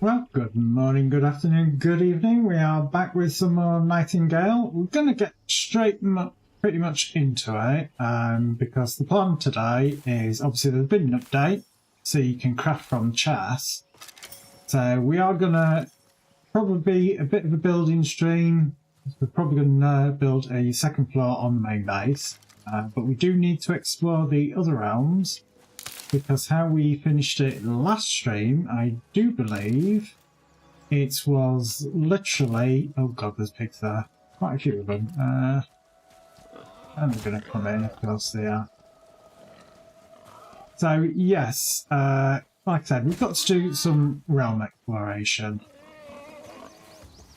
Well, good morning, good afternoon, good evening. We are back with some more Nightingale. We're going to get pretty much into it because the plan today is obviously there's been an update so you can craft from chests. So we are going to probably be a bit of a building stream. We're probably going to build a second floor on the main base, but we do need to explore the other realms. Because how we finished it last stream, I do believe it was literally... Oh god, there's pigs there. Quite a few of them. And they're going to come in, of course they are. So, yes, like I said, we've got to do some realm exploration.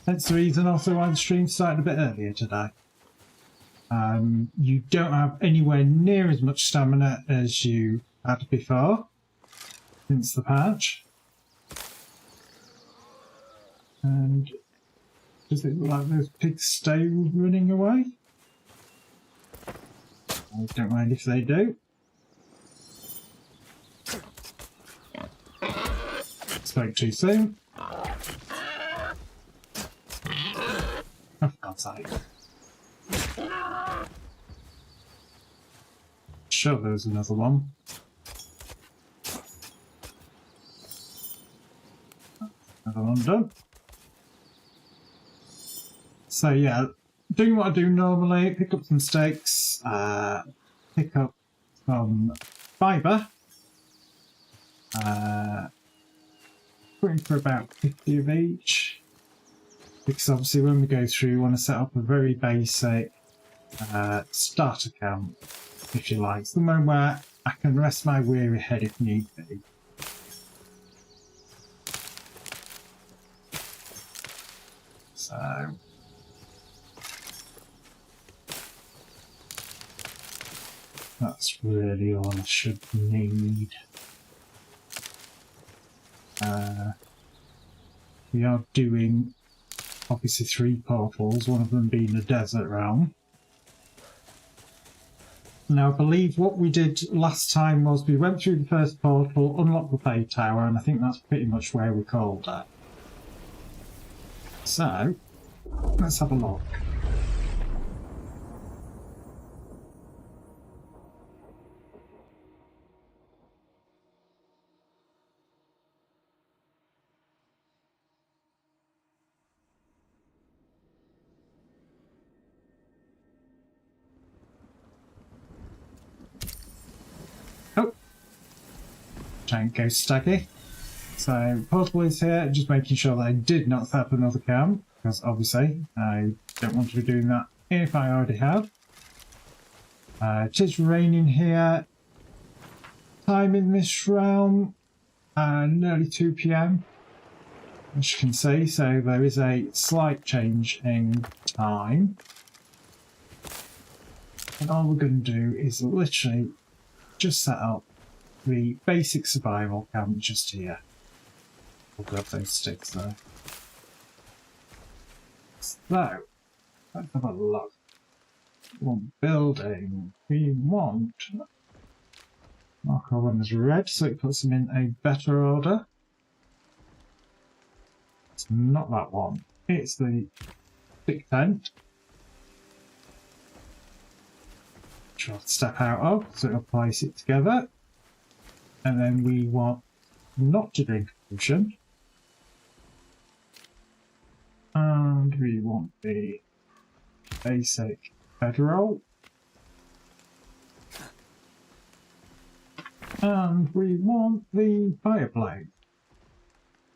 That's the reason also why the stream started a bit earlier today. You don't have anywhere near as much stamina as you had before, since the patch. And does it look like those pigs stay running away? I don't mind if they do. Spoke too soon. Oh, for God's sake. Sure, there's another one. Another one done. So yeah, doing what I do normally, pick up some steaks, pick up some fibre, put in for about 50 of each, because obviously when we go through we want to set up a very basic starter camp, if you like, somewhere where I can rest my weary head if need be. So that's really all I should need. We are doing obviously 3 portals, one of them being the desert realm. Now I believe what we did last time was we went through the first portal, unlocked the Fade Tower, and I think that's pretty much where we called it. So, let's have a look. Oh! Giant ghost staggy. So, portal is here, just making sure that I did not set up another camp, because obviously I don't want to be doing that if I already have. It is raining here. Time in this realm, nearly 2 PM, as you can see, so there is a slight change in time. And all we're going to do is literally just set up the basic survival camp just here. We'll grab those sticks there. So, let's have a look. One building. We want mark our one as red, so it puts them in a better order. It's not that one. It's the big tent. Which I'll step out of, so it'll place it together. And then we want not to drink a potion. And we want the basic bedroll. And we want the fire blade.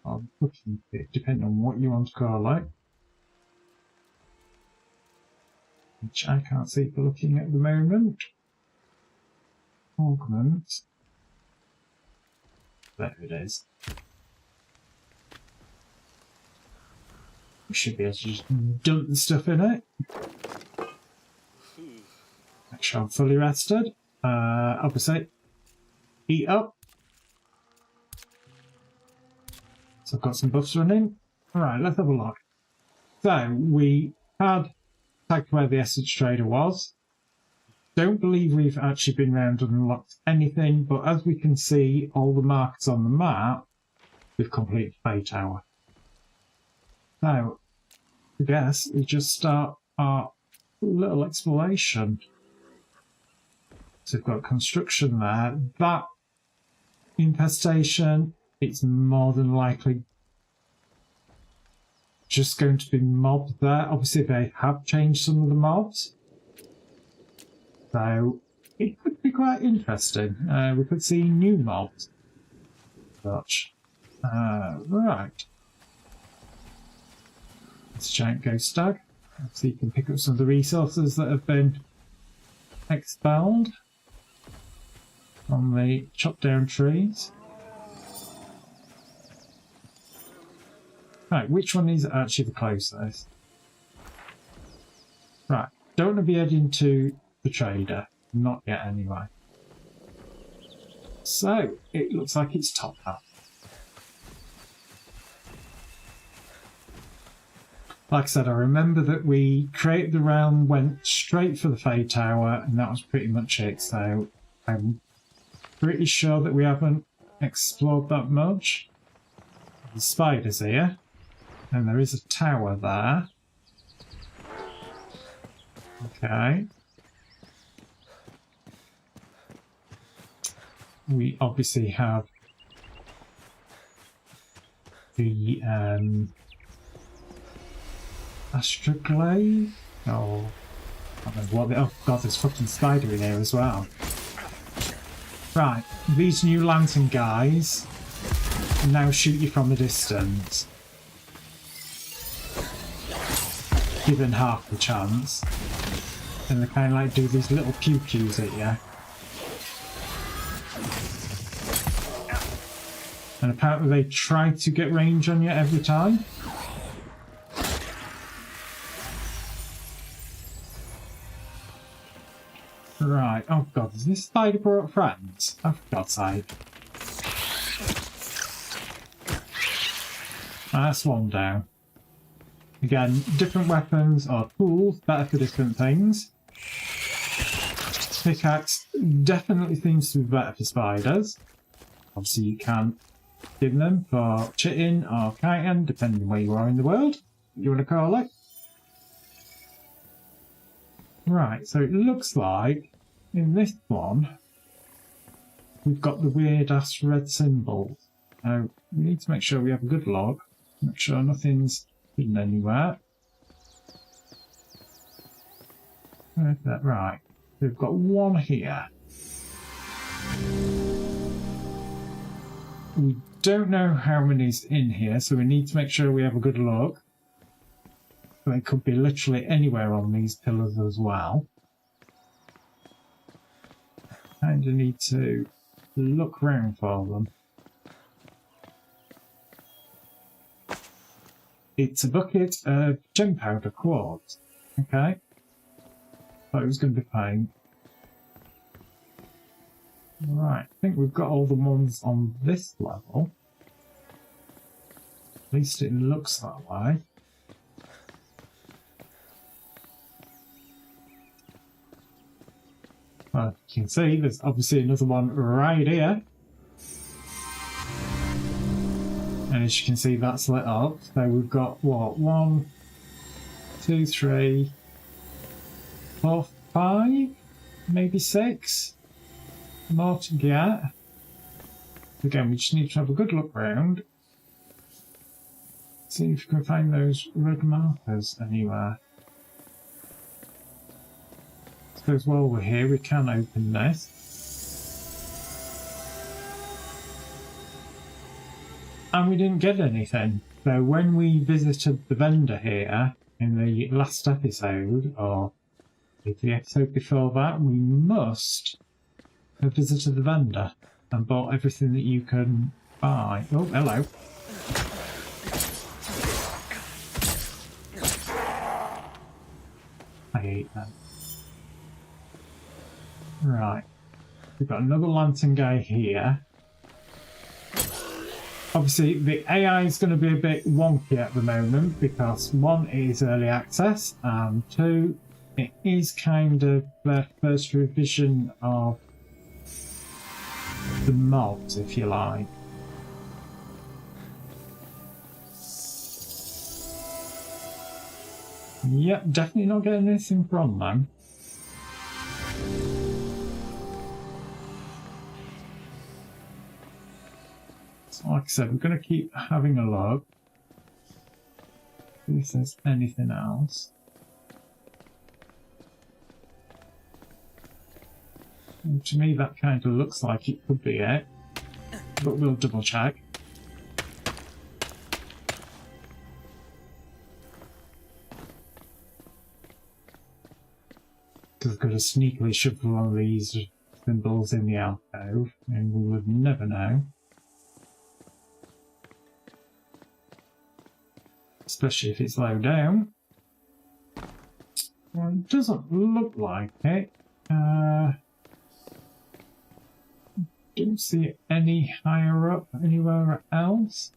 Or cooking bit, depending on what you want to call it. Which I can't see for looking at the moment. Augment. There it is. We should be able to just dump the stuff in it. Make sure I'm fully rested. Obviously, eat up. So I've got some buffs running. Alright, let's have a look. So, we had tagged where the Essence Trader was. Don't believe we've actually been around and unlocked anything, but as we can see, all the markers on the map we've completed Fay Tower. So, I guess we just start our little exploration. So we've got construction there. That infestation, it's more than likely just going to be mobs there. Obviously they have changed some of the mobs, so it could be quite interesting. We could see new mobs. Such. Right. It's a giant ghost stag. So you can pick up some of the resources that have been expelled from the chopped down trees. Right, which one is actually the closest? Right, don't want to be heading to the trader. Not yet anyway. So, it looks like it's top up. Like I said, I remember that we created the realm, went straight for the Fay Tower, and that was pretty much it. So, I'm pretty sure that we haven't explored that much. The spiders here. And there is a tower there. Okay. We obviously have the Astroglade. Oh, I don't know what the, oh god, there's fucking spider in here as well. Right, these new lantern guys now shoot you from a distance. Given half the chance. And they kind of like do these little pew-pews at you. And apparently they try to get range on you every time. Right, oh god, is this spider brought friends? Oh, for God's sake. That's one down. Again, different weapons or tools, better for different things. Pickaxe definitely seems to be better for spiders. Obviously you can give them for chitting or kiting, depending on where you are in the world, you want to call it. Right, so it looks like in this one we've got the weird ass red symbols. Now we need to make sure we have a good look, make sure nothing's hidden anywhere. Where's that? Right, we've got one here. We don't know how many's in here, so we need to make sure we have a good look. They could be literally anywhere on these pillars as well. Kinda need to look round for them. It's a bucket of gem powder quartz. Okay. Thought it was going to be fine. Right, I think we've got all the ones on this level. At least it looks that way. Well, you can see there's obviously another one right here. And as you can see, that's lit up. So we've got what? 1, 2, 3, 4, 5, maybe 6 more to get. Again, we just need to have a good look round. See if you can find those red markers anywhere. I suppose while we're here, we can open this. And we didn't get anything. So when we visited the vendor here in the last episode, or the episode before that, we must have visited the vendor and bought everything that you can buy. Oh, hello. I hate that. Right. We've got another lantern guy here. Obviously, the AI is going to be a bit wonky at the moment because 1, it is early access, and 2, it is kind of the first revision of the mobs, if you like. Yep, definitely not getting anything from them. So like I said, we're going to keep having a look. See if there's anything else. And to me that kind of looks like it could be it. But we'll double check. Because we've got to sneakily shove one of these thimbles in the alcove, and we would never know. Especially if it's low down. Well, it doesn't look like it. Don't see it any higher up anywhere else.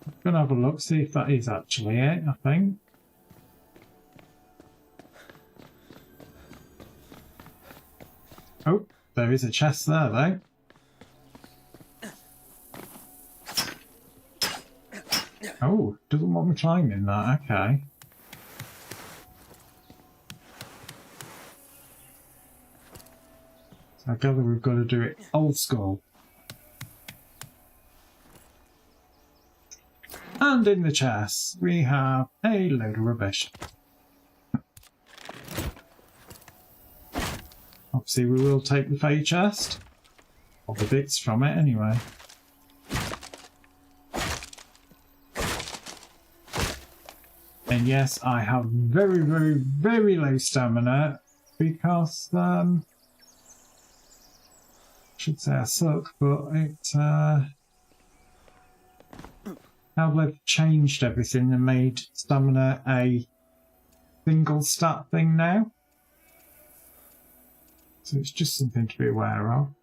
I'm gonna have a look, see if that is actually it, I think. Oh, there is a chest there though. Oh, doesn't want me climbing that, okay. So I gather we've got to do it old school. And in the chest we have a load of rubbish. Obviously we will take the fey chest, or the bits from it anyway. And yes, I have very, very, very low stamina because, I should say I suck, but it, how they've changed everything and made stamina a single stat thing now. So it's just something to be aware of.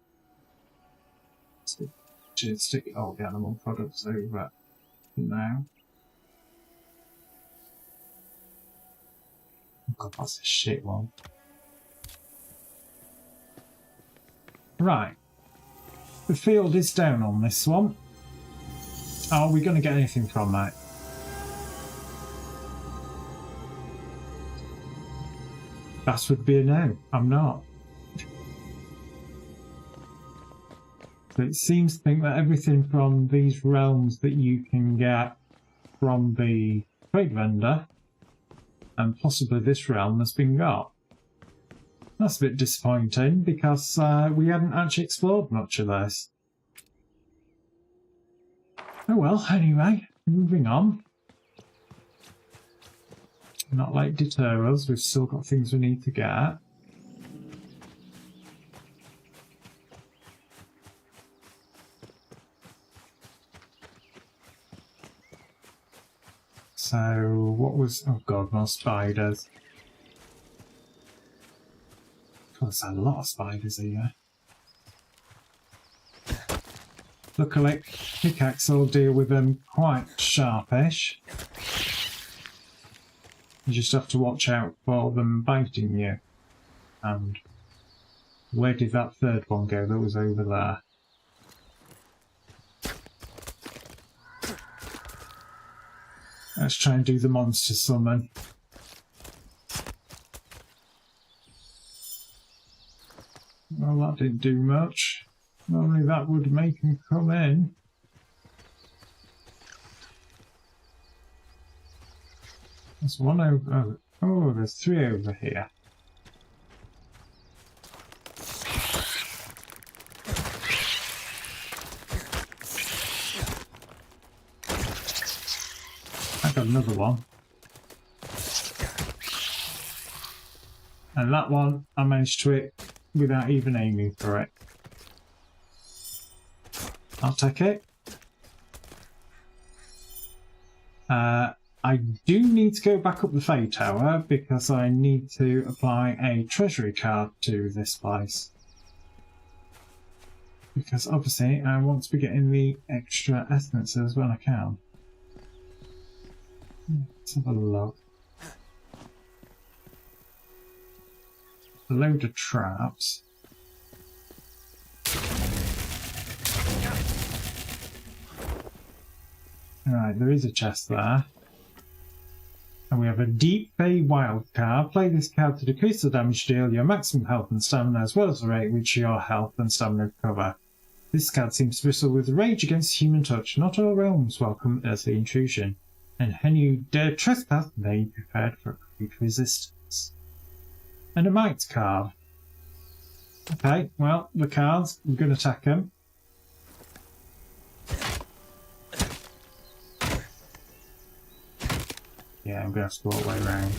Stick all the animal products over now. Oh god, that's a shit one. Right. The field is down on this one. Are we going to get anything from that? That would be a no. I'm not. So it seems to think that everything from these realms that you can get from the trade vendor and possibly this realm has been got. That's a bit disappointing because we hadn't actually explored much of this. Oh well, anyway, moving on. Not let it deter us, we've still got things we need to get. So, what was... oh god, more spiders. God, there's a lot of spiders here. Luckily, pickaxe will deal with them quite sharpish. You just have to watch out for them biting you. And where did that third one go that was over there? Let's try and do the monster summon. Well, that didn't do much. Normally that would make him come in. There's one over... oh, there's three over here. I got another one. And that one I managed to hit without even aiming for it. I'll take it. I do need to go back up the Fey Tower because I need to apply a treasury card to this place. Because obviously I want to be getting the extra essences when I can. Let's have a look. A load of traps. Alright, there is a chest there. And we have a Deep Bay Wild card. Play this card to decrease the damage deal, your maximum health and stamina, as well as the rate at which your health and stamina recover. This card seems to bristle with rage against human touch. Not all realms welcome earthly intrusion, and any who dare trespass may be prepared for acute resistance. And a Might card. Okay, well, the cards, we're going to attack them. Yeah, I'm going to have to go all the way around.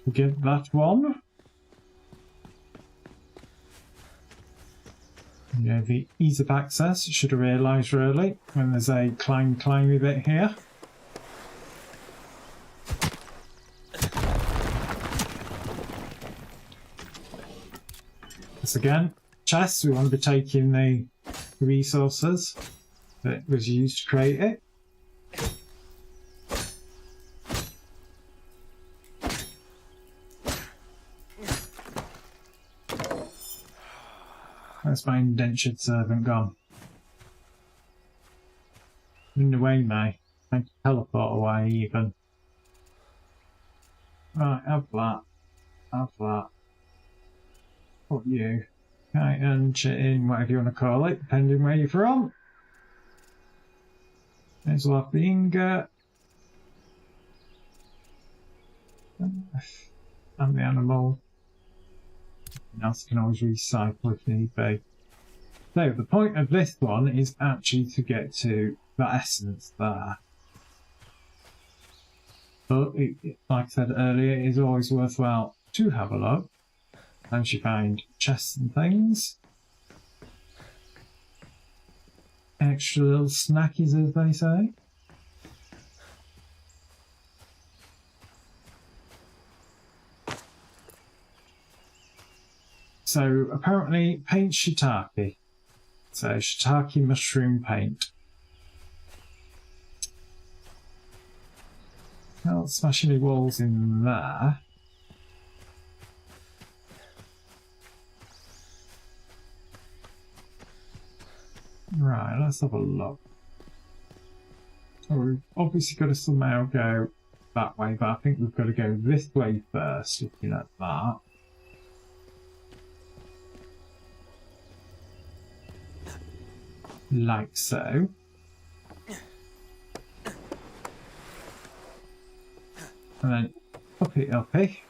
We'll give that one. Yeah, the ease of access, should have realised really, when there's a climby bit here. This again, chests, we want to be taking the resources that was used to create it. Where's my indentured servant gone? In the way, mate. I can teleport away even. Right, have that. Have that. Put you. Okay, and in whatever you want to call it, depending where you're from. There's we'll have the ingot. And the animal. Else can always recycle if need be. So the point of this one is actually to get to that essence there. But like I said earlier, it is always worthwhile to have a look. As you find chests and things. Extra little snackies, as they say. So apparently paint shiitake. So shiitake mushroom paint. Can't smash any walls in there. Right, let's have a look. So we've obviously got to somehow go that way, but I think we've got to go this way first, looking at that. Like so. And then uppy.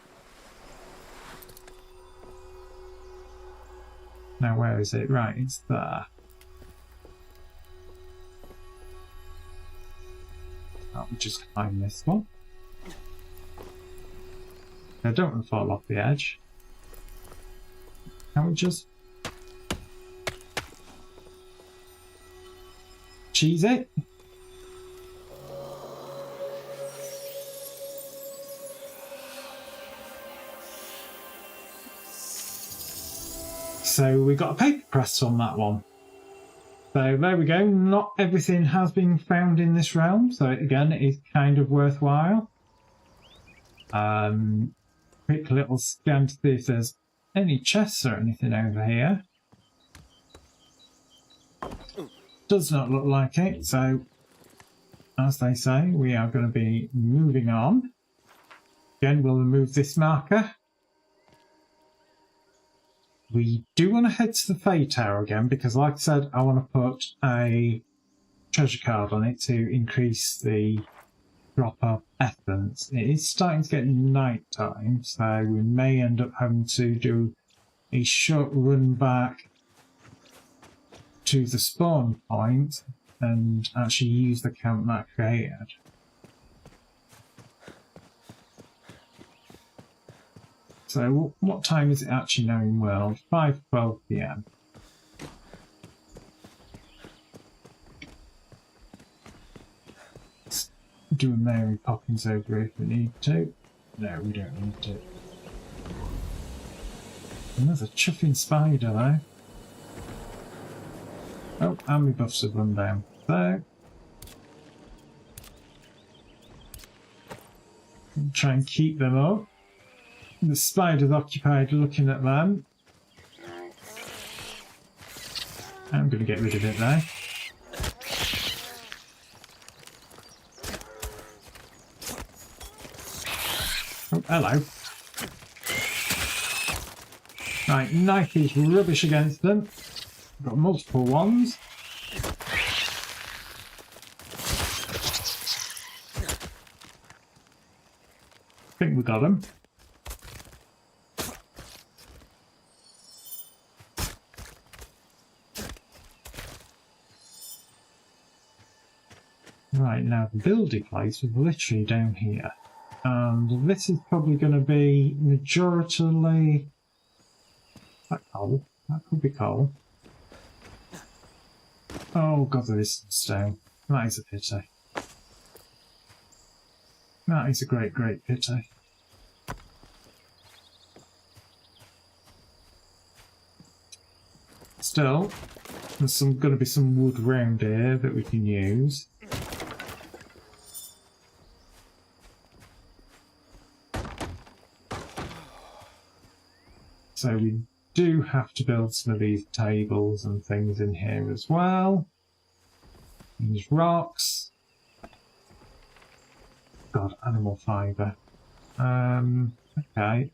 Now where is it? Right, it's there. I'll just climb this one. I don't want to fall off the edge. Can we just cheese it? So we got a paper press on that one. So there we go. Not everything has been found in this realm, so again it is kind of worthwhile. Quick little scan to see if there's any chests or anything over here. Does not look like it, so as they say, we are going to be moving on. Again, we'll remove this marker. We do want to head to the Fey Tower again, because like I said, I want to put a treasure card on it to increase the drop of essence. It is starting to get night time, so we may end up having to do a short run back to the spawn point and actually use the camp that I created. So what time is it actually now in world? 5:12 PM. Let's do a Mary Poppins over if we need to. No, we don't need to. Another chuffing spider though. Oh, and my buffs have run down. So try and keep them up. The spider's occupied looking at them. I'm going to get rid of it there. hello. Right, knife is rubbish against them. Got multiple ones. I think we got him. Right, now the building place was literally down here. And this is probably going to be majoritarily... that coal. That could be coal. Oh god, there is some stone. That is a pity. That is a great, great pity. Still, there's going to be some wood round here that we can use. So we do have to build some of these tables and things in here as well. These rocks. God, animal fibre. Okay.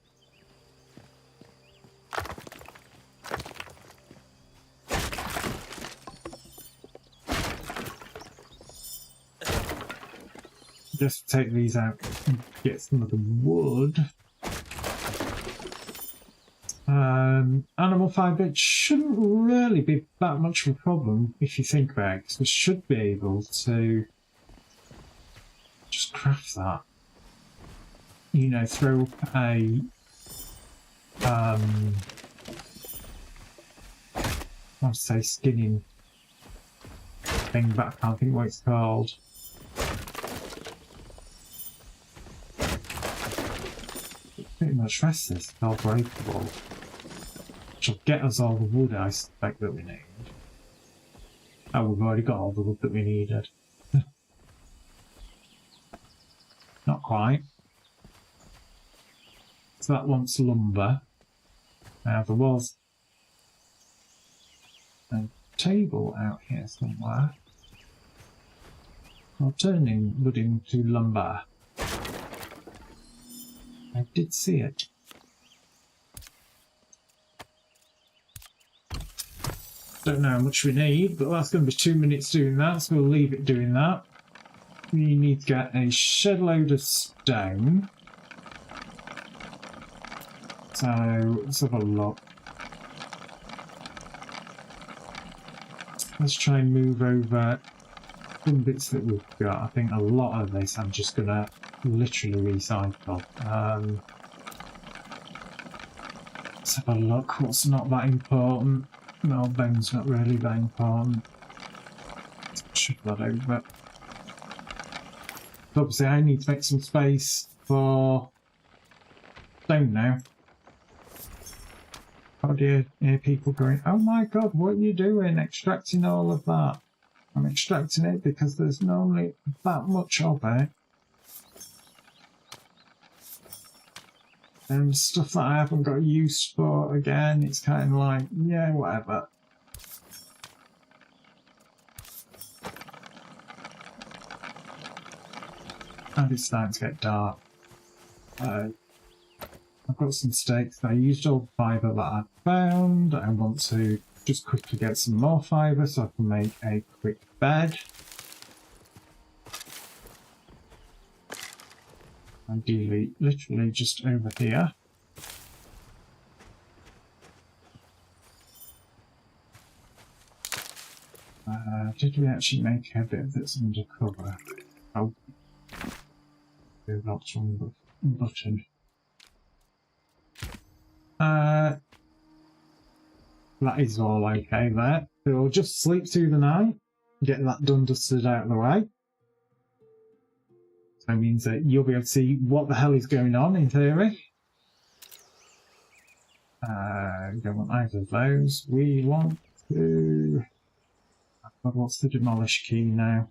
Just take these out and get some of the wood. Animal fibre shouldn't really be that much of a problem if you think about it, because we should be able to just craft that. You know, throw up a I want to say skinning thing, but I can't think what it's called. Pretty much rest this, it's all breakable. Which will get us all the wood I suspect that we need. Oh, we've already got all the wood that we needed. Not quite. So that wants lumber. Now there was a table out here somewhere. I'll turn wood into lumber. I did see it. Don't know how much we need, but that's going to be 2 minutes doing that, so we'll leave it doing that. We need to get a shed load of stone. So let's have a look. Let's try and move over some bits that we've got. I think a lot of this I'm just going to literally recycle. Let's have a look. What's not that important? No, bone's not really that important. Shift that over. So obviously I need to make some space for stone now. Oh dear, hear people going, oh my god, what are you doing? Extracting all of that. I'm extracting it because there's normally that much of it. And stuff that I haven't got use for, again, it's kind of like, yeah, whatever. And it's starting to get dark. I've got some stakes. I used all the fibre that I found. I want to just quickly get some more fibre so I can make a quick bed. Ideally, literally just over here. Did we actually make a bit that's undercover? Oh, that's one button. That is all okay there. So we'll just sleep through the night, get that done, dusted out of the way. So it means that you'll be able to see what the hell is going on in theory. We don't want either of those. We want to... God, what's the demolish key now?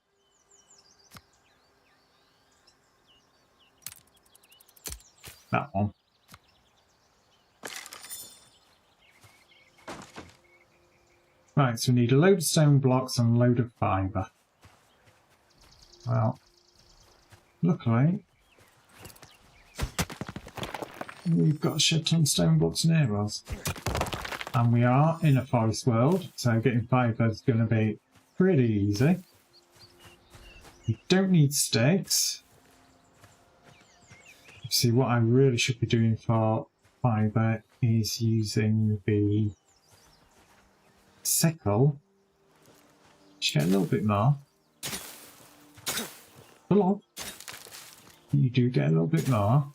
That one. Right, so we need a load of stone blocks and a load of fibre. Well, luckily, We've got a shit ton of stone blocks near us. And we are in a forest world, so getting fibre is going to be pretty easy. We don't need sticks. See, what I really should be doing for fibre is using the sickle. Just get a little bit more. Come on. You do get a little bit more.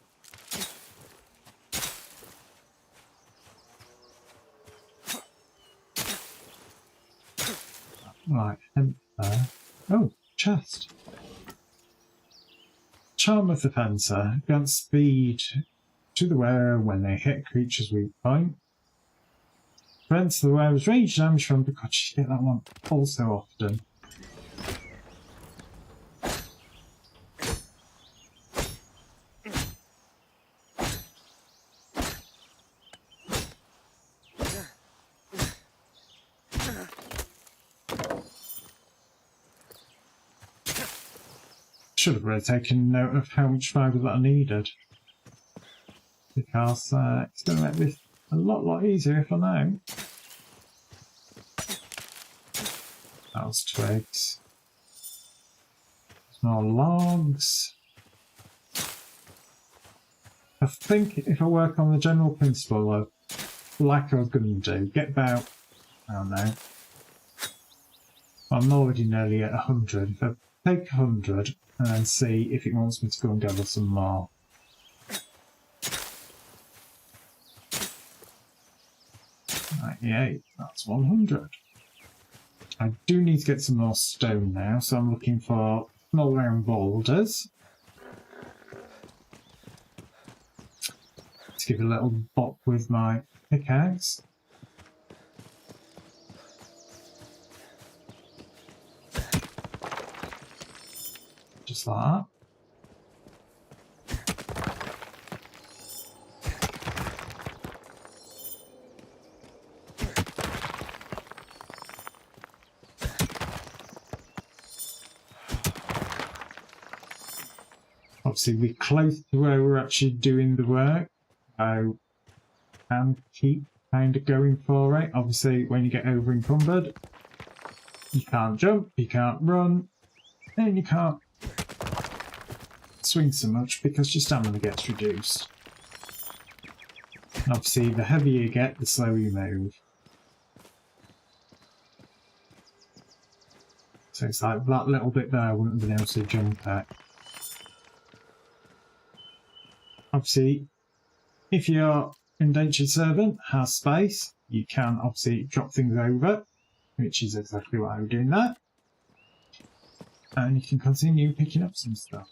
Right, hemp there. Oh, chest. Charm of the Fencer grants speed to the wearer when they hit a creature's weak point. Prevents the wearer's range damage from because you get that one all so often. Should have really taken note of how much fibre that I needed, because it's going to make this a lot easier if I know. That was twigs. More logs. I think if I work on the general principle of, like I was going to do, get about, I don't know, I'm already nearly at 100. If I take 100 and then see if it wants me to go and gather some more. .98, that's 100. I do need to get some more stone now, so I'm looking for small round boulders. Let's give it a little bop with my pickaxe. Just like that. Obviously we're close to where we're actually doing the work. I can keep kind of going for it. Obviously when you get over encumbered, you can't jump, you can't run, and you can't swing so much because your stamina gets reduced. And obviously the heavier you get, the slower you move. So it's like that little bit there I wouldn't have been able to jump at. Obviously, if your indentured servant has space, you can obviously drop things over, which is exactly what I was doing there. And you can continue picking up some stuff.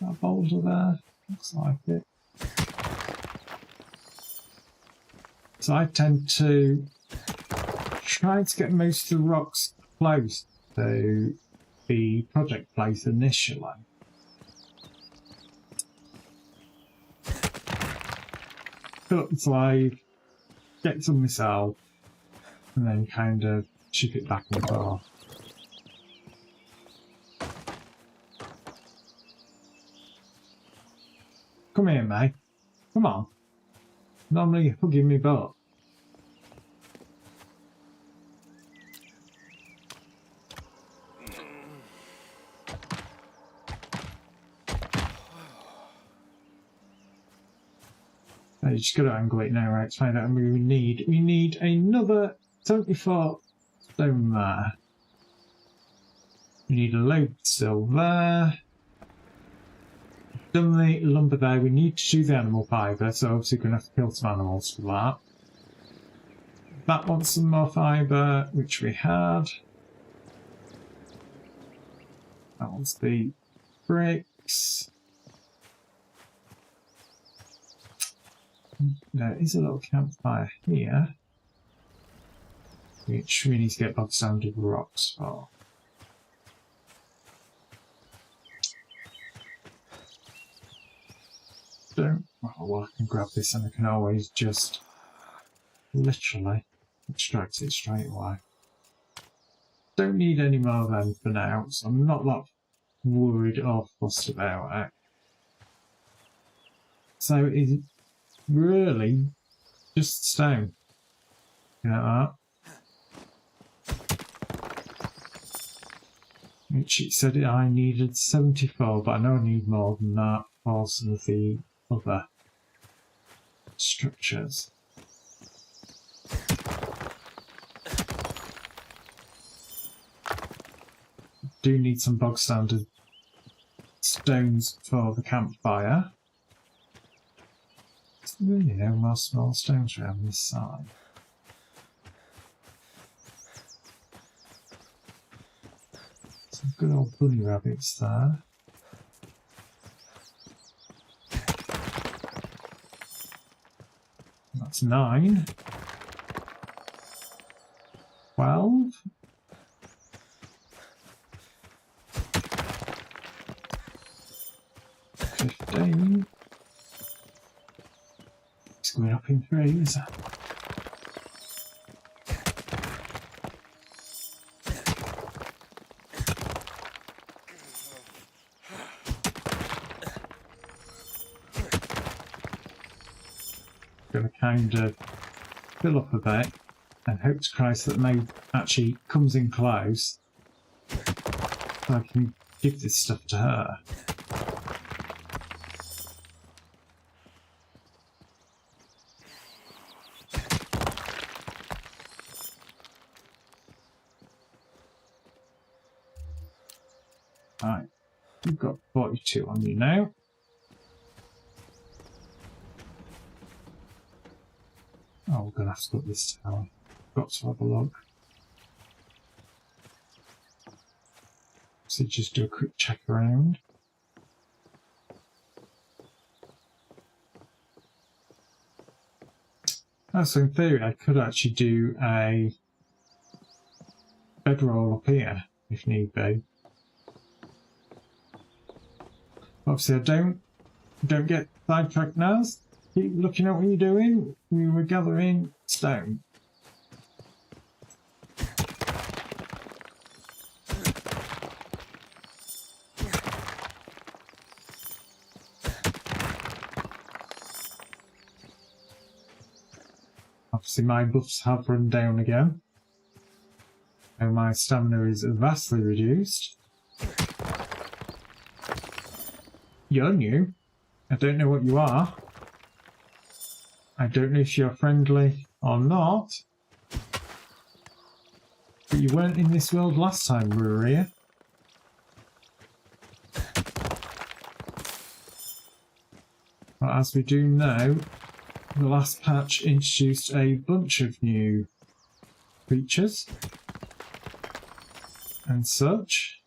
That boulder there, looks like it. So I tend to try to get most of the rocks close to the project place initially. Fill up the slide, get some myself, and then kind of ship it back and forth. Come here, mate. Come on. Normally you're hugging me butt. You just got to angle it now, right? To find out how many we need. We need another 74 stone there. We need a load still there. Done the lumber there. We need to do the animal fibre, so obviously we're going to have to kill some animals for that. That wants some more fibre, which we had. That wants the bricks. There is a little campfire here, which we need to get by the standard rocks for. Well, I can grab this and I can always just literally extract it straight away. Don't need any more of them for now, so I'm not that worried or fussed about it. So it's really just stone. You know that? Which it said I needed 74, but I know I need more than that for some of the other structures. Do need some bog standard stones for the campfire. There's really no more small stones around this side. Some good old bunny rabbits there. That's 9. 12. 15. It's going up in 3s. Going to kind of fill up a bit and hope to Christ that May actually comes in close so I can give this stuff to her. Right, we've got 42 on you now. Oh, we're going to have to put this tower. Got to have a look. So just do a quick check around. Oh, so in theory I could actually do a bedroll up here if need be. Obviously I don't get sidetracked now. Keep looking at what you're doing. We were gathering stone. Obviously my buffs have run down again. And my stamina is vastly reduced. You're new. I don't know what you are. I don't know if you're friendly or not. But you weren't in this world last time we were here. But as we do know, the last patch introduced a bunch of new creatures and such.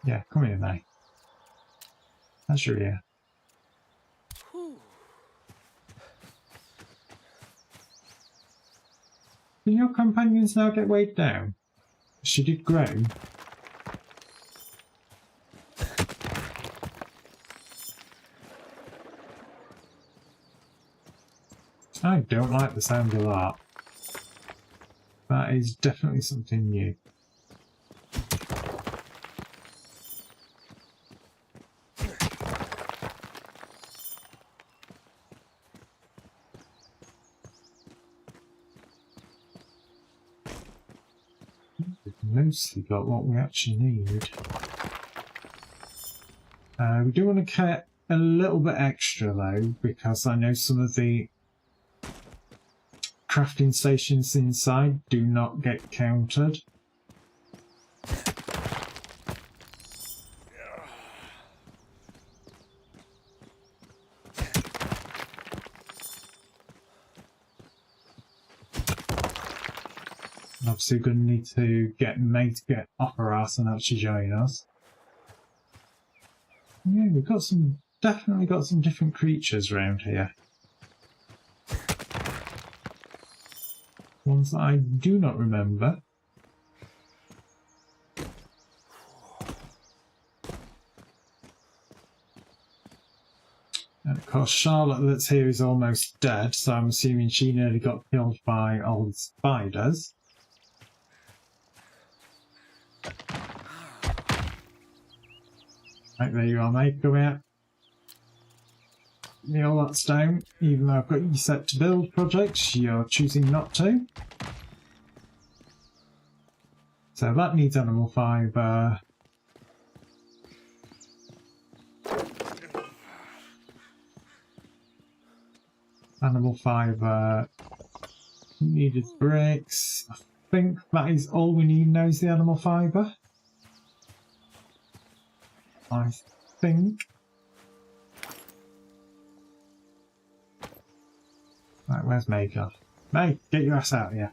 Yeah, come here, mate. How's your ear? Can your companions now get weighed down? She did grow. I don't like the sound of that. That is definitely something new. Mostly got what we actually need. We do want to get a little bit extra though, because I know some of the crafting stations inside do not get counted. Obviously, we're going to need to get May to get off her ass and actually join us. Yeah, we've got some, definitely got some different creatures around here. Ones that I do not remember. And of course, Charlotte that's here is almost dead, so I'm assuming she nearly got killed by all the spiders. Right, there you are, mate. Come out. Give me all that stone. Even though I've got you set to build projects, you're choosing not to. So that needs animal fibre. Animal fibre. Needed bricks. I think that is all we need now is the animal fibre. I think. Right, where's May gone? May, get your ass out here.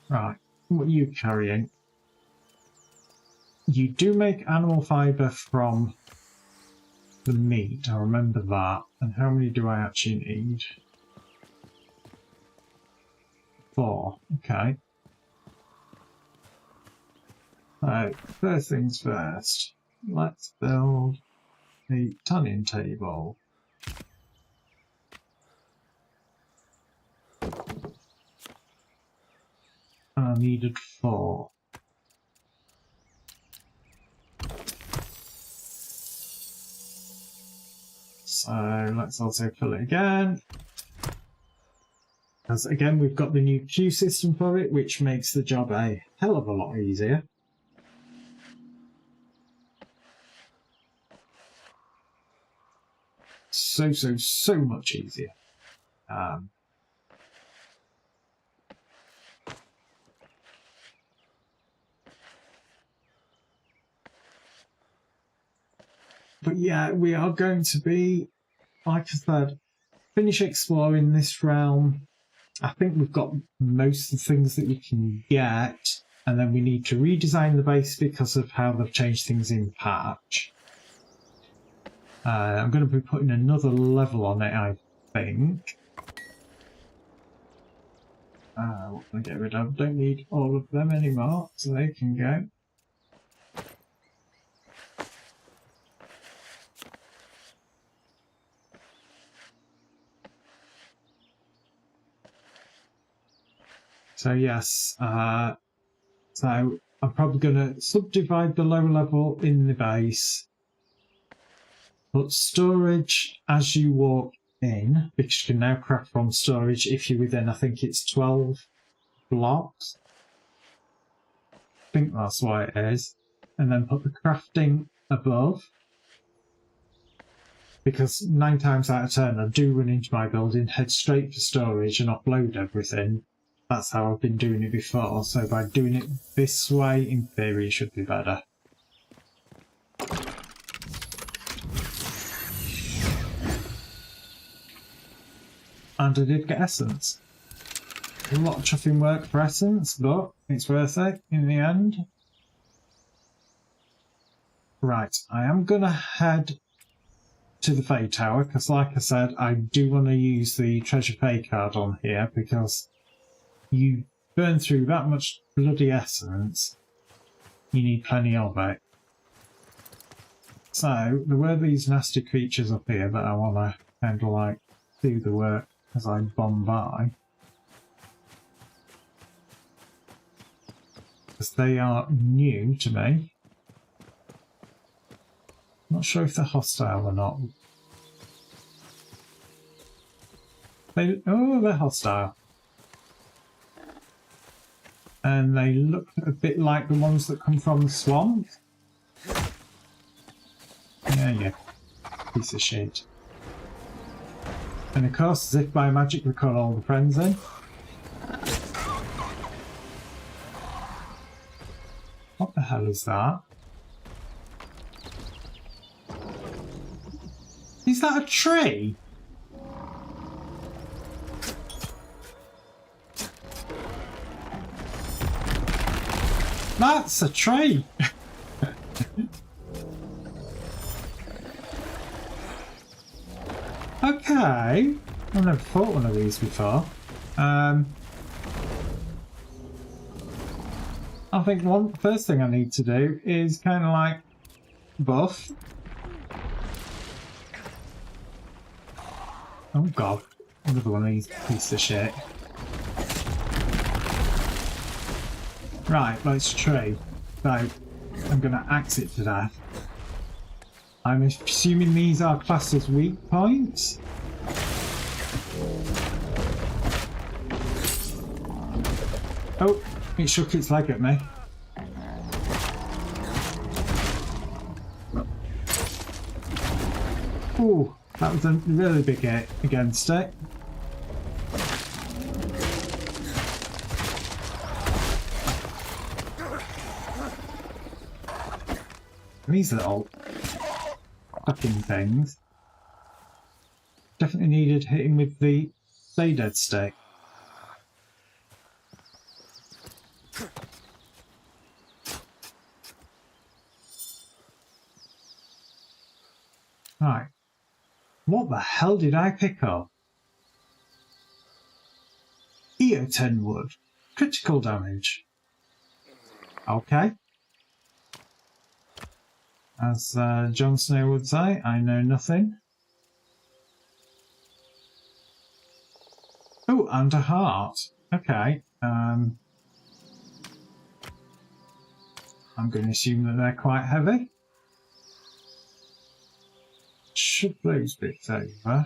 Right, what are you carrying? You do make animal fibre from the meat, I remember that. And how many do I actually need? 4, okay. Right, first things first. Let's build a tanning table. And I needed 4. So let's also fill it again. Because again, we've got the new queue system for it, which makes the job a hell of a lot easier. So much easier. But yeah, we are going to be, like I said, finish exploring this realm. I think we've got most of the things that we can get, and then we need to redesign the base because of how they've changed things in patch. I'm going to be putting another level on it, I think. What can I get rid of? Don't need all of them anymore, so they can go. So yes, so I'm probably going to subdivide the lower level in the base. Put storage as you walk in, because you can now craft from storage if you're within, I think it's 12 blocks. I think that's why it is. And then put the crafting above. Because 9 times out of 10 I do run into my building, head straight for storage and upload everything. That's how I've been doing it before, so by doing it this way, in theory, it should be better. And I did get essence. A lot of chuffing work for essence, but it's worth it in the end. Right, I am going to head to the Fade Tower, because like I said, I do want to use the treasure pay card on here, because you burn through that much bloody essence, you need plenty of it. So, there were these nasty creatures up here that I want to kind of like do the work as I bomb by. Because they are new to me. Not sure if they're hostile or not. They're hostile. And they look a bit like the ones that come from the swamp. Yeah, piece of shit. And of course, as if by magic, we call all the friends in. What the hell is that? Is that a tree? That's a tree! Okay. I've never fought one of these before. I think first thing I need to do is kind of like buff. Oh god, another one of these pieces of shit. Right, let's trade. So I'm going to axe it to death. I'm assuming these are classed as weak points. Oh, it shook its leg at me. Ooh, that was a really big hit against it. These little fucking things. Definitely needed hitting with the stay dead stick. Right. What the hell did I pick up? EO10 wood. Critical damage. Okay. As Jon Snow would say, I know nothing. Oh, and a heart. Okay. I'm going to assume that they're quite heavy. Should those bits over.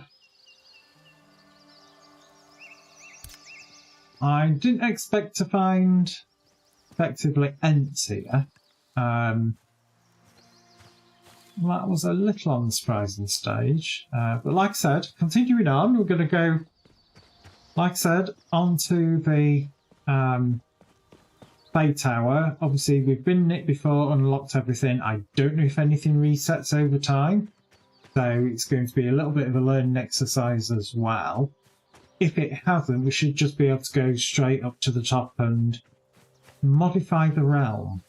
I didn't expect to find effectively ents here. That was a little on the surprising stage. But like I said, continuing on, we're going to go, like I said, onto the Bay Tower. Obviously, we've been in it before, unlocked everything. I don't know if anything resets over time. So it's going to be a little bit of a learning exercise as well. If it hasn't, we should just be able to go straight up to the top and modify the realm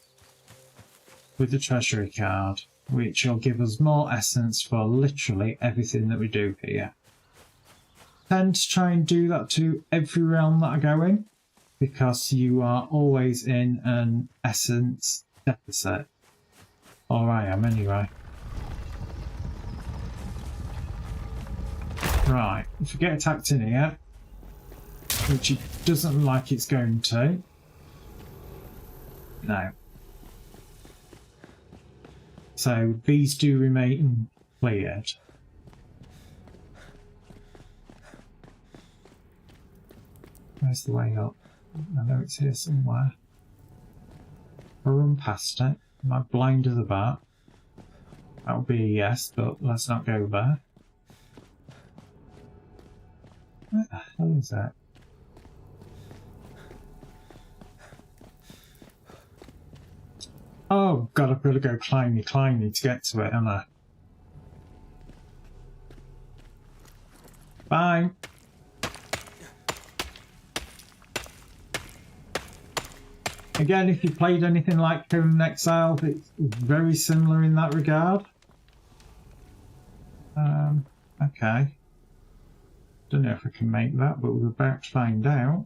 with the treasury card, which will give us more essence for literally everything that we do here. Tend to try and do that to every realm that I go in, because you are always in an essence deficit. Or I am anyway. Right, if we get attacked in here, which it doesn't look like it's going to. No. So these do remain cleared. Where's the way up? I know it's here somewhere. I'll run past it. Am I blind as a bat? That would be a yes, but let's not go there. Where the hell is that? Oh god, I've got to go climby to get to it, haven't I? Bye! Again, if you played anything like Conan Exile, it's very similar in that regard. Okay. Don't know if I can make that, but we're about to find out.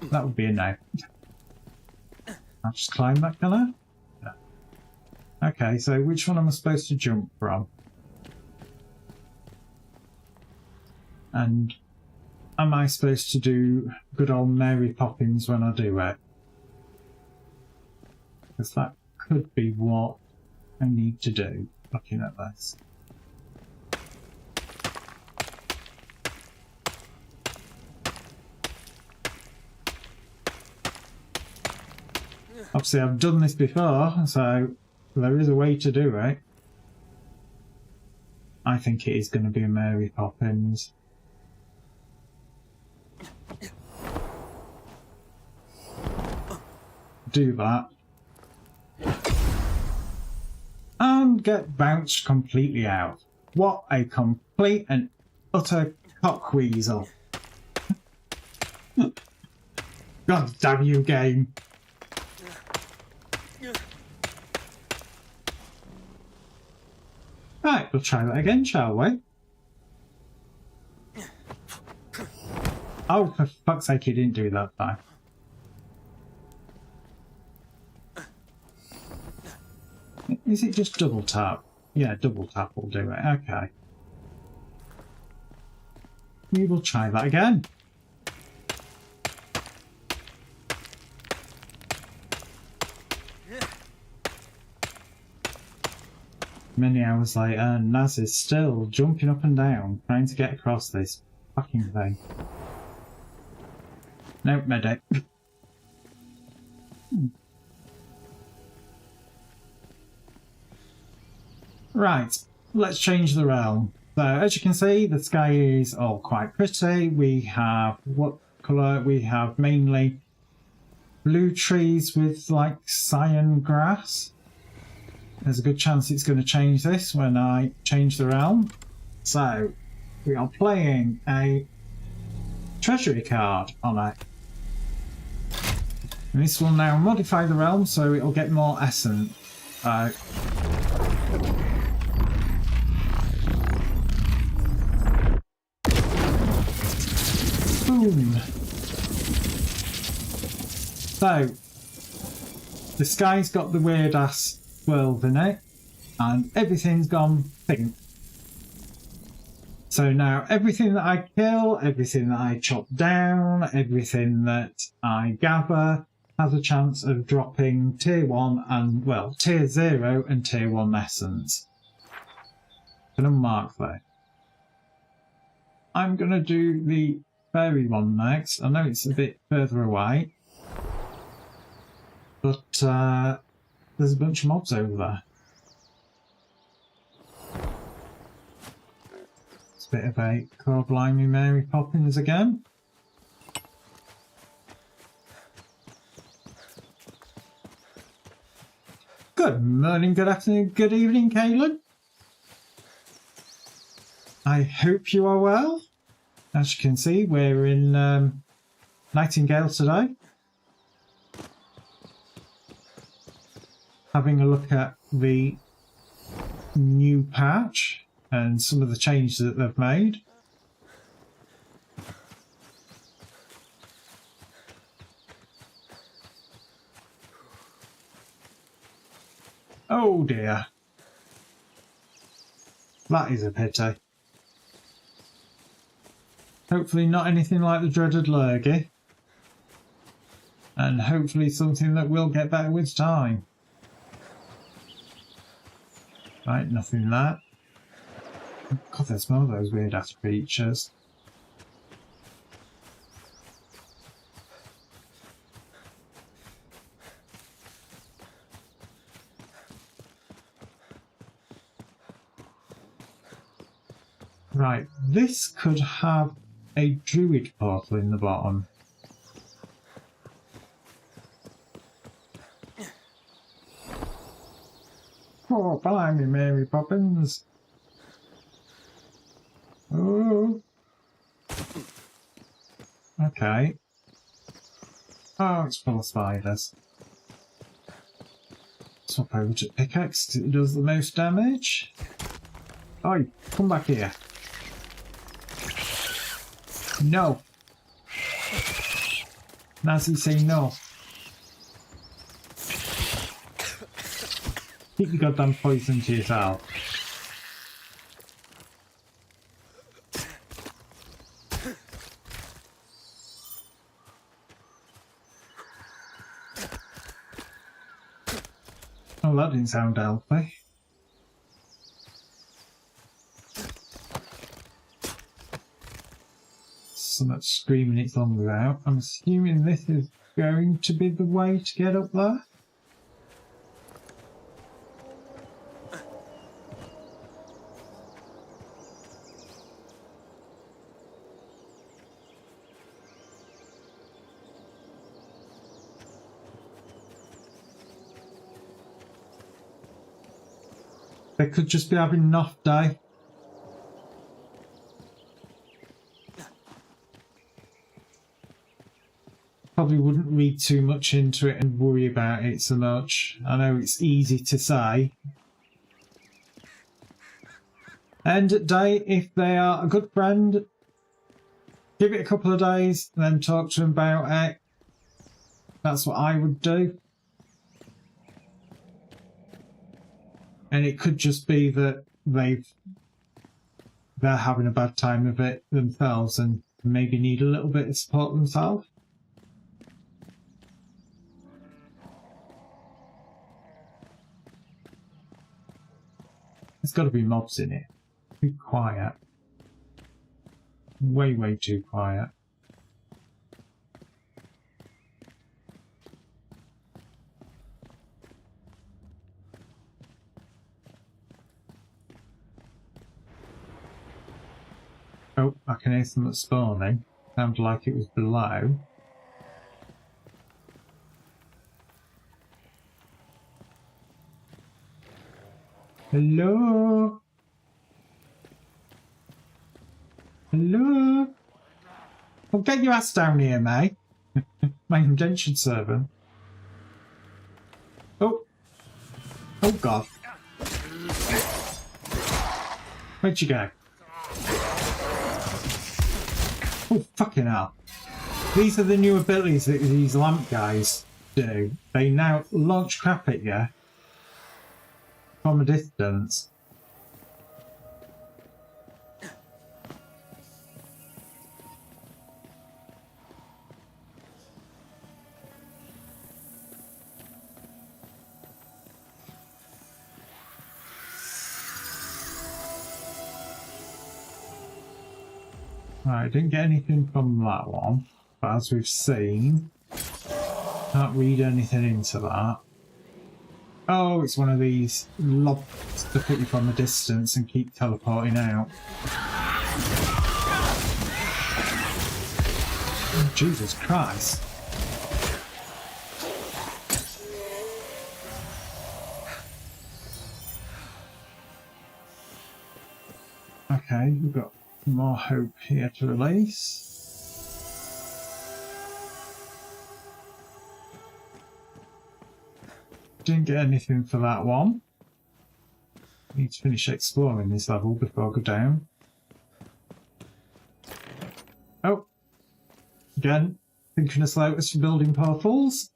That would be a no. I'll just climb that, can I? No. Okay, so which one am I supposed to jump from? And am I supposed to do good old Mary Poppins when I do it? Because that could be what I need to do, looking at this. Obviously, I've done this before, so there is a way to do it. I think it is going to be a Mary Poppins. Do that. And get bounced completely out. What a complete and utter cockweasel. God damn you, game. Right, we'll try that again, shall we? Oh, for fuck's sake, he didn't do that time. Is it just double tap? Yeah, double tap will do it. Okay. We will try that again. Many hours later, Naz is still jumping up and down, trying to get across this fucking thing. No, medic. Right, let's change the realm. So, as you can see, the sky is all quite pretty. We have what colour? We have mainly blue trees with like cyan grass. There's a good chance it's going to change this when I change the realm. So, we are playing a treasury card on it. And this will now modify the realm so it'll get more essence. Boom! So, the sky's got the weird ass world in it, and everything's gone pink. So now everything that I kill, everything that I chop down, everything that I gather has a chance of dropping tier 1 and, well, tier 0 and tier 1 essence. I'm going to mark that. I'm going to do the fairy one next. I know it's a bit further away, but there's a bunch of mobs over there. It's a bit of a core blimey Mary Poppins again. Good morning, good afternoon, good evening, Caleb. I hope you are well. As you can see, we're in Nightingale today. Having a look at the new patch and some of the changes that they've made. Oh dear. That is a pity. Hopefully not anything like the dreaded lurgy. And hopefully something that will get better with time. Right, nothing there. God, there's more of those weird ass creatures. Right, this could have a druid portal in the bottom. Oh, blimey, Mary Poppins. Oh. Okay. Oh, it's full of spiders. Swap over to pickaxe because it does the most damage. Oi, come back here. No. Nazi, say no. Keep your goddamn poison to yourself. Oh, that didn't sound healthy. So much screaming it's on without. I'm assuming this is going to be the way to get up there. They could just be having an off day. Probably wouldn't read too much into it and worry about it so much. I know it's easy to say. End at day, if they are a good friend, give it a couple of days, then talk to them about it. That's what I would do. And it could just be that they're having a bad time of it themselves and maybe need a little bit of support themselves. There's got to be mobs in it. Too quiet. Way, way too quiet. Oh, I can hear something spawning. Sounded like it was below. Hello? Hello? Well, get your ass down here, mate. My indentured servant. Oh. Oh, God. Where'd you go? Oh, fucking hell. These are the new abilities that these lamp guys do. They now launch crap at you from a distance. Right, didn't get anything from that one, but as we've seen, can't read anything into that. Oh, it's one of these lobs to put you from a distance and keep teleporting out. Oh, Jesus Christ. Okay, we've got more hope here to release. Didn't get anything for that one. Need to finish exploring this level before I go down. Oh! Again, synchronous lotus for building portals.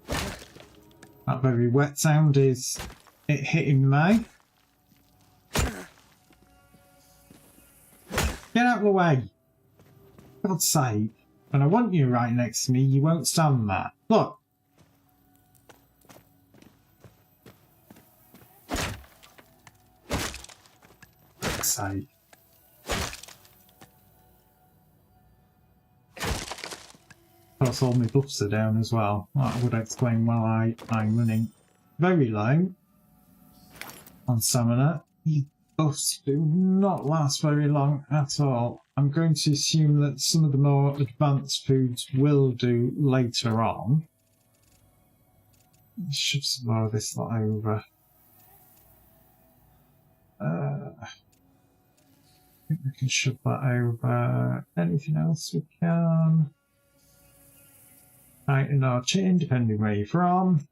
That very wet sound is it hitting me. Get out of the way! For God's sake. When I want you right next to me, you won't stand that. Look! For God's sake. Of course, all my buffs are down as well. That would explain why I'm running very low on stamina. These buffs do not last very long at all. I'm going to assume that some of the more advanced foods will do later on. Let's shove some more of this lot over. I think we can shove that over. Anything else we can? Tighten our chin, depending where you're from.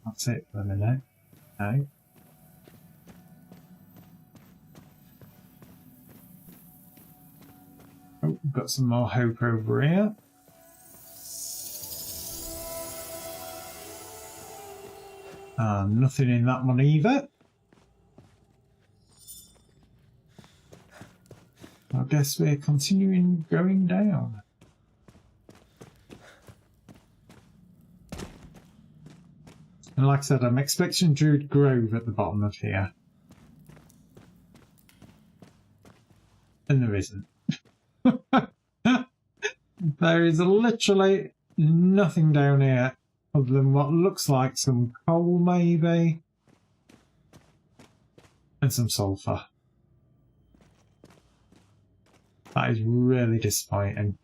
That's it for a minute. Okay. Oh, we've got some more hope over here. Nothing in that one either. I guess we're continuing going down. And like I said, I'm expecting Druid Grove at the bottom of here. And there isn't. There is literally nothing down here other than what looks like some coal maybe. And some sulphur. That is really disappointing.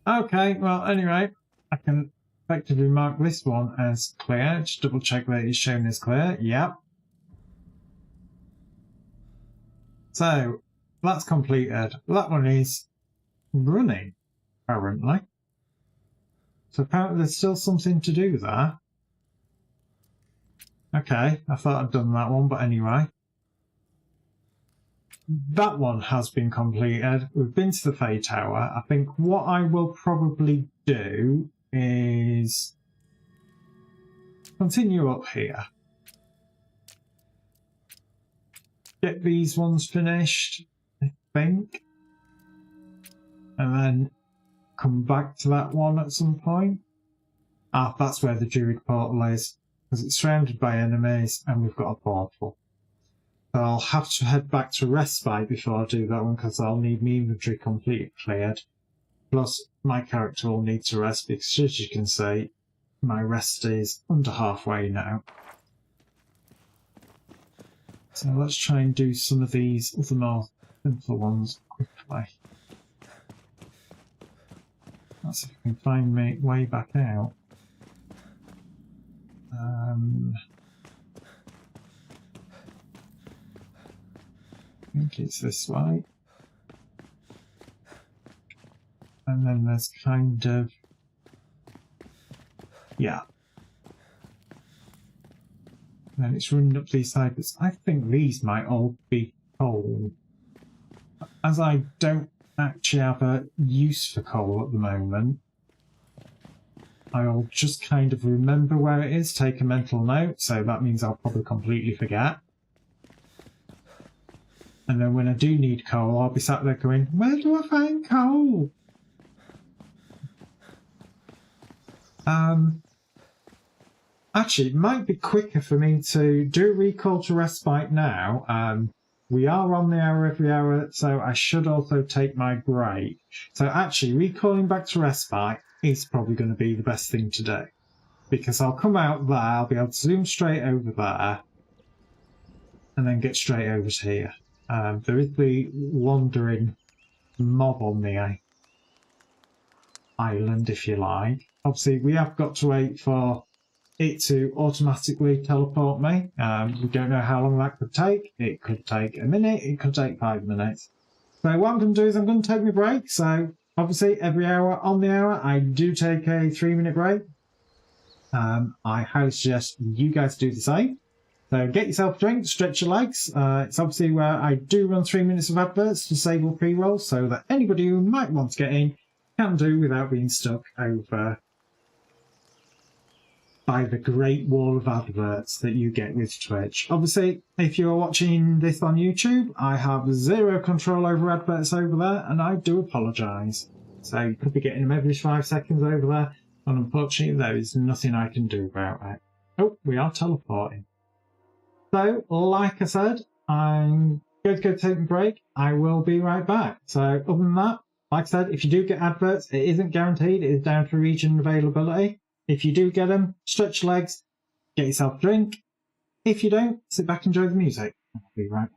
Okay, well anyway, I can effectively mark this one as clear. Just double check that it's shown as clear. Yep. So that's completed. That one is running, apparently. So apparently there's still something to do there. Okay, I thought I'd done that one, but anyway. That one has been completed. We've been to the Fae Tower. I think what I will probably do is continue up here. Get these ones finished, I think. and then come back to that one at some point. Ah, that's where the Druid portal is, because it's surrounded by enemies and we've got a portal. So I'll have to head back to Respite before I do that one, because I'll need my inventory completely cleared. Plus, my character will need to rest, because as you can see, my rest is under halfway now. So let's try and do some of these other more simple ones quickly. Let's see if I can find my way back out. I think it's this way. And then there's kind of... yeah. And then it's running up these sides. I think these might all be coal. As I don't actually have a use for coal at the moment, I'll just kind of remember where it is, take a mental note, so that means I'll probably completely forget. And then when I do need coal, I'll be sat there going, where do I find coal? Actually, it might be quicker for me to do a recall to Respite now. We are on the hour every hour, so I should also take my break. So actually, recalling back to Respite is probably going to be the best thing to do. Because I'll come out there, I'll be able to zoom straight over there, and then get straight over to here. There is the wandering mob on the island, if you like. Obviously, we have got to wait for it to automatically teleport me. We don't know how long that could take. It could take a minute, it could take 5 minutes. So what I'm going to do is I'm going to take my break. So obviously every hour on the hour I do take a 3-minute break. I highly suggest you guys do the same. So get yourself a drink, stretch your legs. It's obviously where I do run 3 minutes of adverts to disable pre-rolls so that anybody who might want to get in can do without being stuck over by the great wall of adverts that you get with Twitch. Obviously, if you're watching this on YouTube, I have zero control over adverts over there, and I do apologise. So you could be getting them every 5 seconds over there, and unfortunately there is nothing I can do about it. Oh, we are teleporting. So, like I said, I'm going to go take a break. I will be right back. So, other than that, like I said, if you do get adverts, it isn't guaranteed. It is down to region availability. If you do get them, stretch your legs, get yourself a drink. If you don't, sit back and enjoy the music. I'll be right back.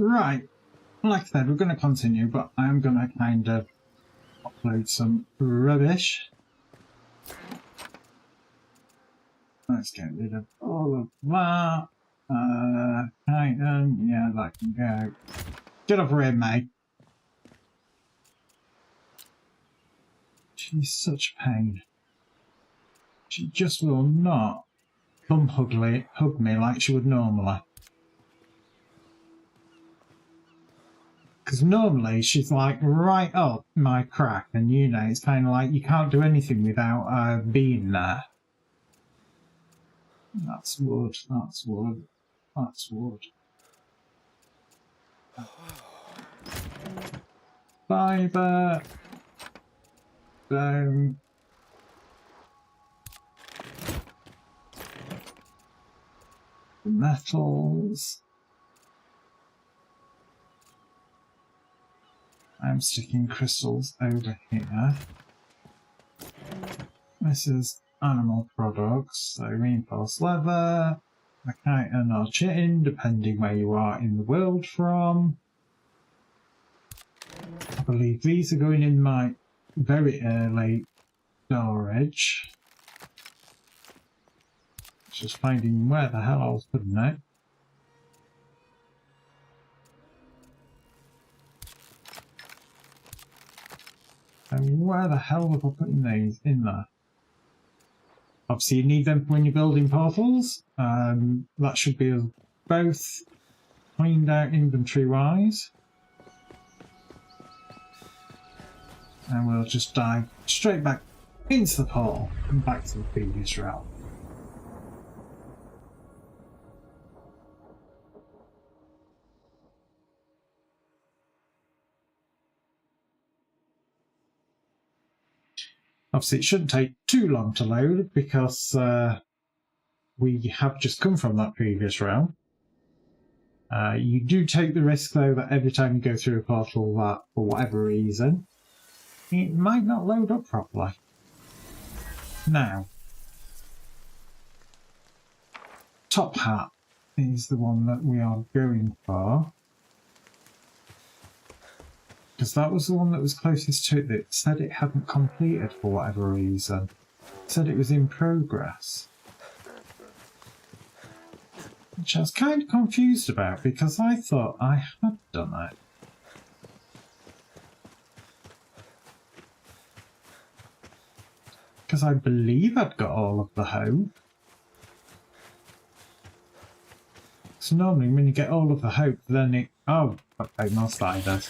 Right, like I said, we're going to continue, but I'm going to kind of upload some rubbish. Let's get rid of all of that. Titan, yeah, that can go. Get over here, mate. She's such pain. She just will not come hug me like she would normally. Because normally she's like right up my crack, and you know, it's kind of like you can't do anything without her being there. That's wood, that's wood, that's wood. Fibre. Down. Metals. I'm sticking crystals over here. This is animal products, so reinforced leather, a chitin or chitin, depending where you are in the world from. I believe these are going in my very early storage. Just finding where the hell I was putting it. And where the hell was I putting these in there? Obviously you need them when you're building portals. That should be both cleaned out inventory wise. And we'll just dive straight back into the portal and back to the previous realm. Obviously it shouldn't take too long to load because we have just come from that previous realm. You do take the risk though that every time you go through a portal that, for whatever reason, it might not load up properly. Now, top hat is the one that we are going for. Because that was the one that was closest to it that said it hadn't completed for whatever reason. It said it was in progress. Which I was kind of confused about because I thought I had done it. Because I believe I'd got all of the hope. So normally when you get all of the hope, then it... Oh, okay, more spiders.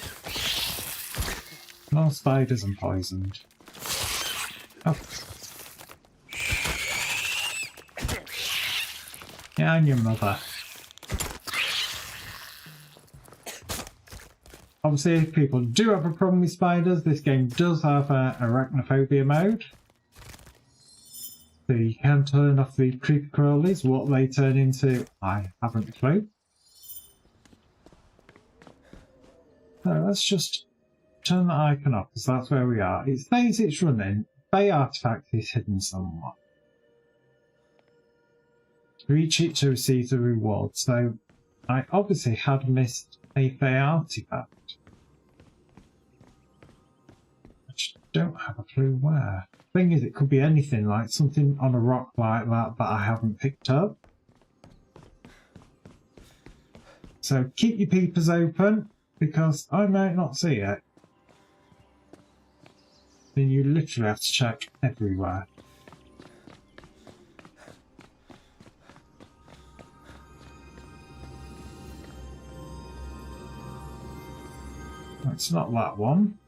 More spiders and poisoned. Oh. Yeah, and your mother. Obviously, if people do have a problem with spiders, this game does have an arachnophobia mode. So you can turn off the creepy crawlies. What they turn into, I haven't a clue. So let's just turn the icon off because that's where we are. It says it's running. Bay artifact is hidden somewhat. Reach it to receive the reward. So I obviously had missed a Bay artifact. I just don't have a clue where. Thing is, it could be anything, like something on a rock like that I haven't picked up. So keep your peepers open because I might not see it. Then you literally have to check everywhere. It's not that one.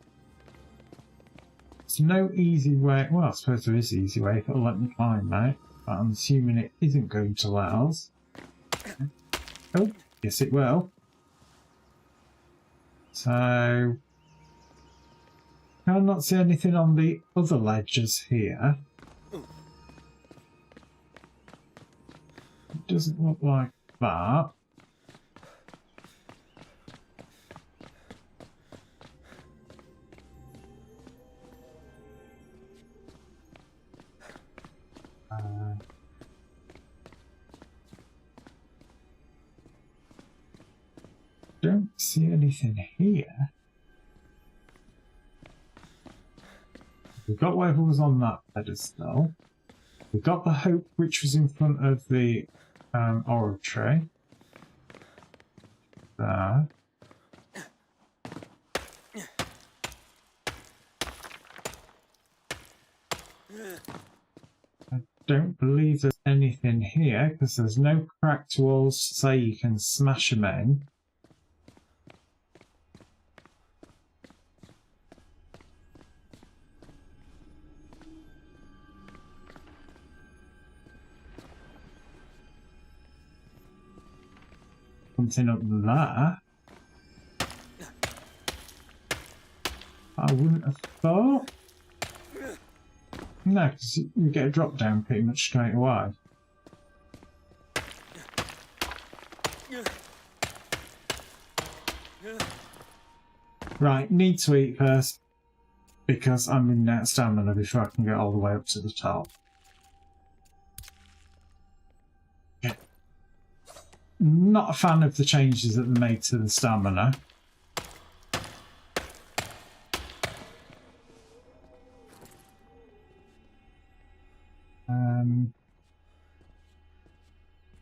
There's no easy way. Well, I suppose there is an easy way if it'll let me climb now. But I'm assuming it isn't going to let us. Oh, yes it will. So... I'll not see anything on the other ledges here. It doesn't look like that. Don't see anything here. We've got whatever was on that pedestal. We've got the hope which was in front of the oratory. There. I don't believe there's anything here because there's no cracked walls to say you can smash them in. Something up there. I wouldn't have thought. No, because you get a drop down pretty much straight away. Right, need to eat first because I'm in out stamina before I can get all the way up to the top. Okay. Not a fan of the changes that they made to the stamina.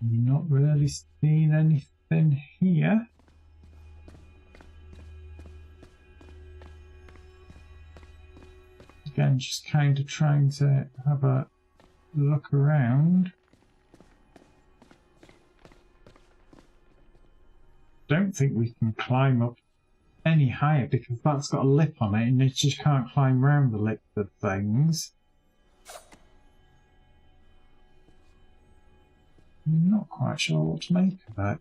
Not really seeing anything here. Again, just kind of trying to have a look around. Don't think we can climb up any higher because that's got a lip on it and you just can't climb around the lip of things. I'm not quite sure what to make of it.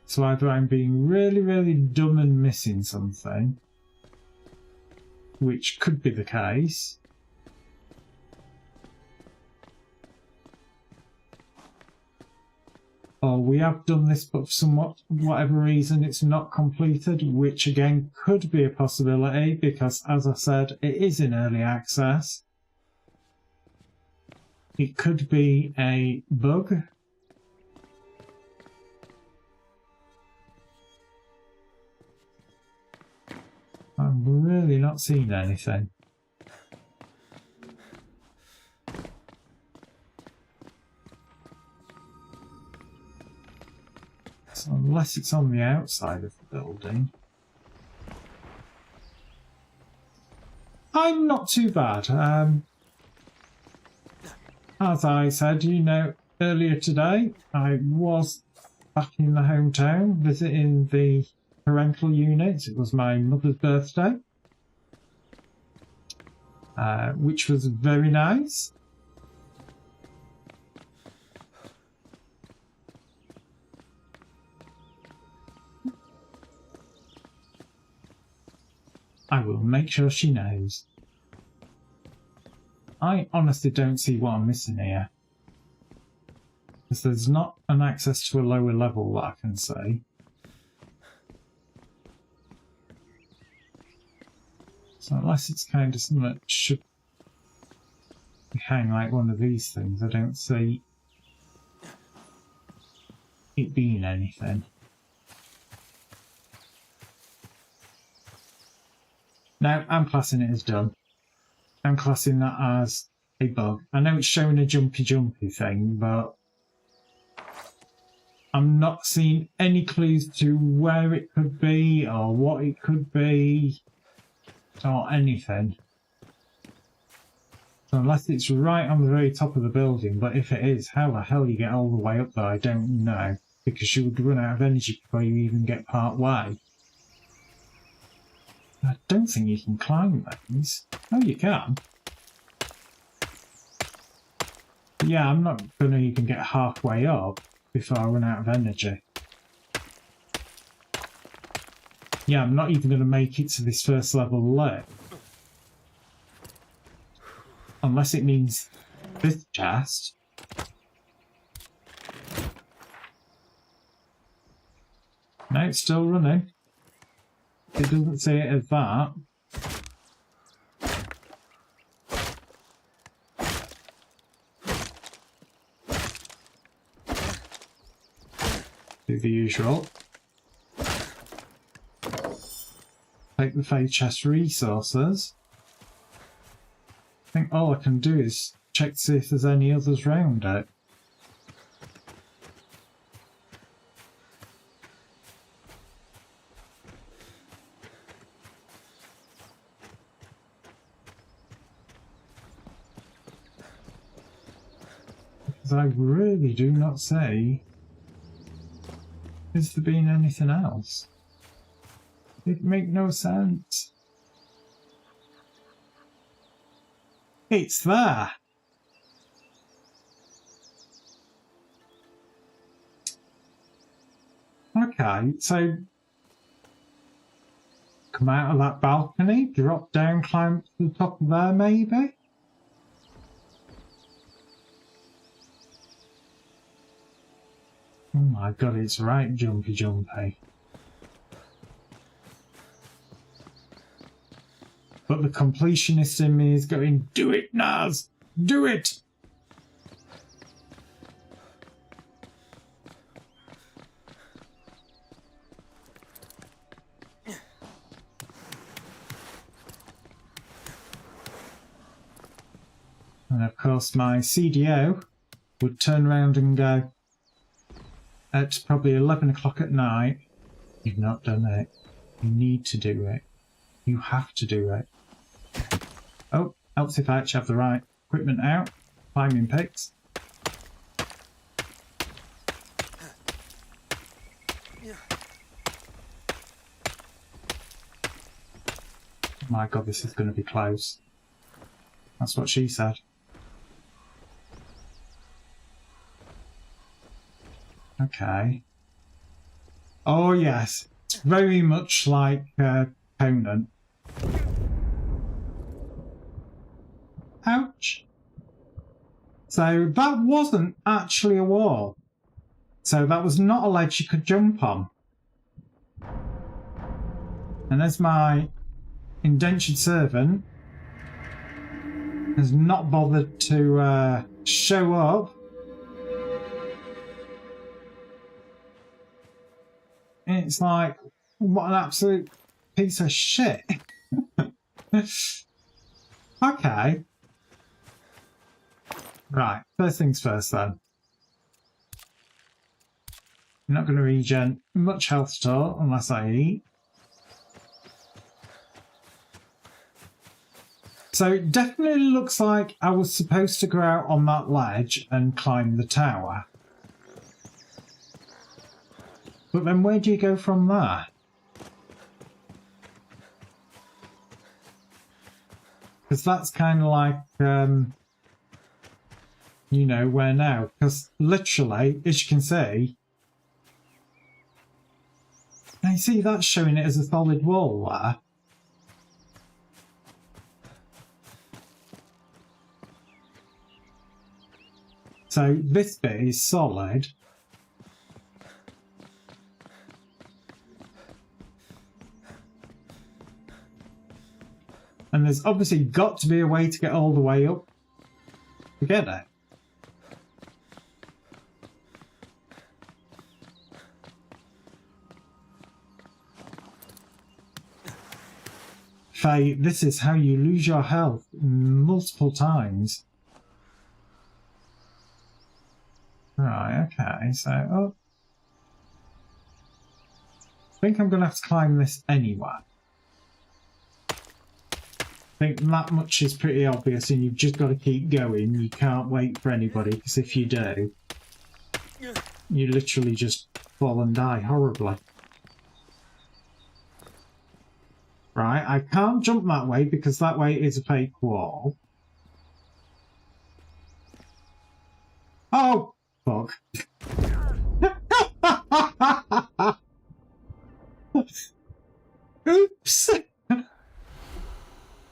So either I'm being really, really dumb and missing something, which could be the case, or we have done this but for whatever reason it's not completed, which again could be a possibility because, as I said, it is in early access. It could be a bug. I'm really not seeing anything. So unless it's on the outside of the building. I'm not too bad. As I said, you know, earlier today, I was back in the hometown visiting the parental unit. It was my mother's birthday, which was very nice. I will make sure she knows. I honestly don't see what I'm missing here. Because there's not an access to a lower level that I can see. So unless it's kind of something that should hang like one of these things, I don't see it being anything. Now, I'm classing it as done. I'm classing that as a bug. I know it's showing a jumpy thing, but I'm not seeing any clues to where it could be or what it could be or anything. So unless it's right on the very top of the building, but if it is, how the hell you get all the way up there, I don't know. Because you would run out of energy before you even get part way. I don't think you can climb these. Oh, you can. But yeah, I'm not going to even get halfway up before I run out of energy. Yeah, I'm not even going to make it to this first level lip. Unless it means this chest. No, it's still running. It doesn't say it as that. Do the usual. Take the fake chest resources. I think all I can do is check to see if there's any others round it. Because I really do not see. Has there been anything else? It make no sense. It's there. Okay, so come out of that balcony, drop down, climb to the top of there, maybe? Oh my god, it's right jumpy. But the completionist in me is going, do it, Naz! Do it! And of course my CDO would turn around and go, at probably 11 o'clock at night, you've not done it. You need to do it. You have to do it. Oh, helps if I actually have the right equipment out. Climbing picks. Oh my god, this is going to be close. That's what she said. Okay. Oh yes, it's very much like Conan. Ouch. So that wasn't actually a wall. So that was not a ledge you could jump on. And as my indentured servant has not bothered to show up, it's like, what an absolute piece of shit. Okay. Right, first things first then. I'm not going to regen much health at all unless I eat. So it definitely looks like I was supposed to go out on that ledge and climb the tower. But then where do you go from there? Because that's kind of like, you know, where now? Because literally, as you can see, I see that's showing it as a solid wall there. So this bit is solid. And there's obviously got to be a way to get all the way up to get it. Faye, this is how you lose your health multiple times. Right, okay, so... Oh. I think I'm going to have to climb this anyway. I think that much is pretty obvious and you've just got to keep going. You can't wait for anybody, because if you do, you literally just fall and die horribly. Right, I can't jump that way because that way is a fake wall. Oh, fuck. Oops.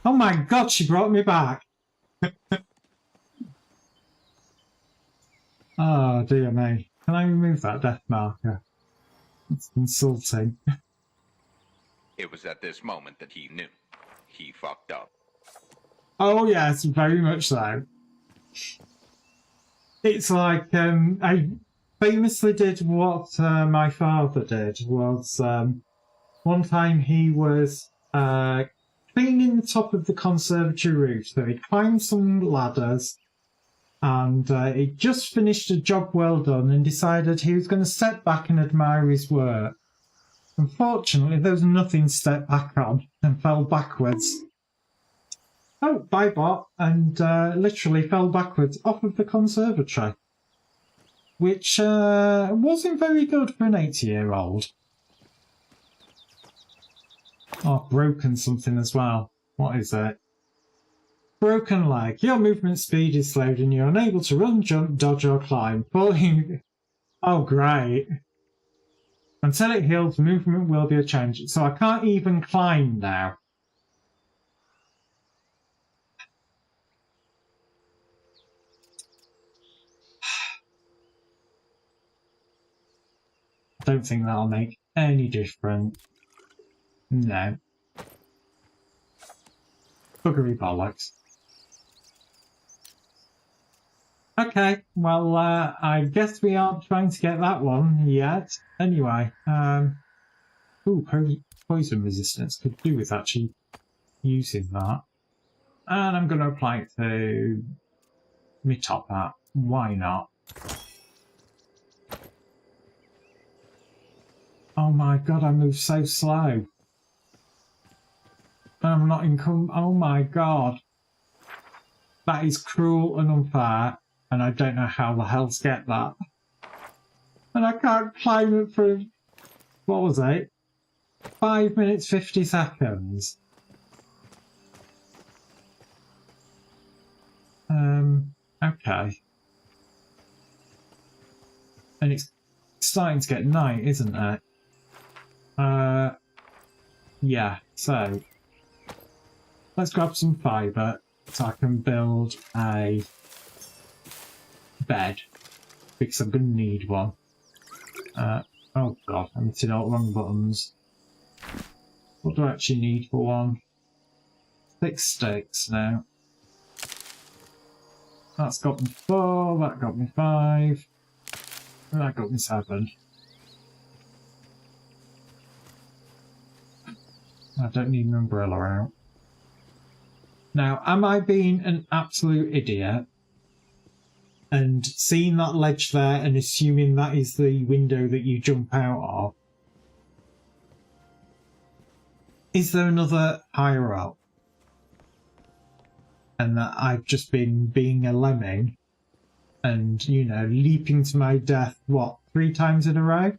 Oh my god, she brought me back. Oh dear me. Can I remove that death marker? It's insulting. It was at this moment that he knew. He fucked up. Oh yes, very much so. It's like, I famously did what my father did. Was one time he was cleaning the top of the conservatory roof, so he climbed some ladders, and he just finished a job well done and decided he was going to step back and admire his work. Unfortunately, there was nothing to step back on and fell backwards. Oh, bye bot, and literally fell backwards off of the conservatory, which wasn't very good for an 80-year-old. Oh, broken something as well. What is it? Broken leg. Your movement speed is slowed and you're unable to run, jump, dodge or climb. Falling... Oh, great. Until it heals, movement will be a change. So I can't even climb now. I don't think that'll make any difference. No. Buggery bollocks. Okay, well, I guess we aren't trying to get that one yet. Anyway, ooh, poison resistance could do with actually using that. And I'm going to apply it to my top hat. Why not? Oh my god, I move so slow. I'm not in oh my god. That is cruel and unfair, and I don't know how the hell to get that. And I can't climb it for, what was it? 5 minutes 50 seconds. Okay. And it's starting to get night, isn't it? Yeah, so let's grab some fibre so I can build a bed, because I'm going to need one. Oh god, I'm hitting all the wrong buttons. What do I actually need for one? 6 sticks now. That's got me 4, that got me 5, and that got me 7. I don't need an umbrella out. Now, am I being an absolute idiot and seeing that ledge there and assuming that is the window that you jump out of? Is there another higher up? And that I've just been being a lemming and, you know, leaping to my death, what, 3 times in a row?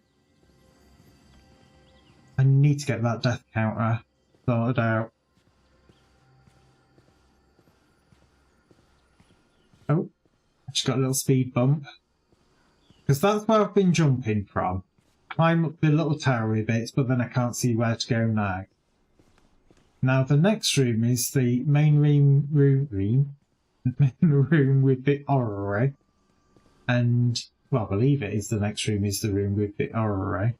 I need to get that death counter sorted out. Oh, I just got a little speed bump. Because that's where I've been jumping from. Climb up the little towery bits, but then I can't see where to go now. Now the next room is the main room with the orrery. And, well, I believe it is the next room is the room with the orrery.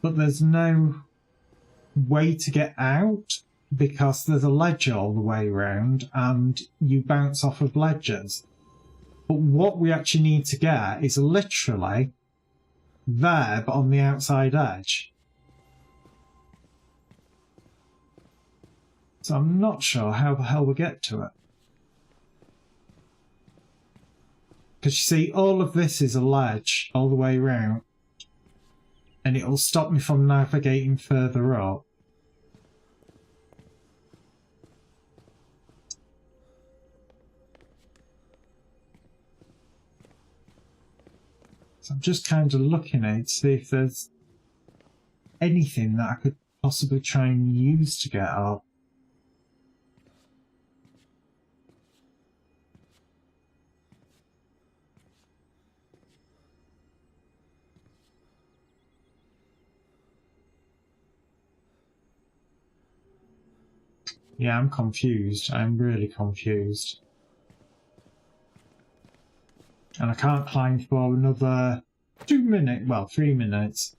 But there's no way to get out because there's a ledge all the way around and you bounce off of ledges. But what we actually need to get is literally there, but on the outside edge. So I'm not sure how the hell we get to it. Because you see, all of this is a ledge all the way around. And it'll stop me from navigating further up. So I'm just kind of looking at it to see if there's anything that I could possibly try and use to get up. Yeah, I'm confused. I'm really confused. And I can't climb for another 2 minutes, well, 3 minutes.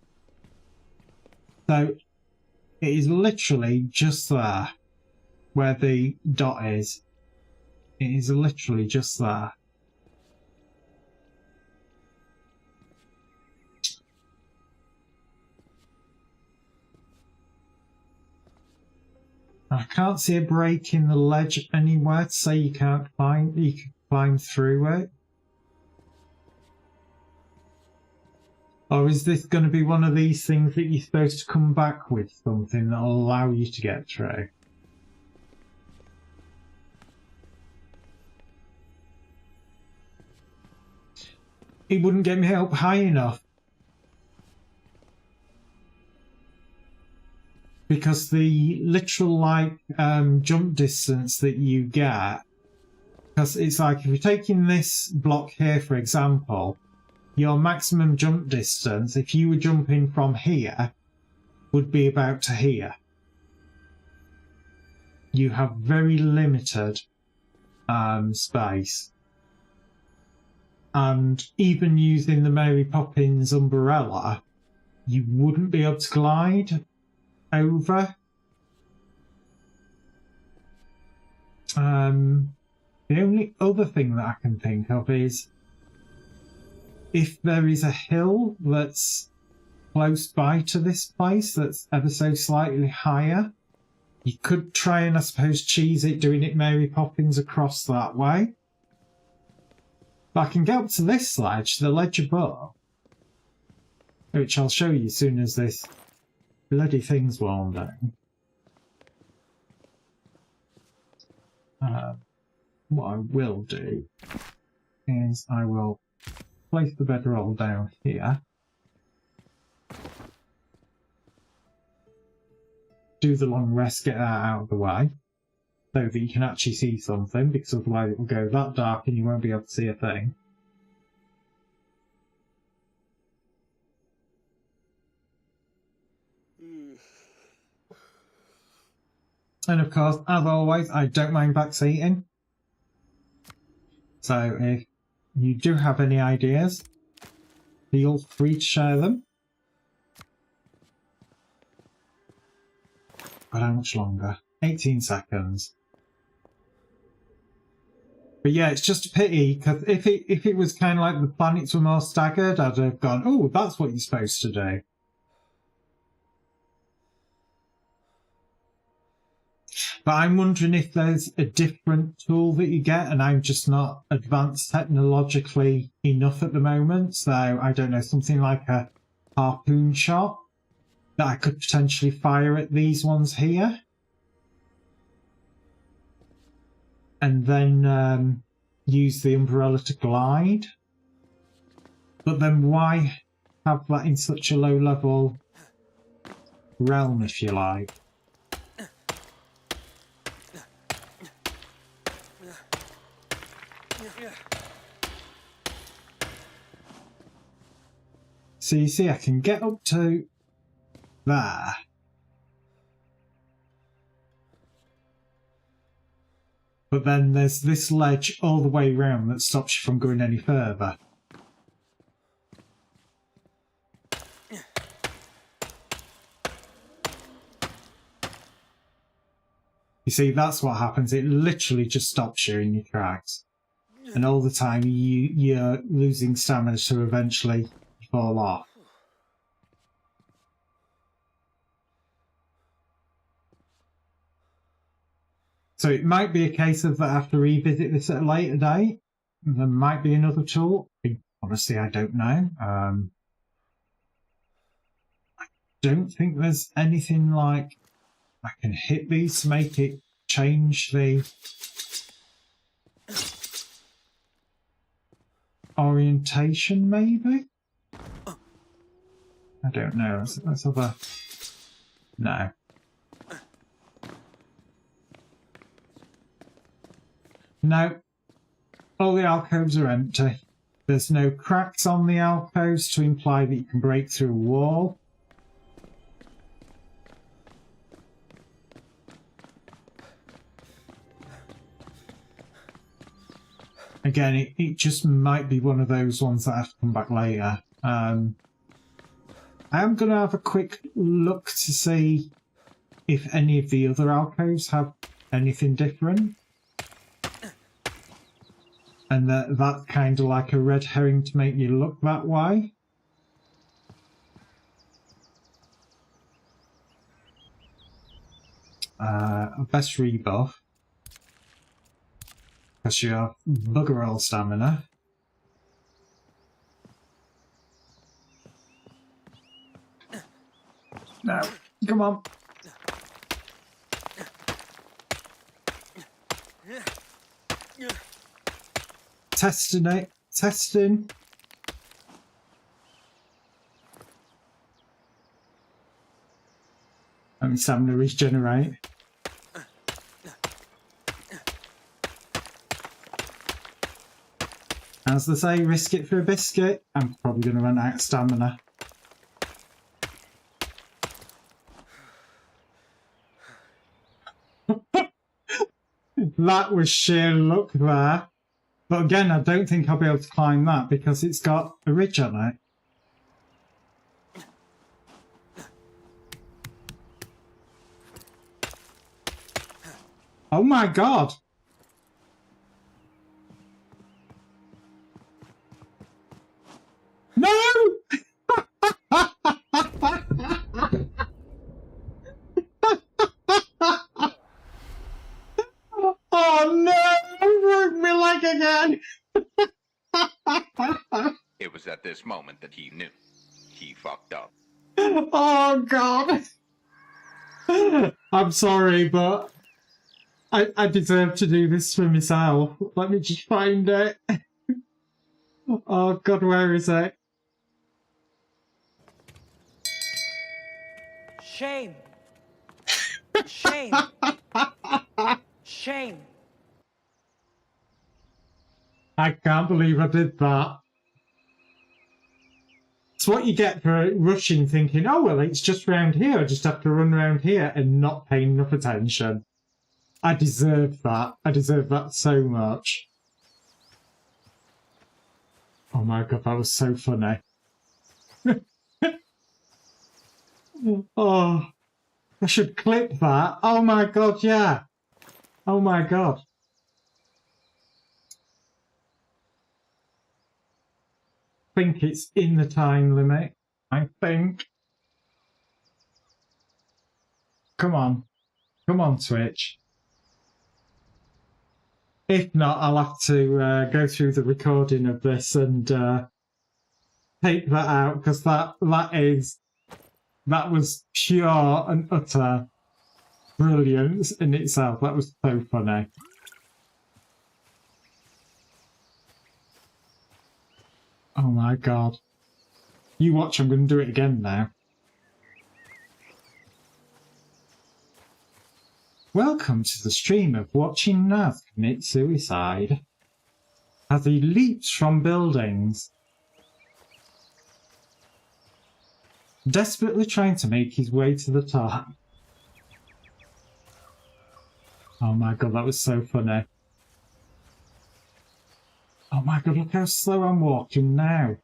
So, it is literally just there, where the dot is. It is literally just there. I can't see a break in the ledge anywhere to say you can't climb. You can climb through it. Or is this going to be one of these things that you're supposed to come back with something that'll allow you to get through? It wouldn't get me up high enough. Because the literal jump distance that you get, because it's like if you're taking this block here, for example, your maximum jump distance, if you were jumping from here, would be about to here. You have very limited space. And even using the Mary Poppins umbrella, you wouldn't be able to glide over. The only other thing that I can think of is if there is a hill that's close by to this place that's ever so slightly higher, you could try and, I suppose, cheese it, doing it Mary Poppins across that way. But I can get up to this ledge, the ledge above, which I'll show you as soon as this bloody thing's worn down. What I will do is I will place the bedroll down here. Do the long rest, get that out of the way, so that you can actually see something, because otherwise it will go that dark and you won't be able to see a thing. And of course, as always, I don't mind backseating. So if you do have any ideas, feel free to share them. But how much longer? 18 seconds. But yeah, it's just a pity, because if it was kind of like the planets were more staggered, I'd have gone, oh, that's what you're supposed to do. But I'm wondering if there's a different tool that you get, and I'm just not advanced technologically enough at the moment. So I don't know, something like a harpoon shot that I could potentially fire at these ones here. And then use the umbrella to glide. But then why have that in such a low level realm, if you like? So you see, I can get up to there. But then there's this ledge all the way around that stops you from going any further. You see, that's what happens. It literally just stops you in your tracks. And all the time you're losing stamina to eventually fall off. So it might be a case of that I have to revisit this at a later date. There might be another tool. Honestly, I don't know. I don't think there's anything like I can hit these to make it change the orientation, maybe? I don't know. Let's have a... No. No. All the alcoves are empty. There's no cracks on the alcoves to imply that you can break through a wall. Again, it just might be one of those ones that I have to come back later. I am going to have a quick look to see if any of the other alcoves have anything different. And that's kind of like a red herring to make you look that way. a best rebuff. Because you have bugger all stamina. No, come on. Testing it, testing. Let me stamina regenerate. As they say, risk it for a biscuit. I'm probably going to run out of stamina. That was sheer luck there. But again, I don't think I'll be able to climb that because it's got a ridge on it. Oh my god! No! Oh no! I broke my leg again! It was at this moment that he knew. He fucked up. Oh god! I'm sorry, but I deserve to do this for myself. Let me just find it. Oh god, where is it? Shame. Shame. Shame. I can't believe I did that. It's what you get for rushing, thinking, oh well, it's just round here, I just have to run around here, and not paying enough attention. I deserve that. I deserve that so much. Oh my god, that was so funny. Oh, I should clip that. Oh my god, yeah. Oh my god. I think it's in the time limit. I think. Come on. Come on, Twitch. If not, I'll have to go through the recording of this and take that out, because that was pure and utter brilliance in itself. That was so funny. Oh my god. You watch, I'm going to do it again now. Welcome to the stream of watching Naz commit suicide as he leaps from buildings, desperately trying to make his way to the top. Oh my god, that was so funny. Oh my god, look how slow I'm walking now.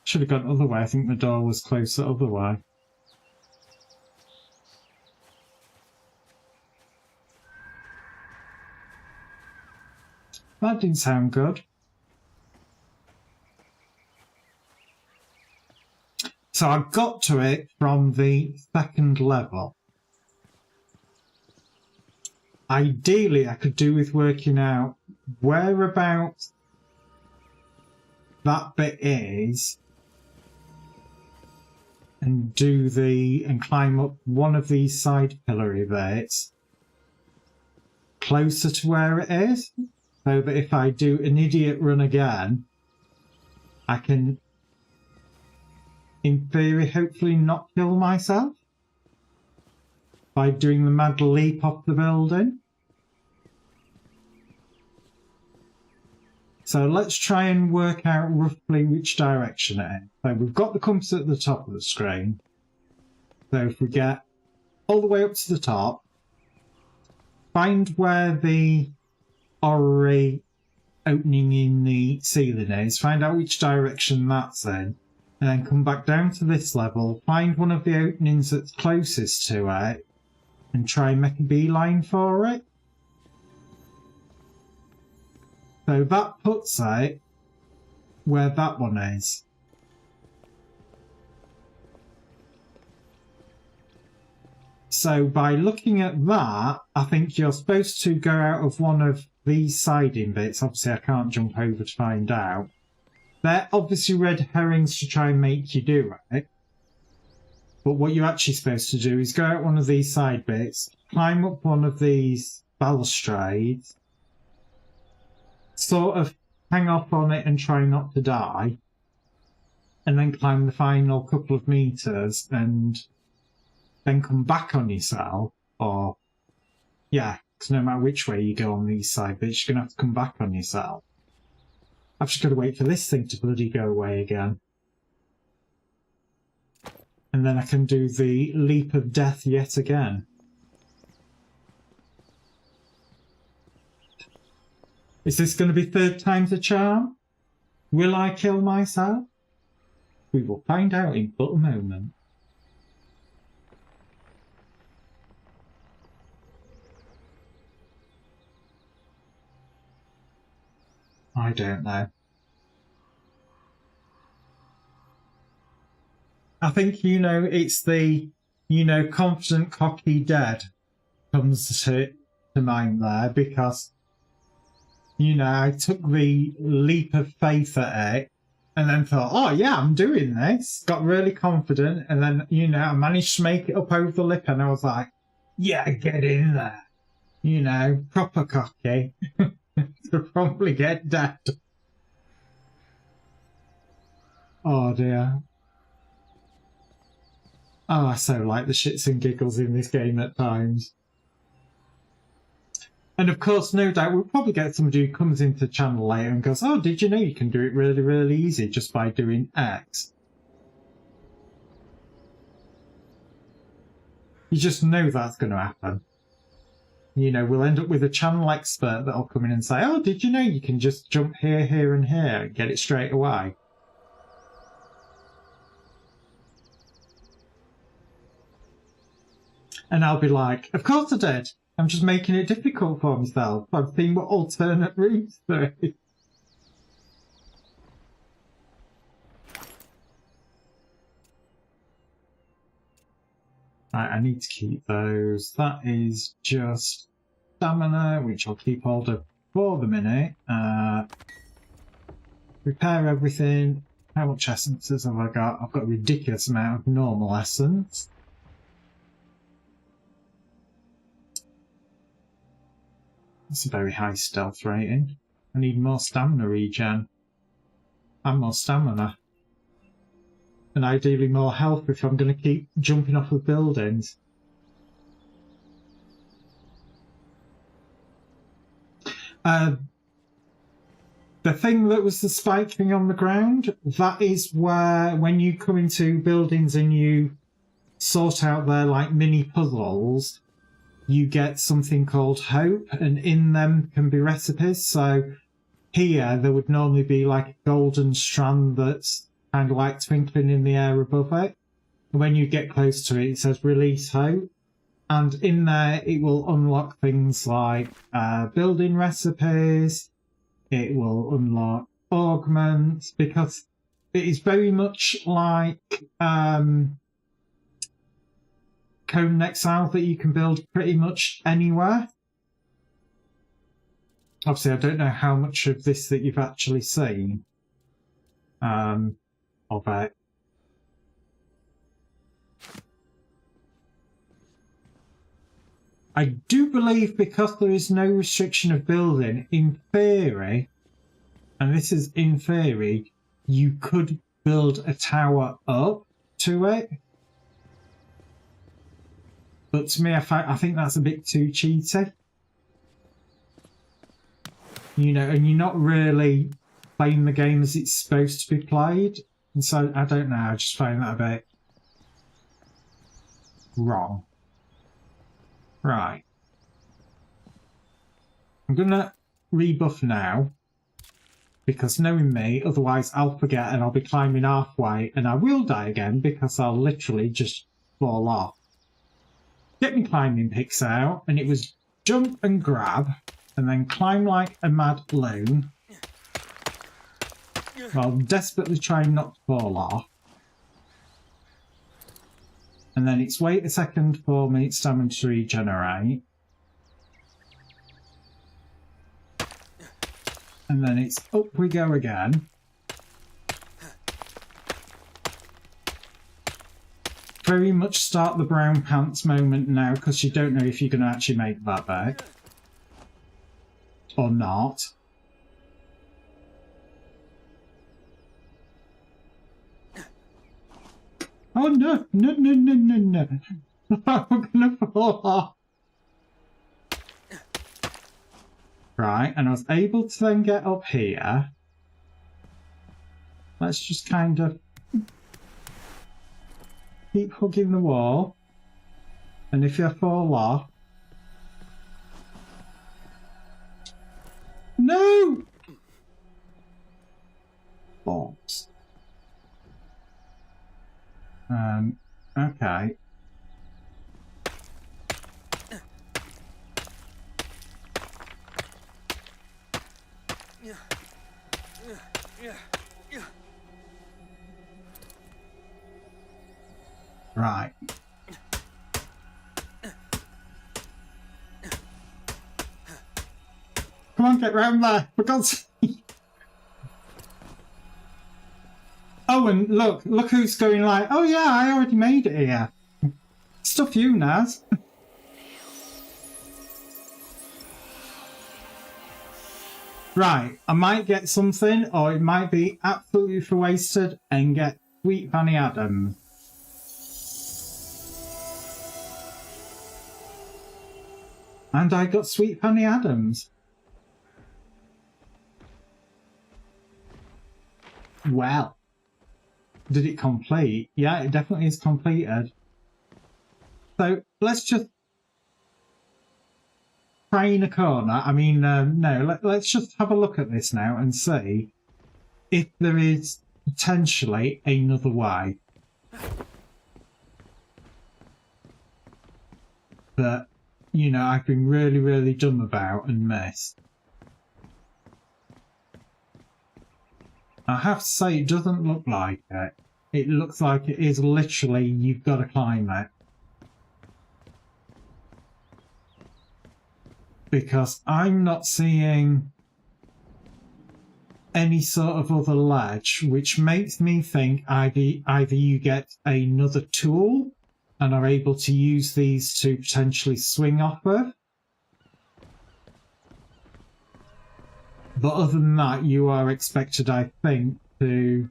Should have gone the other way. I think the door was closed the other way. That didn't sound good. So I got to it from the second level. Ideally, I could do with working out whereabouts that bit is and climb up one of these side pillory bits closer to where it is, so that if I do an idiot run again, I can, in theory, hopefully not kill myself by doing the mad leap off the building. So let's try and work out roughly which direction it is. So we've got the compass at the top of the screen. So if we get all the way up to the top, find where the orrery opening in the ceiling is, find out which direction that's in, and then come back down to this level, find one of the openings that's closest to it, and try and make a beeline for it. So that puts it where that one is. So by looking at that, I think you're supposed to go out of one of these siding bits. Obviously, I can't jump over to find out. They're obviously red herrings to try and make you do it. But what you're actually supposed to do is go out one of these side bits, climb up one of these balustrades, sort of hang off on it and try not to die, and then climb the final couple of meters and then come back on yourself, or, yeah, because no matter which way you go on these side bits, you're going to have to come back on yourself. I've just got to wait for this thing to bloody go away again. And then I can do the leap of death yet again. Is this going to be third time's a charm? Will I kill myself? We will find out in but a moment. I don't know. I think, it's the, confident, cocky dead comes to mind there because, I took the leap of faith at it and then thought, oh yeah, I'm doing this. Got really confident and then, I managed to make it up over the lip and I was like, yeah, get in there. Proper cocky. To probably get dead. Oh dear. Oh, I so like the shits and giggles in this game at times. And of course, no doubt, we'll probably get somebody who comes into the channel later and goes, oh, did you know you can do it really, really easy just by doing X? You just know that's going to happen. We'll end up with a channel expert that'll come in and say, oh, did you know you can just jump here, here and here and get it straight away? And I'll be like, of course I did. I'm just making it difficult for myself. I've seen what alternate routes there is. Right, I need to keep those. That is just stamina, which I'll keep hold of for the minute. Repair everything. How much essences have I got? I've got a ridiculous amount of normal essence. That's a very high stealth rating. I need more stamina regen. And more stamina. And ideally more health if I'm going to keep jumping off of buildings. The thing that was the spike thing on the ground, that is where when you come into buildings and you sort out their like mini puzzles, you get something called hope, and in them can be recipes. So here there would normally be like a golden strand that's kind of like twinkling in the air above it. And when you get close to it, it says release hope. And in there, it will unlock things like building recipes. It will unlock augments, because it is very much like Cone Exile that you can build pretty much anywhere. Obviously, I don't know how much of this that you've actually seen of it. I do believe because there is no restriction of building, in theory, and this is in theory, you could build a tower up to it. But to me, I think that's a bit too cheaty. And you're not really playing the game as it's supposed to be played. And so, I don't know, I just find that a bit wrong. Right. I'm going to rebuff now, because knowing me, otherwise I'll forget and I'll be climbing halfway and I will die again because I'll literally just fall off. Get me climbing picks out, and it was jump and grab and then climb like a mad loon. Well, desperately trying not to fall off. And then it's wait a second for me stamina to regenerate. And then it's up we go again. Very much start the brown pants moment now, because you don't know if you're going to actually make that back. Or not. Oh no, no, no, no, no, no. I'm going to fall off. Right, and I was able to then get up here. Let's just kind of keep hugging the wall. And if you fall off... No! Balls. Okay. Right. Come on, get round there, for God's sake. Oh, and look who's going like, oh yeah, I already made it here. Stuff you, Naz. Right, I might get something, or it might be absolutely for wasted and get Sweet Fanny Adams. And I got Sweet Fanny Adams. Well, did it complete? Yeah, it definitely is completed. So let's just try in a corner. I mean, no, let's just have a look at this now and see if there is potentially another way. That, you know, I've been really, really dumb about and missed. I have to say, it doesn't look like it. It looks like it is literally, you've got to climb it. Because I'm not seeing any sort of other ledge, which makes me think either you get another tool and are able to use these to potentially swing off of. But other than that, you are expected, I think, to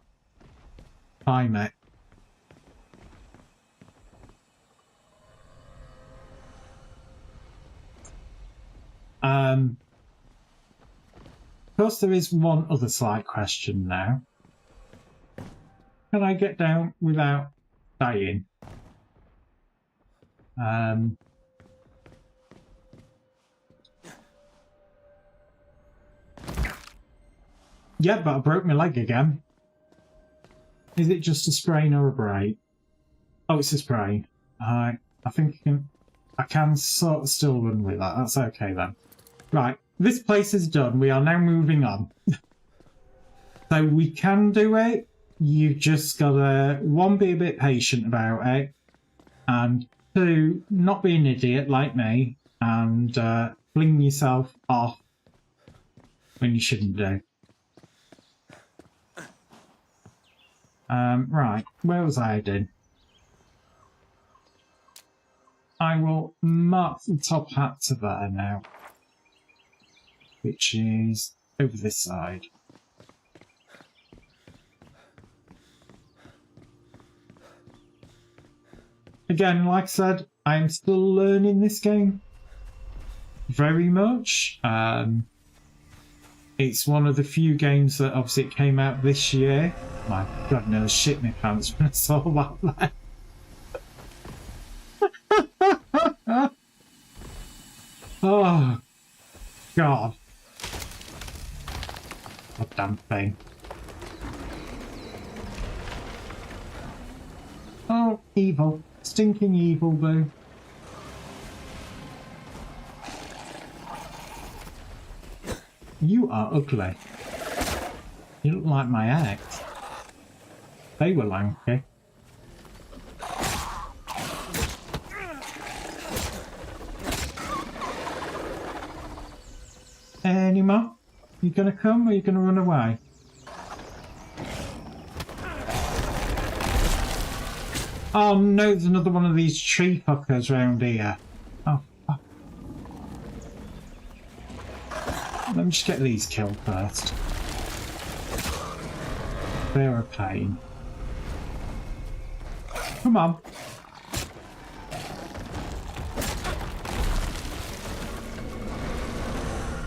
climb it. Of course, there is one other slight question now. Can I get down without dying? Yeah, but I broke my leg again. Is it just a sprain or a break? Oh, it's a sprain. I think I can sort of still run with that. That's okay then. Right, this place is done. We are now moving on. So we can do it. You've just got to, one, be a bit patient about it, and two, not be an idiot like me and fling yourself off when you shouldn't do. Right, where was I heading? I will mark the top hat to there now, which is over this side. Again, like I said, I am still learning this game very much. It's one of the few games that obviously it came out this year. My God, I nearly shit my pants when I saw that there. Oh, God. That damn thing. Oh, evil. Stinking evil, boo. You are ugly. You look like my ex. They were lanky. Any more? You gonna come or you gonna run away? Oh no, there's another one of these tree fuckers round here. Oh fuck. Let me just get these killed first. They're a pain. Come on.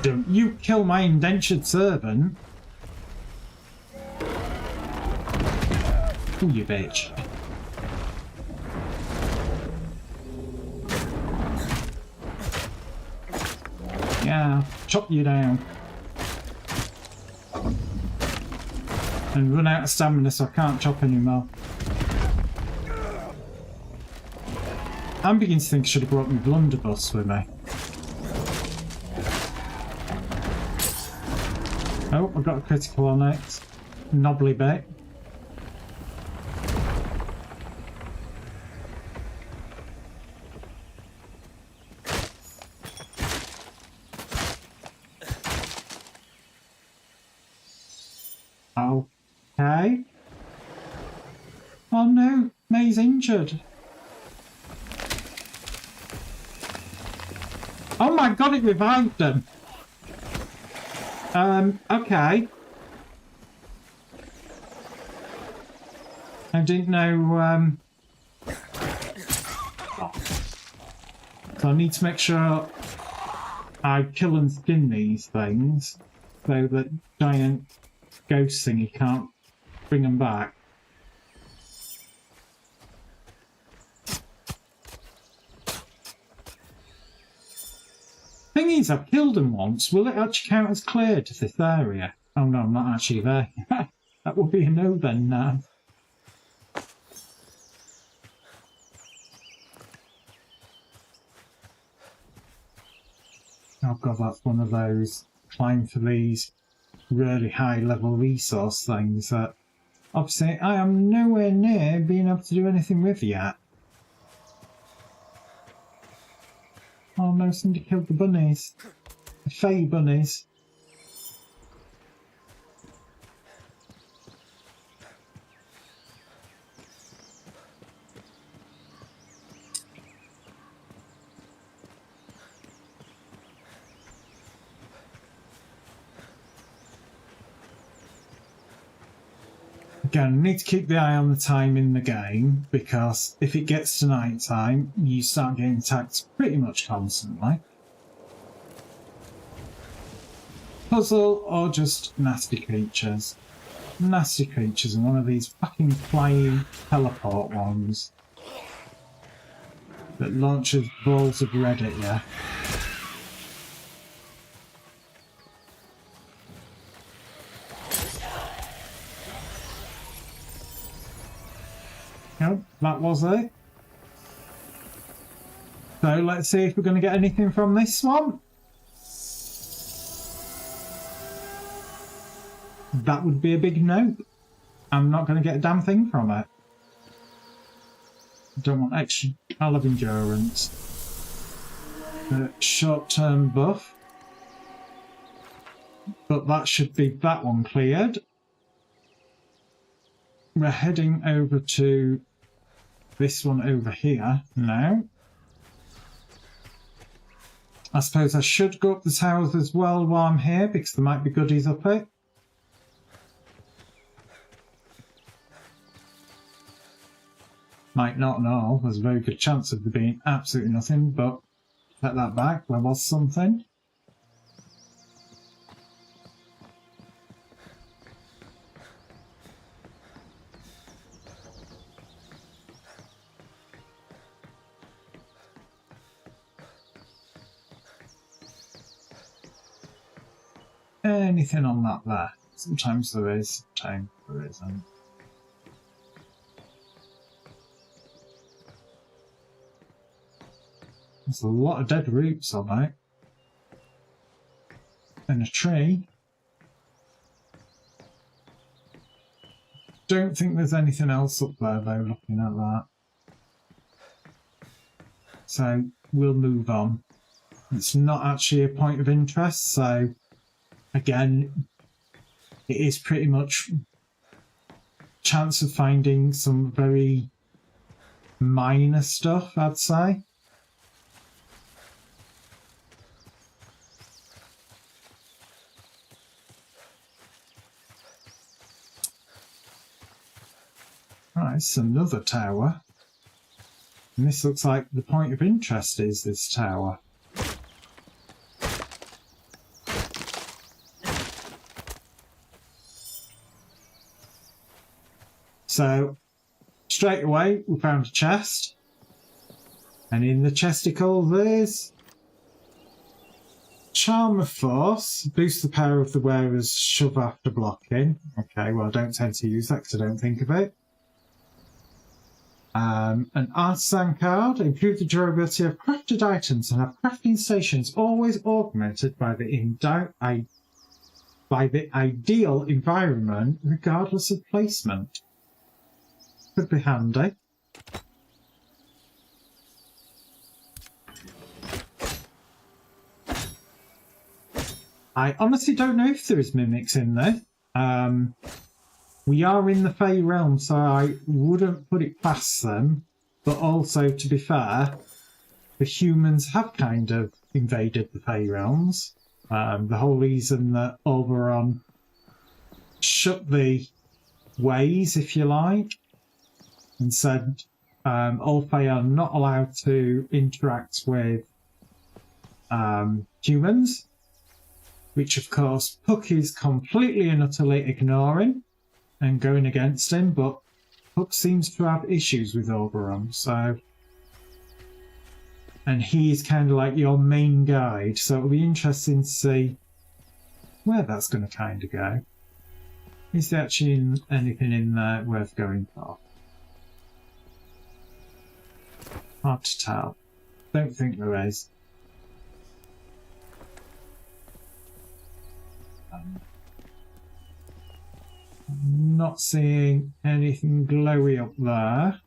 Don't you kill my indentured servant. Oh, you bitch. Yeah, chop you down. And run out of stamina so I can't chop anymore. I'm beginning to think I should have brought my blunderbuss with me. Oh, I've got a critical on it. Knobbly bit. Okay. Oh no, May's injured. Oh my god, it revived them. Okay. I didn't know, So I need to make sure I kill and skin these things so that giant ghost thingy can't bring them back. Thing is, I've killed them once. Will it actually count as cleared to this area? Oh no, I'm not actually there. That would be a no then now. Oh god, that's one of those climb for these really high level resource things that obviously I am nowhere near being able to do anything with yet. Oh no, somebody killed the bunnies. The fey bunnies. Again, I need to keep the eye on the time in the game, because if it gets to night time, you start getting attacked pretty much constantly. Puzzle or just nasty creatures. Nasty creatures and one of these fucking flying teleport ones that launches balls of red at you. Nope, that was it. So let's see if we're going to get anything from this one. That would be a big no. I'm not going to get a damn thing from it. Don't want extra. I'll have endurance. Short-term buff. But that should be that one cleared. We're heading over to this one over here now. I suppose I should go up the towers as well while I'm here, because there might be goodies up it. Might not know. There's a very good chance of there being absolutely nothing, but take that back. There was something. Anything on that there? Sometimes there is, sometimes there isn't. There's a lot of dead roots on it. And a tree. don't think there's anything else up there though, looking at that. So we'll move on. It's not actually a point of interest, so again, it is pretty much chance of finding some very minor stuff, I'd say. Right, it's another tower. And this looks like the point of interest is this tower. So, straight away, we found a chest. And in the chesticle, there's Charm of Force. Boosts the power of the wearer's shove after blocking. Okay, well, I don't tend to use that because I don't think of it. An artisan card. Improve the durability of crafted items and have crafting stations always augmented by the ideal environment, regardless of placement. Could be handy. I honestly don't know if there is mimics in there. We are in the Fey realm, so I wouldn't put it past them. But also, to be fair, the humans have kind of invaded the Fey realms. The whole reason that Oberon shut the ways, if you like, and said all Fey are not allowed to interact with humans, which of course Puck is completely and utterly ignoring and going against him, but Puck seems to have issues with Oberon, so... And he's kind of like your main guide, so it'll be interesting to see where that's going to kind of go. Is there actually anything in there worth going for? Hard to tell. Don't think there is. Not seeing anything glowy up there.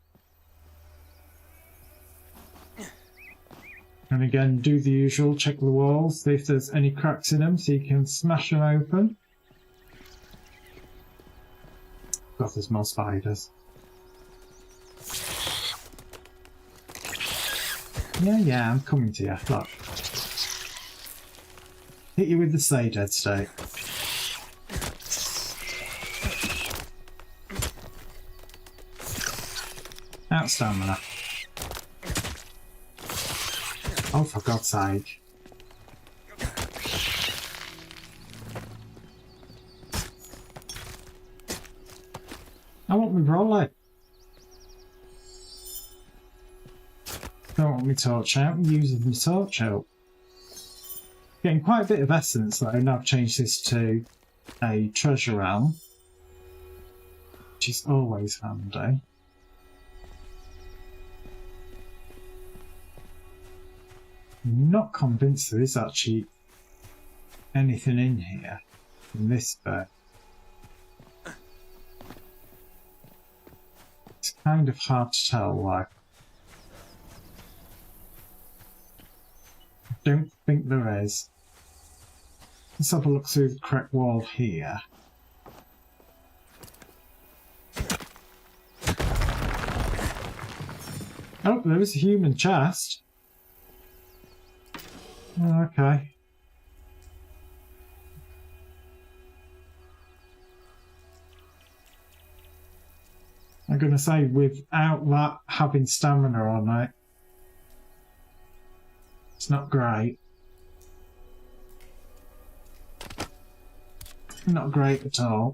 And again, do the usual, check the walls, see if there's any cracks in them so you can smash them open. God, there's more spiders. Yeah, I'm coming to you. Look. Hit you with the stay dead stake. Out stamina. Oh, for God's sake. I want my brolly. Don't want my torch out, I'm using my torch out. Getting quite a bit of essence though, now I've changed this to a treasure realm, which is always handy. I'm not convinced there is actually anything in here, in this bit. It's kind of hard to tell, like. I don't think there is. Let's have a look through the crack wall here. Oh, there is a human chest. Oh, okay. I'm going to say, without that having stamina on it, it's not great. Not great at all.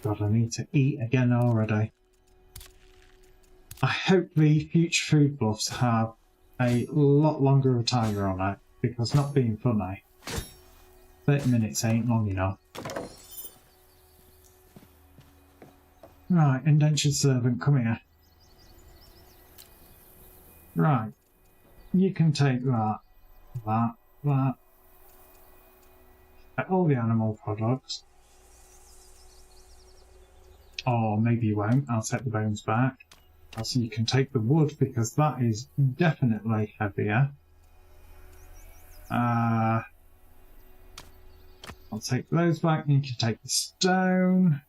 God, I need to eat again already. I hope the future food buffs have a lot longer of a timer on it, because not being funny, 30 minutes ain't long enough. Right, indentured servant, come here. Right, you can take that, that, Get all the animal products. Or maybe you won't. I'll take the bones back. Also, you can take the wood because that is definitely heavier. I'll take those back and you can take the stone.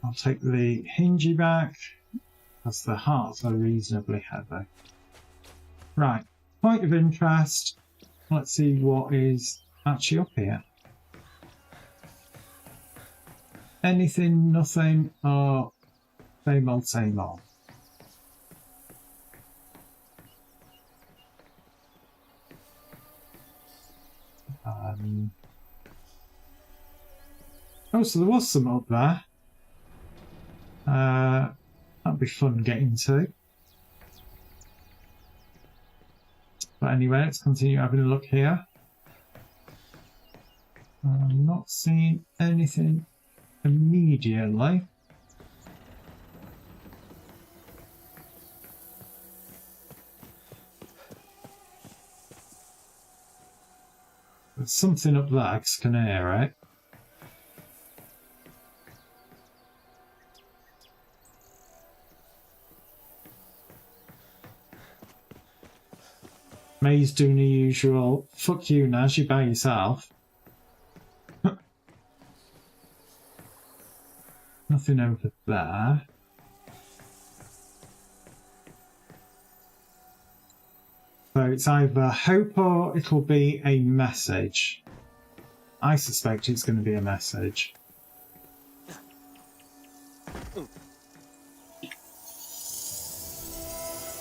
I'll take the hingy back because the hearts are reasonably heavy. Right, point of interest. Let's see what is actually up here. Anything, nothing, or same old, same old. Oh, so there was some up there. That'd be fun getting to. But anyway, let's continue having a look here. I'm not seeing anything immediately. There's something up there, 'cause I can hear it. May's doing the usual, fuck you Naz, you by yourself. Nothing over there. So it's either hope or it'll be a message. I suspect it's going to be a message.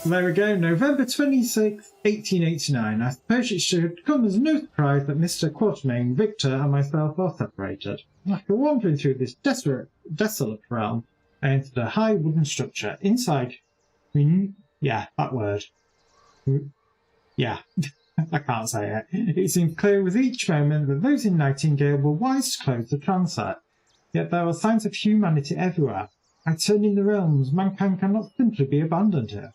There we go, November 26th, 1889. I suppose it should come as no surprise that Mr. Quatermain, Victor, and myself are separated. After wandering through this desolate realm, I entered a high wooden structure. Inside, yeah, that word. Yeah, I can't say it. It seemed clear with each moment that those in Nightingale were wise to close the transept. Yet there were signs of humanity everywhere. I turn in the realms, mankind cannot simply be abandoned here.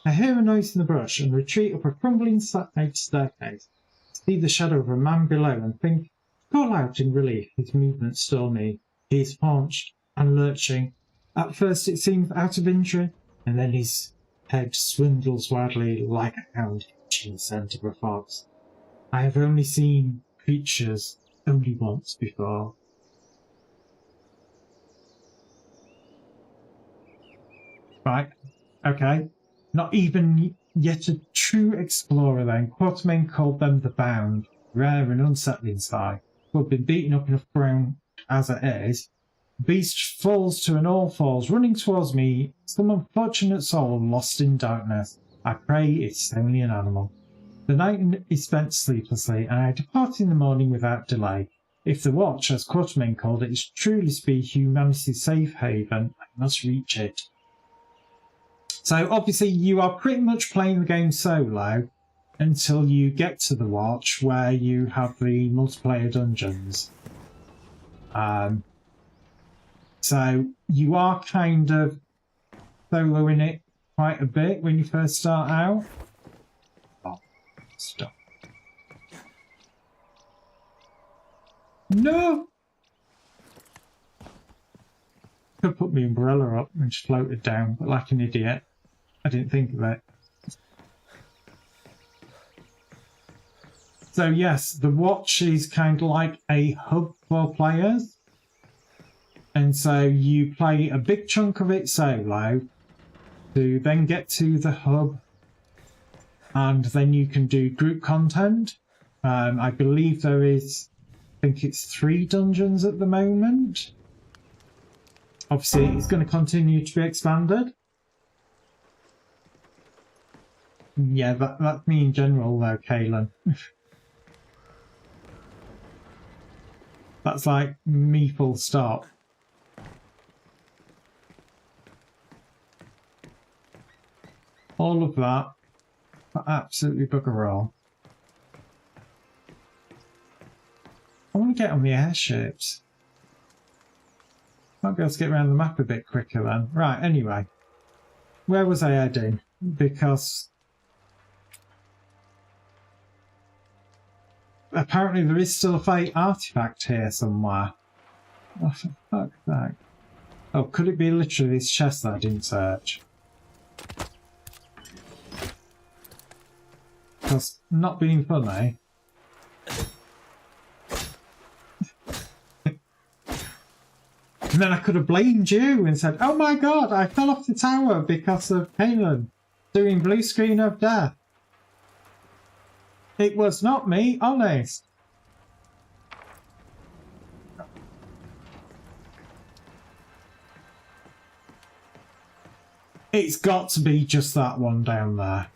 I hear a noise in the brush and retreat up a crumbling side staircase. See the shadow of a man below and think, call out in relief. His movements stall me. He is paunched and lurching. At first it seems out of injury, and then his head swindles wildly like a hound hitching the scent of a fox. I have only seen creatures only once before. Right, okay. Not even yet a true explorer then. Quatermain called them the Bound, rare and unsettling sight, who have been beaten up enough ground as it is. The beast falls to an all falls, running towards me, some unfortunate soul lost in darkness. I pray it's only an animal. The night is spent sleeplessly, and I depart in the morning without delay. If the watch, as Quatermain called it, is truly to be humanity's safe haven, I must reach it. So obviously you are pretty much playing the game solo until you get to the watch where you have the multiplayer dungeons. So you are kind of soloing it quite a bit when you first start out. Oh, stop. No! Could put my umbrella up and just float it down, but like an idiot. I didn't think of it. So yes, the watch is kind of like a hub for players. And so you play a big chunk of it solo to then get to the hub, and then you can do group content. I believe there is, I think it's 3 dungeons at the moment. Obviously, it's going to continue to be expanded. Yeah, that's me in general though, Kaylin. That's like me full stop. All of that, but absolutely bugger all. I want to get on the airships. Might be able to get around the map a bit quicker then. Right, anyway. Where was I heading? Because apparently there is still a fate artifact here somewhere. What the fuck that? Oh, could it be literally this chest that I didn't search? Because, not being funny... And then I could have blamed you and said, oh my god, I fell off the tower because of Kaelin doing blue screen of death. It was not me, honest. It's got to be just that one down there.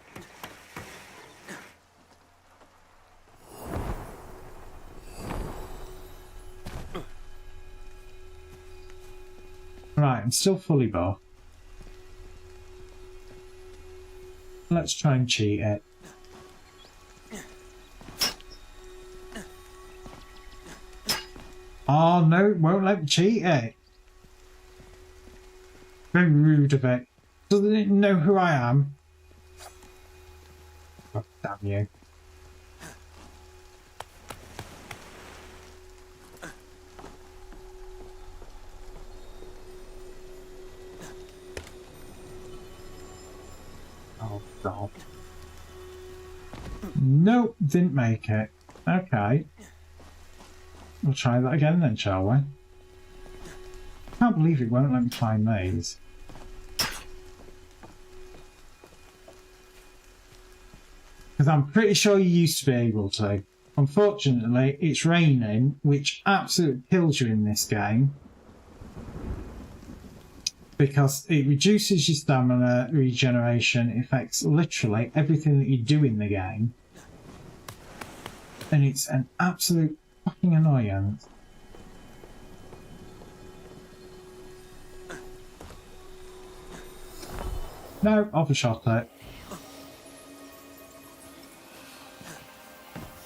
Right, I'm still fully buff. Let's try and cheat it. Oh no, it won't let me cheat it. Very rude of it. Doesn't it know who I am? Oh, damn you. Oh god. Nope, didn't make it. Okay. We'll try that again then, shall we? Can't believe it won't let me climb these. Because I'm pretty sure you used to be able to. Unfortunately, it's raining, which absolutely kills you in this game. Because it reduces your stamina regeneration, it affects literally everything that you do in the game. And it's an absolute fucking annoyance. No, overshot it.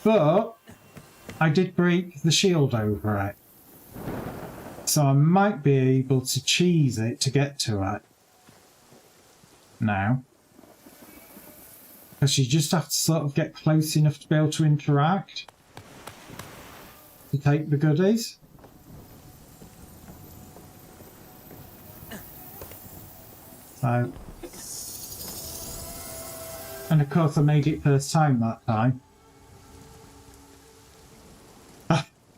But I did break the shield over it. So I might be able to cheese it to get to it. Now. Because you just have to sort of get close enough to be able to interact. To take the goodies. So. And of course I made it first time that time.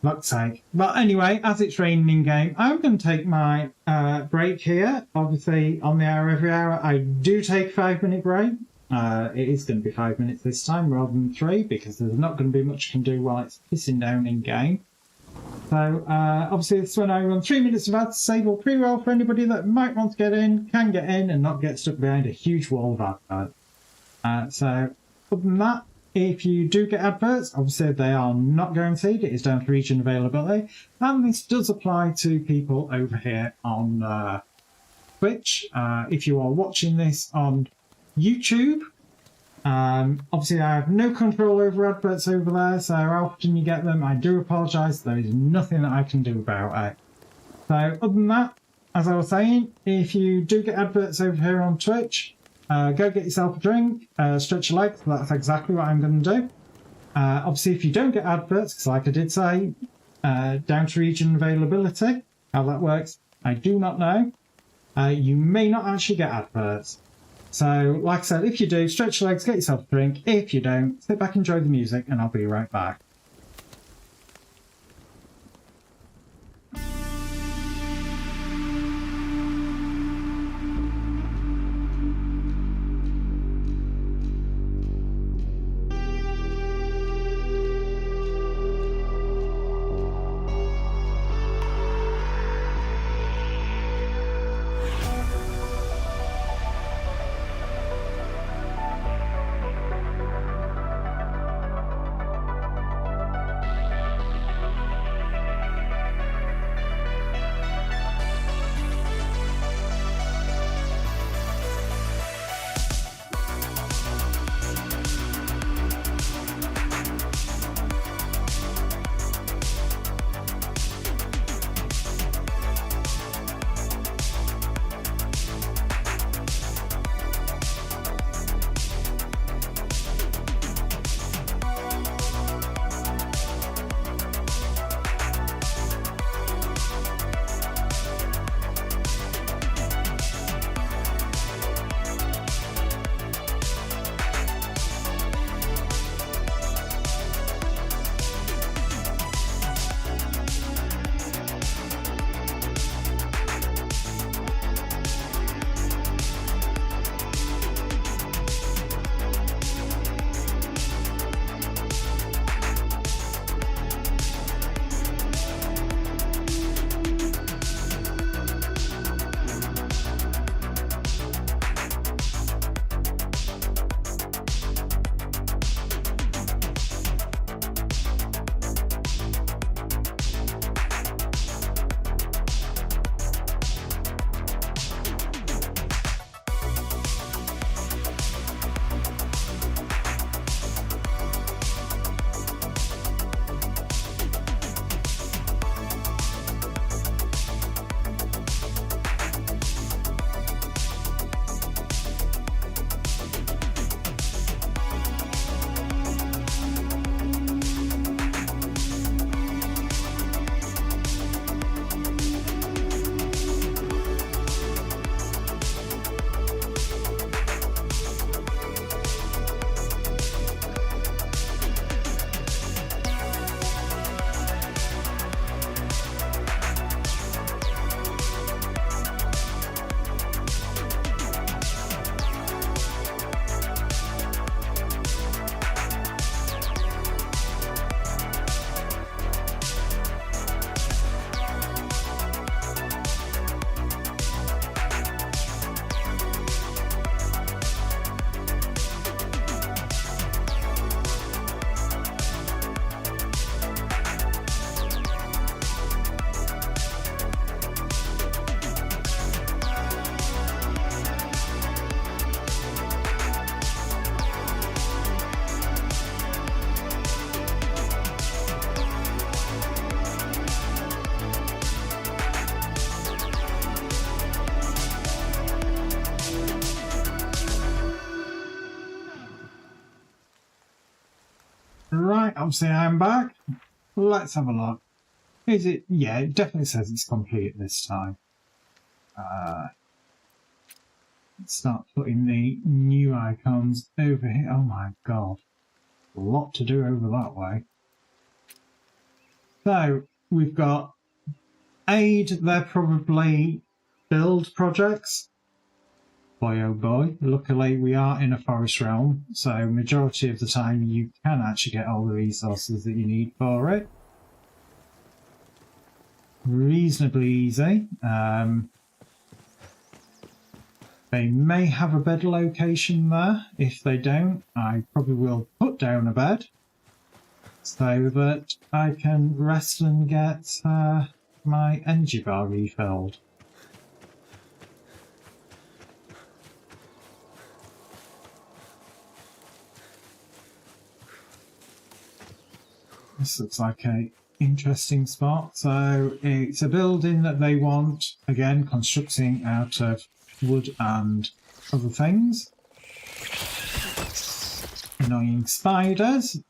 Fuck's sake. But anyway, as it's raining in game, I'm going to take my break here. Obviously, on the hour every hour, I do take a 5-minute break. It is going to be 5 minutes this time rather than 3 because there's not going to be much I can do while it's pissing down in game. So, obviously, this is when I run 3 minutes of ads, disable pre-roll for anybody that might want to get in, can get in, and not get stuck behind a huge wall of adverts. So, other than that, if you do get adverts, obviously they are not guaranteed. It is down to region availability. And this does apply to people over here on Twitch. If you are watching this on YouTube, obviously I have no control over adverts over there, so how often you get them, I do apologise. There is nothing that I can do about it. So other than that, as I was saying, if you do get adverts over here on Twitch, go get yourself a drink, stretch your legs. That's exactly what I'm going to do. Obviously, if you don't get adverts, because like I did say, down to region availability, how that works, I do not know. You may not actually get adverts. So, like I said, if you do, stretch your legs, get yourself a drink. If you don't, sit back, enjoy the music, and I'll be right back. Right, obviously I'm back. Let's have a look. Is it? Yeah, it definitely says it's complete this time. Let's start putting the new icons over here. Oh my god. A lot to do over that way. So, we've got aid, they're probably build projects. Boy oh boy. Luckily we are in a forest realm, so majority of the time you can actually get all the resources that you need for it. Reasonably easy. They may have a bed location there. If they don't, I probably will put down a bed so that I can rest and get my energy bar refilled. This looks like a interesting spot. So it's a building that they want, again, constructing out of wood and other things. Annoying spiders.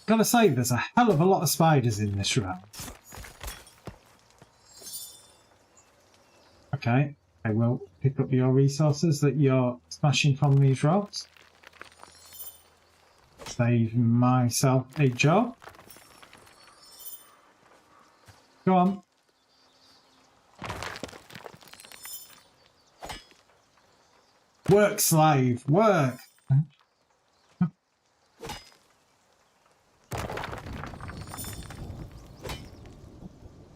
Gotta say, there's a hell of a lot of spiders in this room. Okay, I will pick up your resources that you're smashing from these rocks. Save myself a job. Go on. Work, slave, work!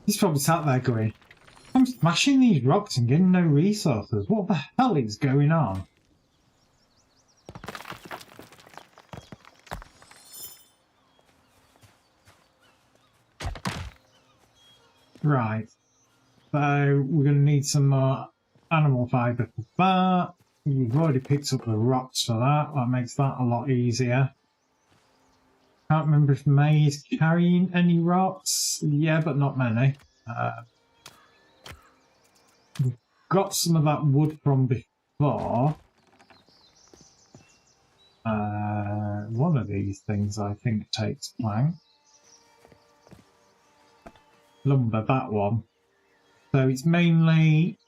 He's probably sat there going, I'm smashing these rocks and getting no resources. What the hell is going on? Right. So we're going to need some more animal fibre for that. You've already picked up the rocks for that. That makes that a lot easier. Can't remember if May is carrying any rocks. Yeah, but not many. We've got some of that wood from before. One of these things I think takes plank. Lumber, that one. So it's mainly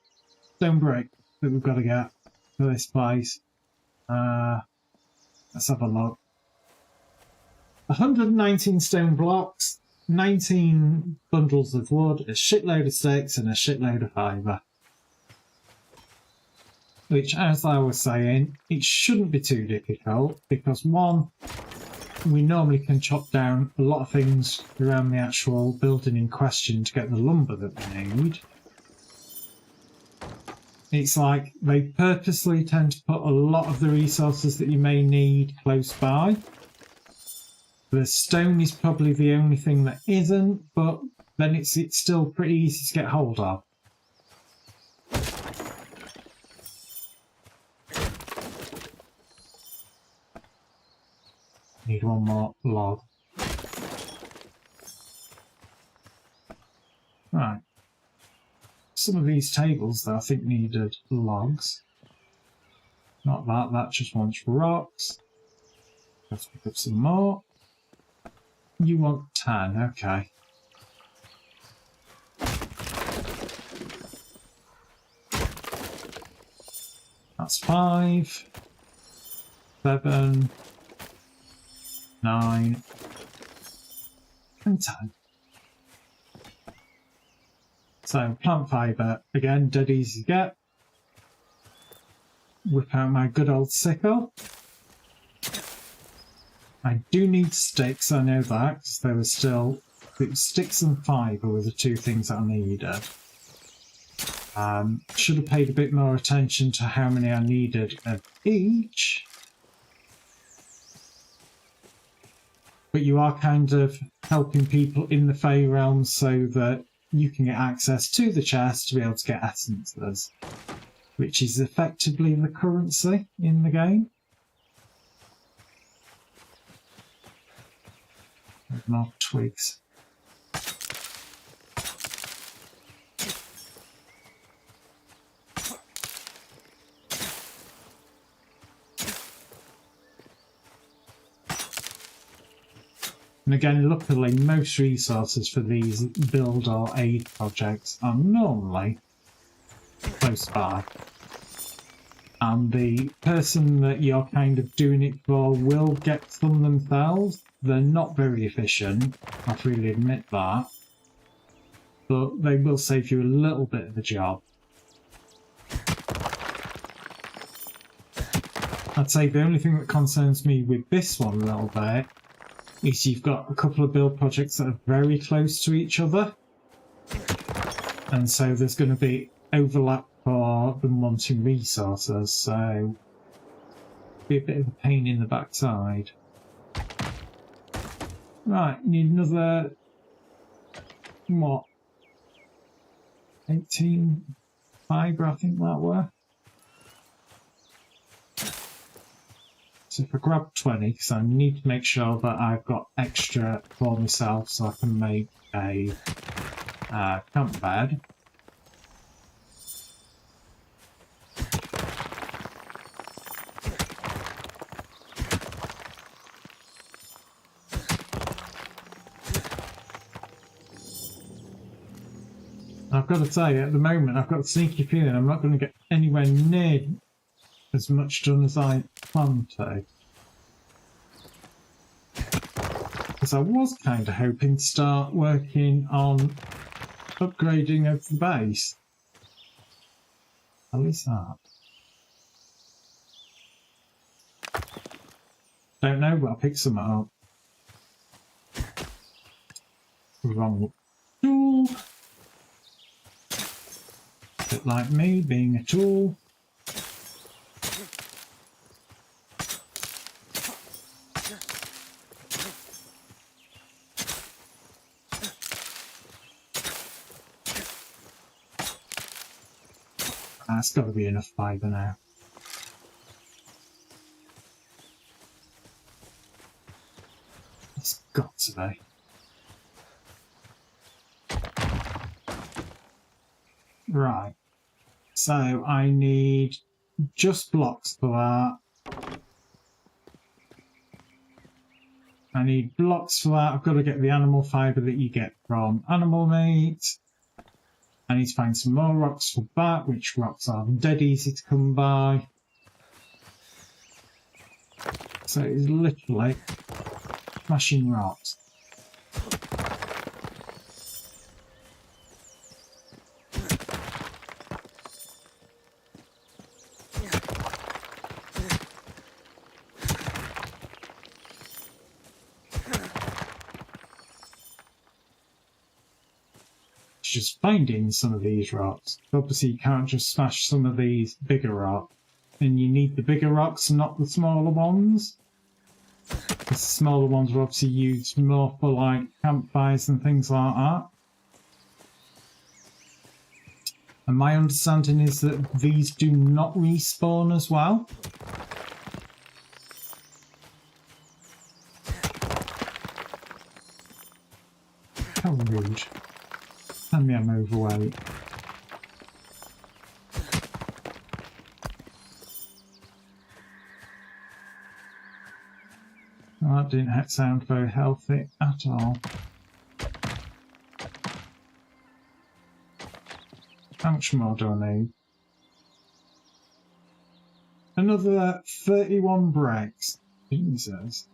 stone brick that we've got to get for this place. Let's have a look. 119 stone blocks, 19 bundles of wood, a shitload of sticks and a shitload of fibre. Which, as I was saying, it shouldn't be too difficult because one, we normally can chop down a lot of things around the actual building in question to get the lumber that we need. It's like they purposely tend to put a lot of the resources that you may need close by. The stone is probably the only thing that isn't, but then it's still pretty easy to get hold of. Need one more log. Right. Some of these tables, though, I think needed logs. Not that, that just wants rocks. Let's pick up some more. You want 10, okay. That's 5, 7, 9, and 10. So, plant fibre, again, dead easy to get. Whip out my good old sickle. I do need sticks, I know that, because there was still... sticks and fibre were the two things that I needed. Should have paid a bit more attention to how many I needed of each. But you are kind of helping people in the Fey realm so that you can get access to the chest to be able to get essences, which is effectively the currency in the game. More twigs. And again, luckily, most resources for these build or aid projects are normally close by. And the person that you're kind of doing it for will get some themselves. They're not very efficient, I freely admit that. But they will save you a little bit of the job. I'd say the only thing that concerns me with this one a little bit is you've got a couple of build projects that are very close to each other. And so there's going to be overlap for them wanting resources, so be a bit of a pain in the backside. Right, need another, what, 18 fibre, I think that were. So if I grab 20, because I need to make sure that I've got extra for myself so I can make a camp bed. I've got to say, at the moment, I've got a sneaky feeling I'm not going to get anywhere near as much done as I planned to. Because I was kind of hoping to start working on upgrading of the base. At least that. Don't know, but I'll pick some up. Wrong tool. Bit like me, being a tool. That's got to be enough fibre now. It's got to be. Right. So I need just blocks for that. I need blocks for that. I've got to get the animal fibre that you get from animal meat. I need to find some more rocks for that, which rocks are dead easy to come by. So it's literally smashing rocks. Just finding some of these rocks. Obviously you can't just smash some of these bigger rocks, and you need the bigger rocks, not the smaller ones. The smaller ones are obviously used more for like campfires and things like that. And my understanding is that these do not respawn as well. How rude. Tell me I'm overweight. Oh, that didn't sound very healthy at all. How much more do I need? Another 31 bricks. Jesus.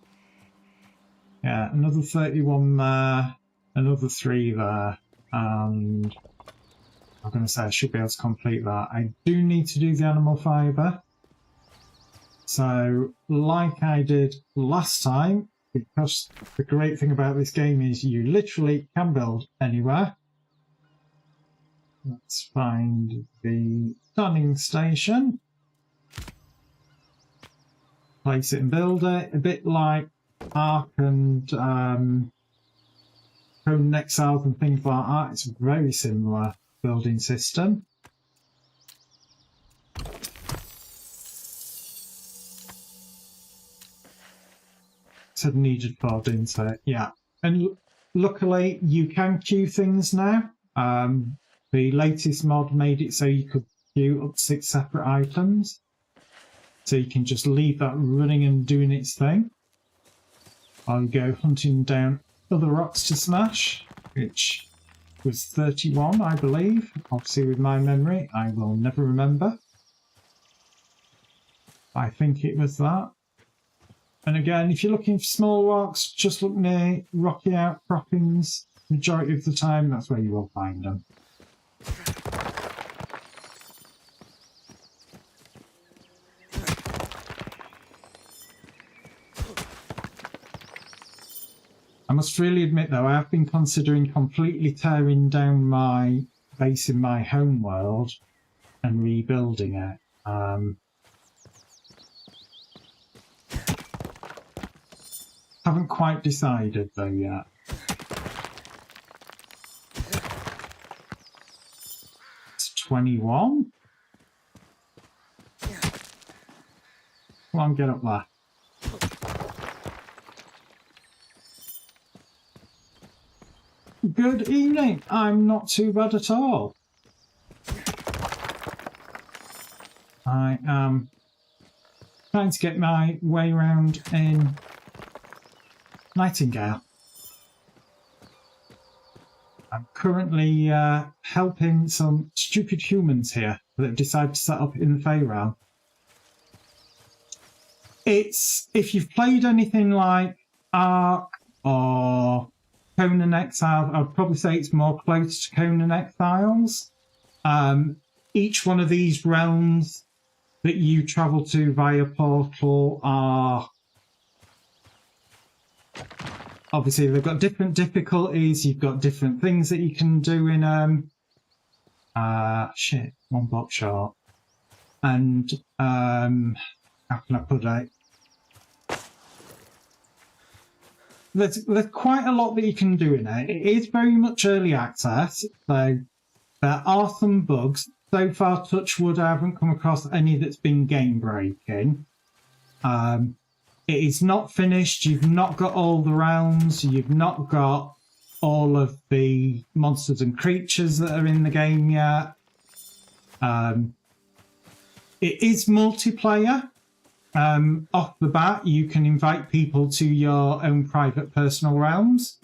Yeah, another 31 there, another 3 there. And I'm going to say I should be able to complete that. I do need to do the animal fibre. So, like I did last time, because the great thing about this game is you literally can build anywhere. Let's find the stunning station. Place it and build it. A bit like Ark and Home Exiles and things like that. It's a very similar building system. Said needed for, didn't it? Yeah. And luckily you can queue things now. The latest mod made it so you could queue up to 6 separate items. So you can just leave that running and doing its thing. I'll go hunting down other rocks to smash, which was 31, I believe. Obviously, with my memory, I will never remember. I think it was that. And again, if you're looking for small rocks, just look near rocky outcroppings. Majority of the time, that's where you will find them. I must freely admit, though, I have been considering completely tearing down my base in my home world and rebuilding it. Haven't quite decided, though, yet. It's 21? Come on, get up there. Good evening. I'm not too bad at all. I am trying to get my way around in Nightingale. I'm currently helping some stupid humans here that have decided to set up in the Fey realm. It's, if you've played anything like Ark or Conan Exile, I'd probably say it's more close to Conan Exiles. Each one of these realms that you travel to via portal are obviously they've got different difficulties. You've got different things that you can do in shit, one block short. And how can I put it? There's quite a lot that you can do in it. It is very much early access, so there are some bugs. So far, touch wood, I haven't come across any that's been game breaking. It is not finished. You've not got all the realms. You've not got all of the monsters and creatures that are in the game yet. It is multiplayer. Off the bat, you can invite people to your own private personal realms.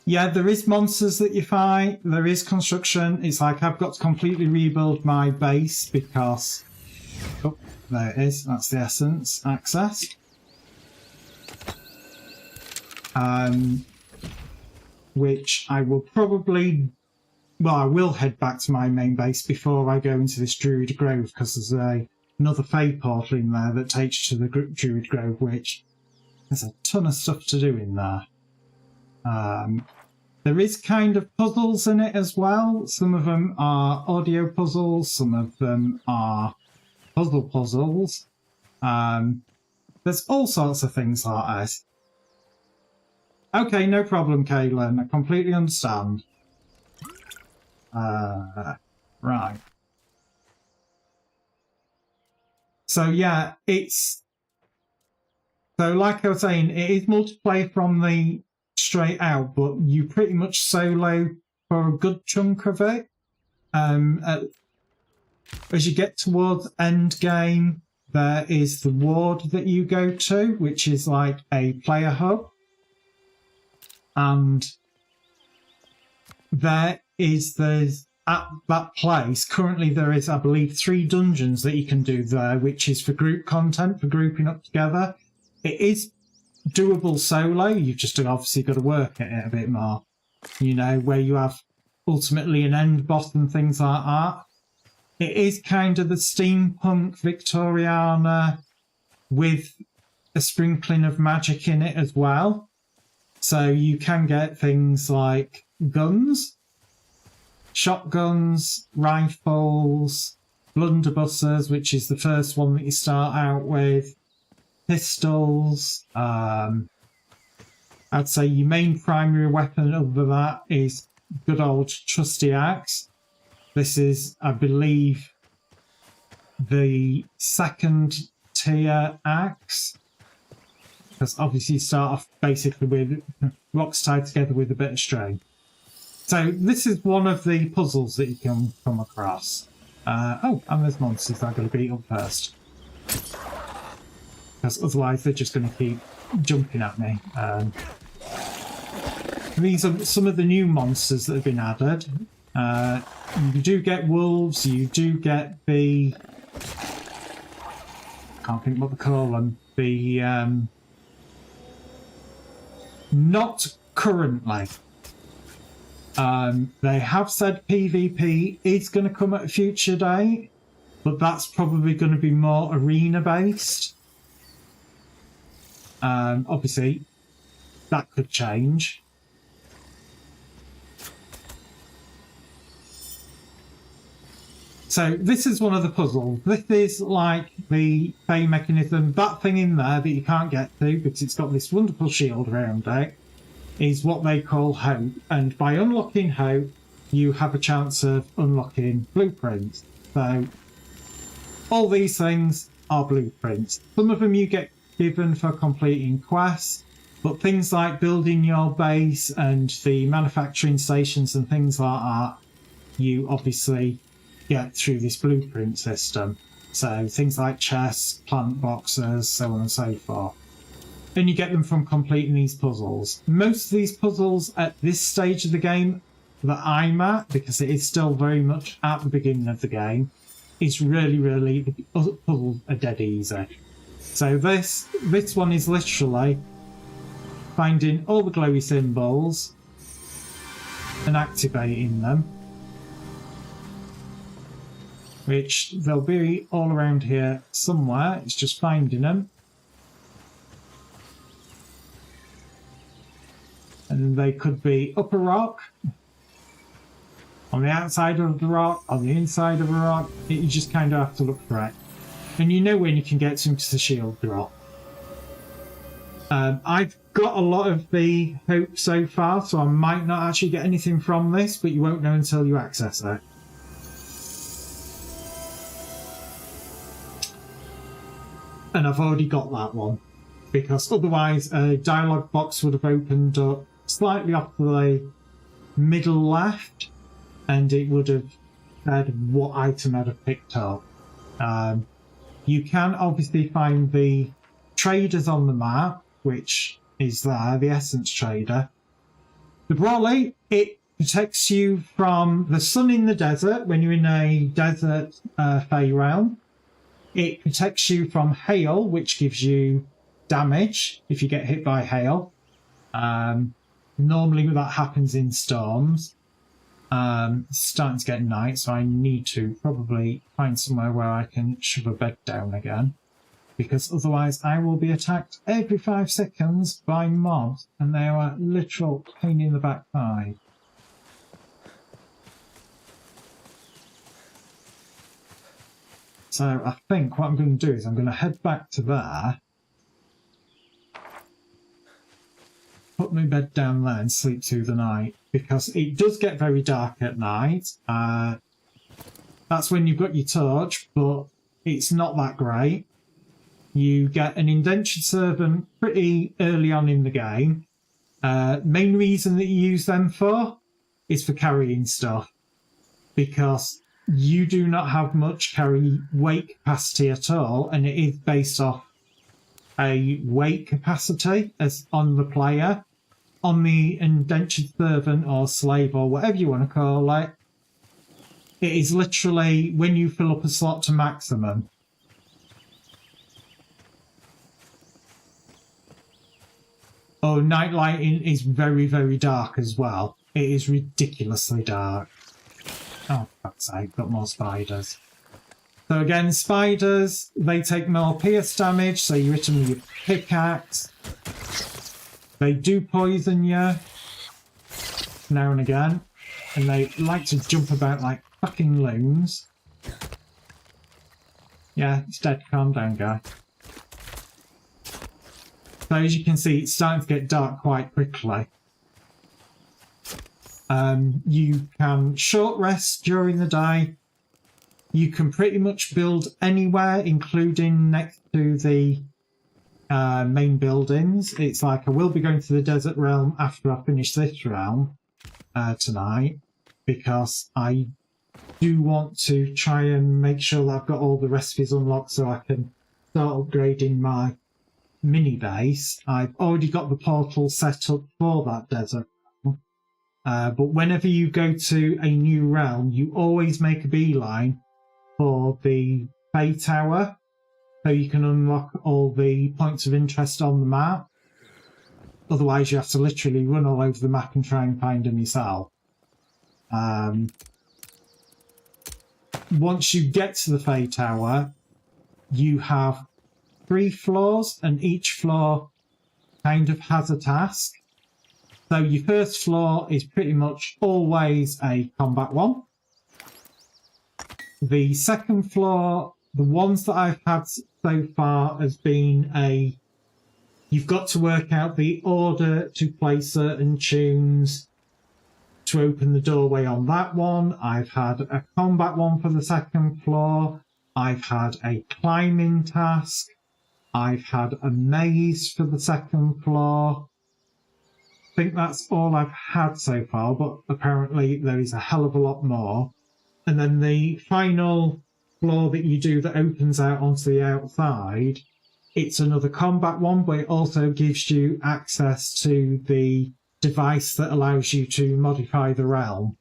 Yeah, there is monsters that you fight. There is construction. It's like I've got to completely rebuild my base because... Oh, there it is. That's the essence. Access. Which I will probably... Well, I will head back to my main base before I go into this Druid Grove because there's another Fey portal in there that takes you to the Druid Grove, which there's a ton of stuff to do in there. There is kind of puzzles in it as well. Some of them are audio puzzles, some of them are puzzles. There's all sorts of things like this. Okay, no problem, Caitlin. I completely understand. Right. So yeah, it's... So like I was saying, it is multiplayer from the straight out, but you pretty much solo for a good chunk of it. As you get towards end game, there is the ward that you go to, which is like a player hub. And there is at that place, currently there is, I believe, 3 dungeons that you can do there, which is for group content, for grouping up together. It is doable solo, you've just obviously got to work at it a bit more. You know, where you have ultimately an end boss and things like that. It is kind of the steampunk Victoriana with a sprinkling of magic in it as well. So you can get things like guns, shotguns, rifles, blunderbusses, which is the first one that you start out with, pistols. I'd say your main primary weapon other than that is good old trusty axe. This is, I believe, the 2nd tier axe, because obviously you start off basically with rocks tied together with a bit of string. So this is one of the puzzles that you can come across. Oh, and there's monsters that I've got to beat up first. because otherwise they're just going to keep jumping at me. These are some of the new monsters that have been added. You do get wolves, you do get the... I can't think what they call them. The... not currently. They have said PvP is going to come at a future date, but that's probably going to be more arena-based. Obviously, that could change. So this is one of the puzzles. This is like the Fey mechanism. That thing in there that you can't get to because it's got this wonderful shield around it is what they call hope. And by unlocking hope, you have a chance of unlocking blueprints. So all these things are blueprints. Some of them you get given for completing quests, but things like building your base and the manufacturing stations and things like that, you obviously get through this blueprint system. So things like chests, plant boxes, so on and so forth. And you get them from completing these puzzles. Most of these puzzles at this stage of the game that I'm at, because it is still very much at the beginning of the game, is really, the puzzles are dead easy. So this one is literally finding all the glowy symbols and activating them, which they'll be all around here somewhere. It's just finding them. And they could be up a rock, on the outside of the rock, on the inside of a rock. You just kind of have to look for it. And you know when you can get some to the shield drop. I've got a lot of the hope so far, so I might not actually get anything from this, but you won't know until you access it. And I've already got that one, because otherwise a dialogue box would have opened up slightly off to the middle left, and it would have said what item I'd have picked up. You can obviously find the traders on the map, which is there, the Essence Trader. The Brawley, it protects you from the sun in the desert when you're in a desert Fey realm. It protects you from hail, which gives you damage if you get hit by hail. Normally that happens in storms. It's starting to get night, so I need to probably find somewhere where I can shove a bed down again, because otherwise I will be attacked every 5 seconds by mobs, and they are a literal pain in the backside. So I think what I'm going to do is I'm going to head back to there, put my bed down there and sleep through the night, because it does get very dark at night. That's when you've got your torch, but it's not that great. You get an indentured servant pretty early on in the game. Main reason that you use them for is for carrying stuff, because you do not have much carry weight capacity at all, and it is based off a weight capacity as on the player. On the indentured servant or slave or whatever you want to call it, it is literally when you fill up a slot to maximum. Oh, night lighting is very dark as well. It is ridiculously dark. Oh, fuck's sake, got more spiders. So again, spiders, they take more pierce damage, so you hit them with your pickaxe. They do poison you now and again, and they like to jump about like fucking loons. Yeah, it's dead. Calm down, guy. So as you can see, it's starting to get dark quite quickly. You can short rest during the day. You can pretty much build anywhere, including next to the main buildings. It's like I will be going to the desert realm after I finish this realm tonight, because I do want to try and make sure that I've got all the recipes unlocked so I can start upgrading my mini base, I've already got the portal set up for that desert. But whenever you go to a new realm, you always make a beeline for the Fey Tower, so you can unlock all the points of interest on the map. Otherwise, you have to literally run all over the map and try and find them yourself. Once you get to the Fey Tower, you have 3 floors, and each floor kind of has a task. So your first floor is pretty much always a combat one. The second floor, the ones that I've had so far, has been you've got to work out the order to play certain tunes to open the doorway on that one. I've had a combat one for the second floor. I've had a climbing task. I've had a maze for the second floor. I think that's all I've had so far, but apparently there is a hell of a lot more. And then the final floor that you do that opens out onto the outside, it's another combat one, but it also gives you access to the device that allows you to modify the realm.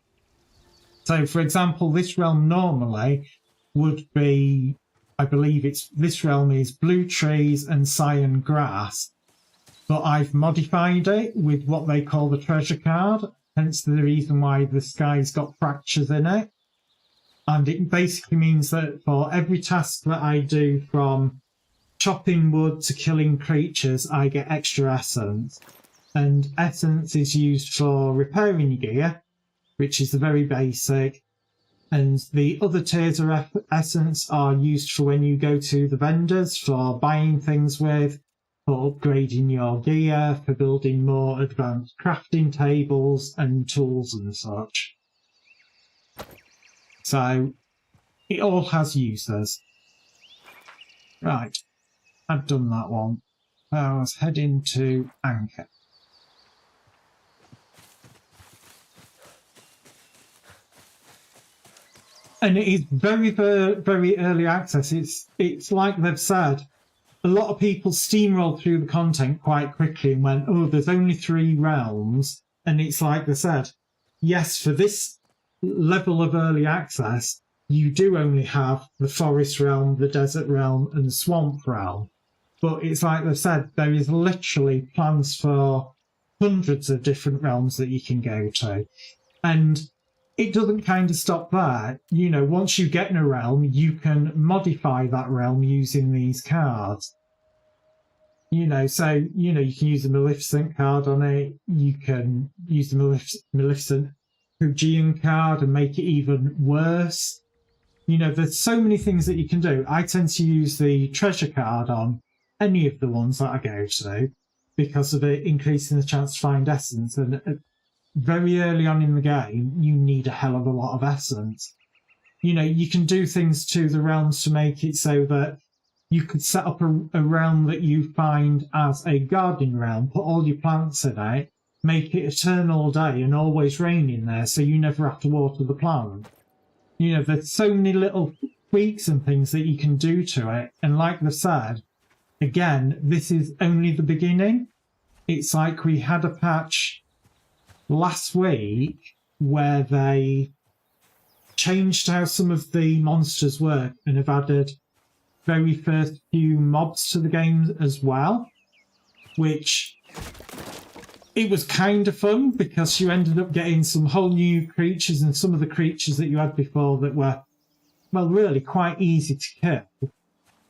So, for example, this realm normally would be, I believe this realm is blue trees and cyan grass, but I've modified it with what they call the treasure card, hence the reason why the sky's got fractures in it. And it basically means that for every task that I do, from chopping wood to killing creatures, I get extra essence. And essence is used for repairing your gear, which is the very basic. And the other tiers of essence are used for when you go to the vendors for buying things with, for upgrading your gear, for building more advanced crafting tables and tools and such. So it all has uses. Right, I've done that one. I was heading to Anchor. And it is very, very, very early access. It's like they've said, a lot of people steamrolled through the content quite quickly and went, oh, there's only 3 realms. And it's like they said, yes, for this level of early access, you do only have the forest realm, the desert realm, and the swamp realm. But it's like they've said, there is literally plans for hundreds of different realms that you can go to. And it doesn't kind of stop there. You know, once you get in a realm, you can modify that realm using these cards. You know, so, you know, you can use the Maleficent card on it. You can use the Maleficent Fujian card and make it even worse. You know, there's so many things that you can do. I tend to use the treasure card on any of the ones that I go to because of it increasing the chance to find essence. And very early on in the game, you need a hell of a lot of essence. You know, you can do things to the realms to make it so that you could set up a realm that you find as a gardening realm, put all your plants in it, make it eternal day and always rain in there so you never have to water the plant. You know, there's so many little tweaks and things that you can do to it. And like they said, again, this is only the beginning. It's like we had a patch last week where they changed how some of the monsters work and have added very first few mobs to the game as well, which it was kind of fun because you ended up getting some whole new creatures, and some of the creatures that you had before that were, well, really quite easy to kill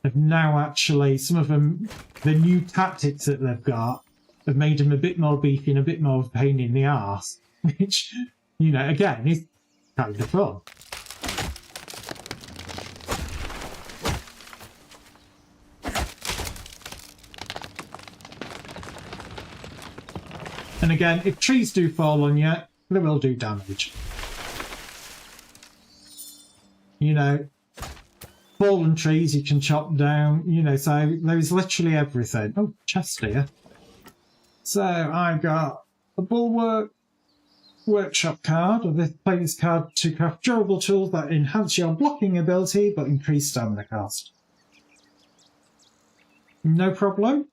have now actually, some of them, the new tactics that they've got have made them a bit more beefy and a bit more of a pain in the arse, which, you know, again, is kind of fun. And again, if trees do fall on you, they will do damage. You know, fallen trees you can chop down, you know, so there's literally everything. Oh, chest here. So I've got a Bulwark Workshop card, or this play this card to craft durable tools that enhance your blocking ability but increase stamina cost. No problem.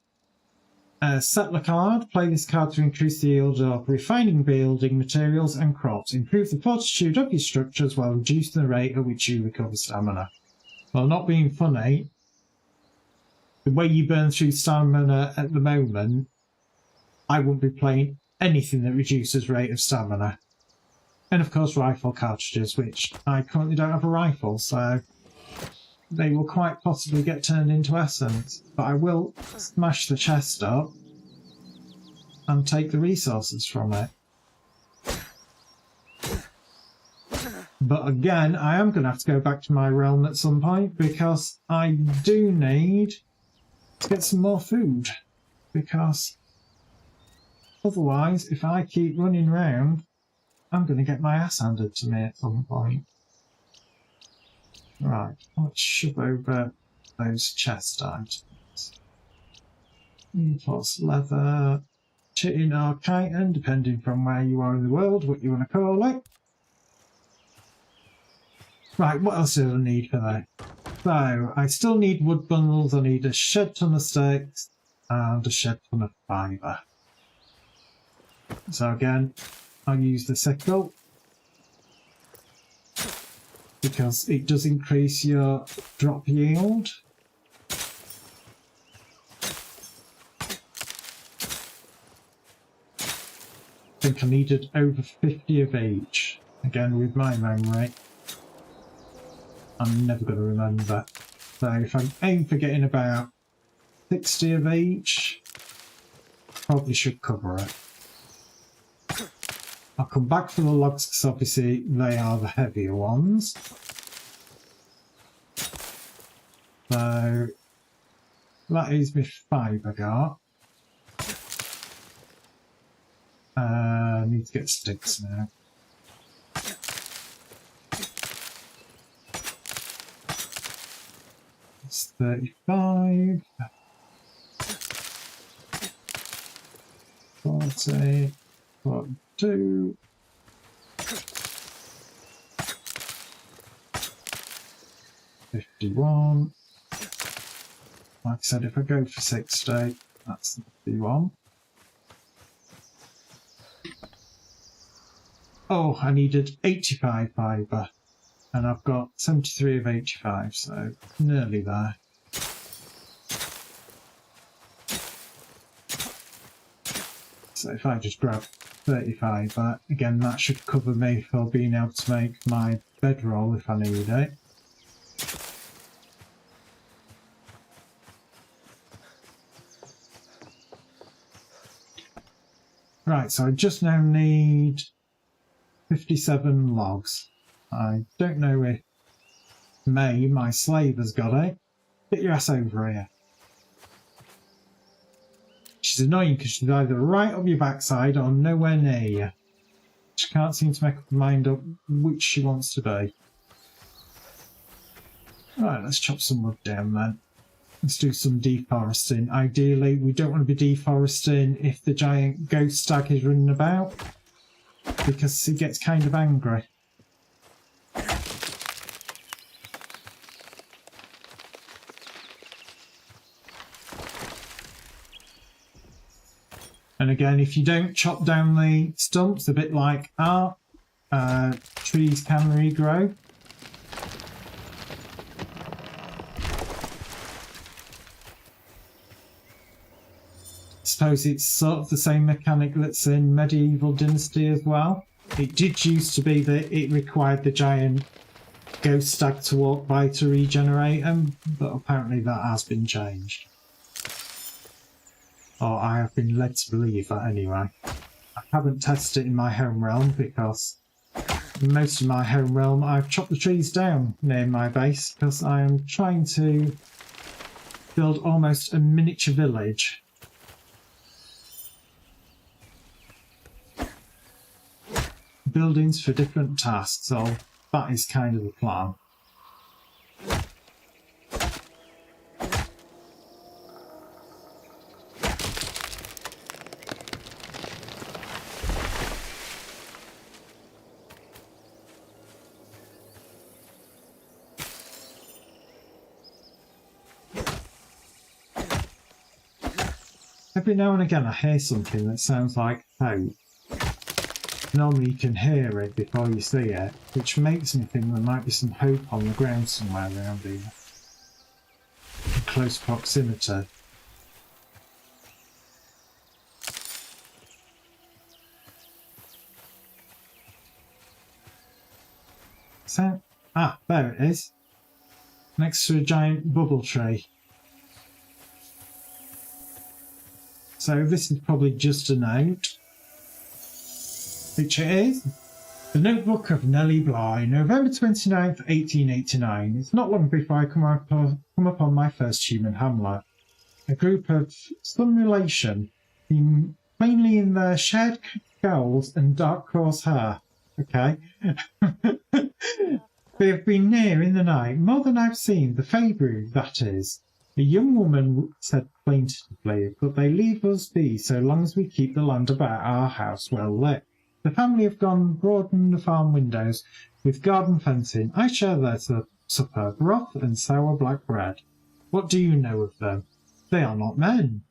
A settler card. Play this card to increase the yield of refining building materials and crops. Improve the fortitude of your structures while reducing the rate at which you recover stamina. Well, not being funny, the way you burn through stamina at the moment, I wouldn't be playing anything that reduces rate of stamina. And of course rifle cartridges, which I currently don't have a rifle, so they will quite possibly get turned into essence. But I will smash the chest up and take the resources from it. But again, I am going to have to go back to my realm at some point because I do need to get some more food. Because otherwise, if I keep running around, I'm going to get my ass handed to me at some point. Right, let's shove over those chest items. Plus leather, chitin or chitin, depending from where you are in the world, what you want to call it. Right, what else do I need for that? So, I still need wood bundles, I need a shed ton of sticks, and a shed ton of fibre. So again, I'll use the sickle, because it does increase your drop yield. I think I needed over 50 of each. Again, with my memory, I'm never going to remember. So if I aim for getting about 60 of each, probably should cover it. I'll come back for the logs because obviously they are the heavier ones. So that is my 5 I got. I need to get sticks now. It's 35. 40. 42. 51. Like I said, if I go for 60, that's 51. Oh, I needed 85 fibre, and I've got 73 of 85, so nearly there. So if I just grab 35 back, again that should cover me for being able to make my bedroll if I need it. Right, so I just now need 57 logs. I don't know if May, my slave, has got it. Get your ass over here. She's annoying because she's either right up your backside or nowhere near you. She can't seem to make her mind up which she wants to be. Right, let's chop some wood down then. Let's do some deforesting. Ideally, we don't want to be deforesting if the giant ghost stag is running about, because he gets kind of angry. And again, if you don't chop down the stumps, a bit like art, trees can regrow. I suppose it's sort of the same mechanic that's in Medieval Dynasty as well. It did used to be that it required the giant ghost stag to walk by to regenerate them, but apparently that has been changed. Or I have been led to believe that anyway. I haven't tested it in my home realm because most of my home realm I've chopped the trees down near my base because I am trying to build almost a miniature village. Buildings for different tasks, so that is kind of the plan. Every now and again I hear something that sounds like hope. Normally you can hear it before you see it, which makes me think there might be some hope on the ground somewhere around here. In close proximity. So, there it is. Next to a giant bubble tree. So this is probably just a note. Which it is. The Notebook of Nellie Bly, November 29th, 1889. It's not long before I come upon my first human hamlet. A group of some relation, mainly in their shared curls and dark coarse hair. Okay. They have been near in the night, more than I've seen, the Fabry, that is. A young woman said plaintively, but they leave us be so long as we keep the land about our house well lit. The family have gone broaden the farm windows with garden fencing. I share their supper, broth and sour black bread. What do you know of them? They are not men,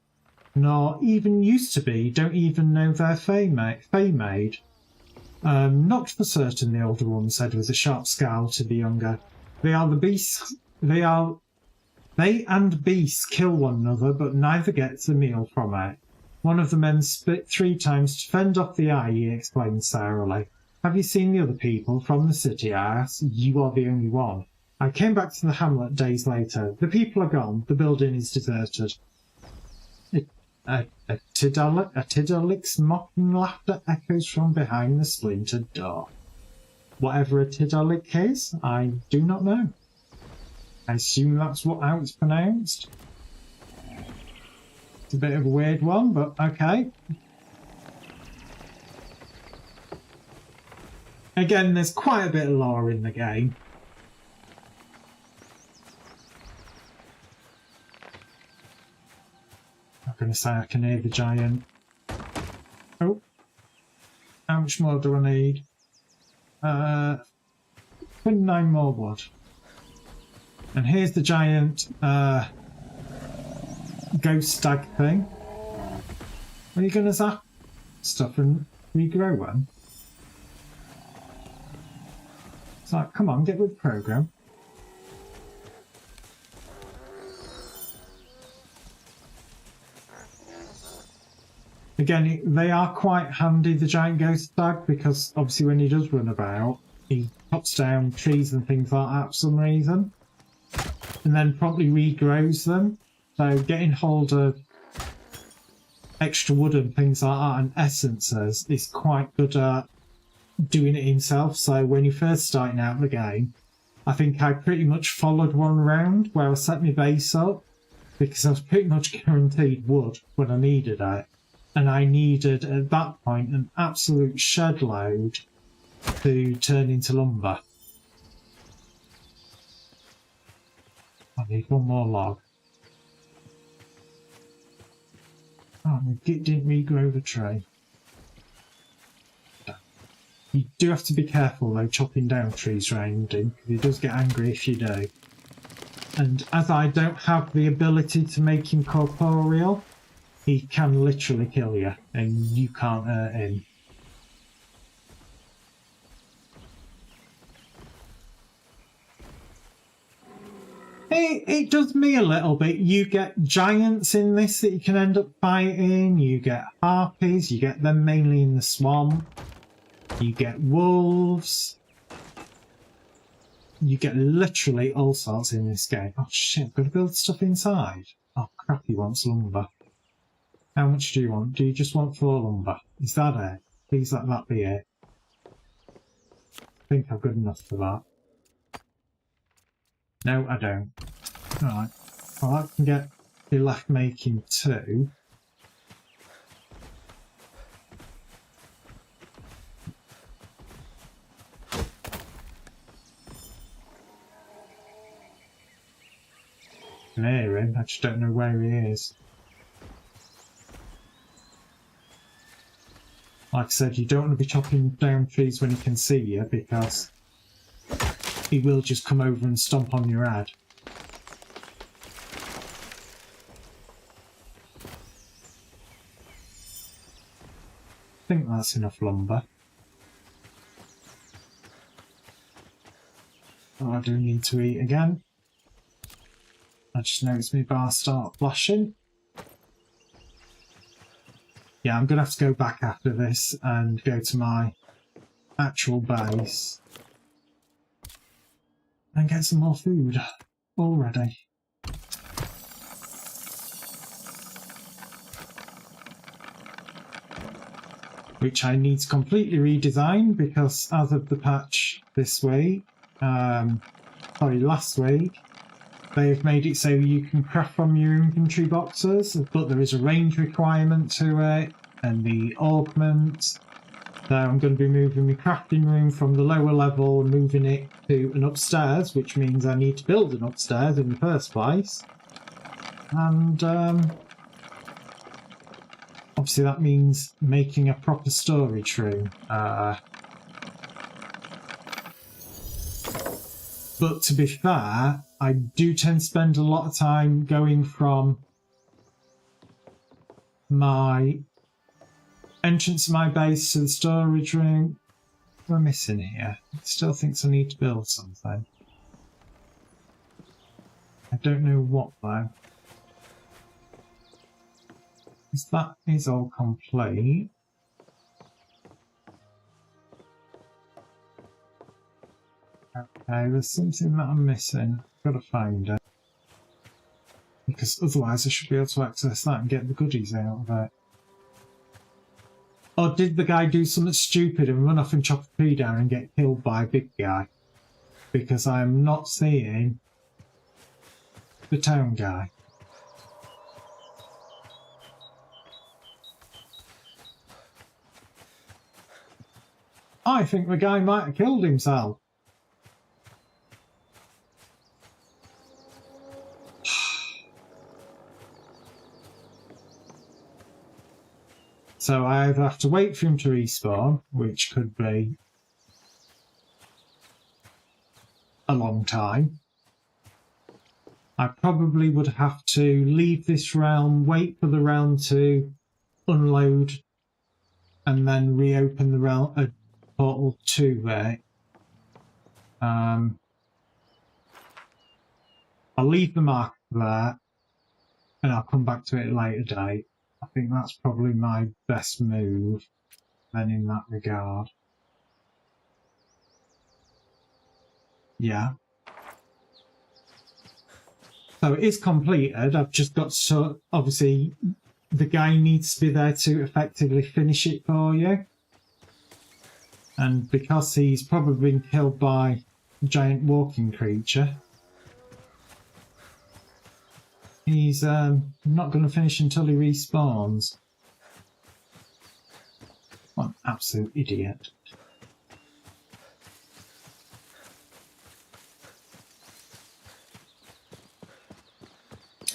nor even used to be, don't even know their fay maid. Not for certain, the older woman said with a sharp scowl to the younger. They are the beasts. They and beasts kill one another, but neither gets a meal from it. One of the men split 3 times to fend off the eye, he explained sourly. Have you seen the other people from the city? I asked. You are the only one. I came back to the hamlet days later. The people are gone. The building is deserted. A Tidalick's mocking laughter echoes from behind the splintered door. Whatever a Tidalick is, I do not know. I assume that's how it's pronounced. It's a bit of a weird one, but okay. Again, there's quite a bit of lore in the game. I'm going to say I can hear the giant. Oh. How much more do I need? 29 more wood. And here's the giant ghost stag thing. Are you going to zap stuff and regrow one? It's like, come on, get with the program. Again, they are quite handy, the giant ghost stag, because obviously when he does run about, he chops down trees and things like that for some reason. And then promptly regrows them. So getting hold of extra wood and things like that and essences is quite good at doing it himself. So when you're first starting out the game, I think I pretty much followed one round where I set my base up because I was pretty much guaranteed wood when I needed it. And I needed, at that point, an absolute shed load to turn into lumber. I need one more log. Oh, it didn't regrow the tree. You do have to be careful though, chopping down trees around him, because he does get angry if you do. And as I don't have the ability to make him corporeal, he can literally kill you, and you can't hurt him. It does me a little bit. You get giants in this that you can end up fighting. You get harpies. You get them mainly in the swamp. You get wolves. You get literally all sorts in this game. Oh shit, I've got to build stuff inside. Oh crap, he wants lumber. How much do you want? Do you just want 4 lumber? Is that it? Please let that be it. I think I've got enough for that. No, I don't. Alright. Well, I can be left making 2. I can hear him, I just don't know where he is. Like I said, you don't want to be chopping down trees when he can see you, because he will just come over and stomp on your head. think that's enough lumber. Oh, I do need to eat again. I just noticed my bar start flashing. Yeah, I'm going to have to go back after this and go to my actual base and get some more food already. Which I need to completely redesign because as of the patch this week, last week, they've made it so you can craft from your inventory boxes, but there is a range requirement to it, and the augment. So I'm going to be moving my crafting room from the lower level and moving it to an upstairs, which means I need to build an upstairs in the first place. And obviously that means making a proper storage room. But to be fair, I do tend to spend a lot of time going from my entrance to my base to the storage room. What am I missing here? It still thinks I need to build something. I don't know what though. Because that is all complete. Okay, there's something that I'm missing. I've got to find it. Because otherwise I should be able to access that and get the goodies out of it. Or did the guy do something stupid and run off and chop a tree down and get killed by a big guy? Because I'm not seeing the town guy. I think the guy might have killed himself. So I either have to wait for him to respawn, which could be a long time. I probably would have to leave this realm, wait for the realm to unload, and then reopen the realm portal to there. I'll leave the mark there, and I'll come back to it at a later date. I think that's probably my best move then in that regard. Yeah. So it is completed. I've just got to, obviously, the guy needs to be there to effectively finish it for you. And because he's probably been killed by a giant walking creature, he's not going to finish until he respawns. What an absolute idiot.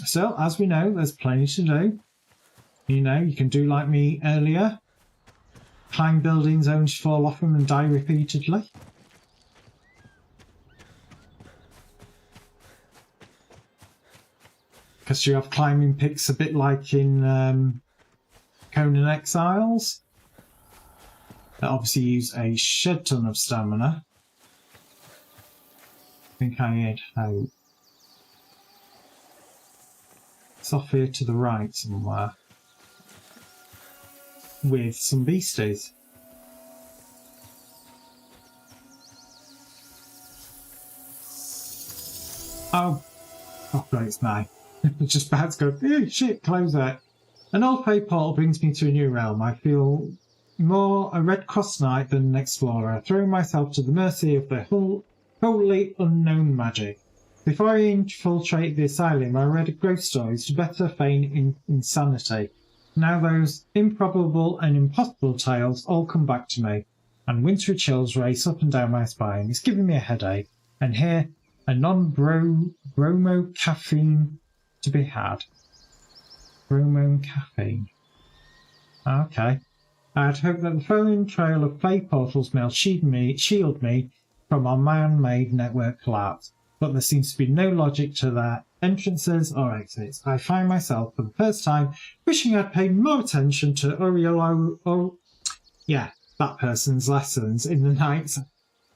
So, as we know, there's plenty to do. You know, you can do like me earlier. Climb buildings only to fall off them and die repeatedly. Because you have climbing picks a bit like in Conan Exiles. That obviously use a shed ton of stamina. I think I need hope. It's off here to the right somewhere. With some beasties. Oh great, it's nice. Just about to go, oh shit, close that. An old fey portal brings me to a new realm. I feel more a Red Cross knight than an explorer, throwing myself to the mercy of the wholly unknown magic. Before I infiltrated the asylum, I read ghost stories to better feign insanity. Now those improbable and impossible tales all come back to me, and wintry chills race up and down my spine. It's giving me a headache, and here a non-bromo caffeine to be had. Bromo caffeine. Okay. I'd hoped that the following trail of fey portals may shield me from our man-made network collapse, but there seems to be no logic to their entrances or exits. I find myself, for the first time, wishing I'd paid more attention to yeah, that person's lessons in the knight's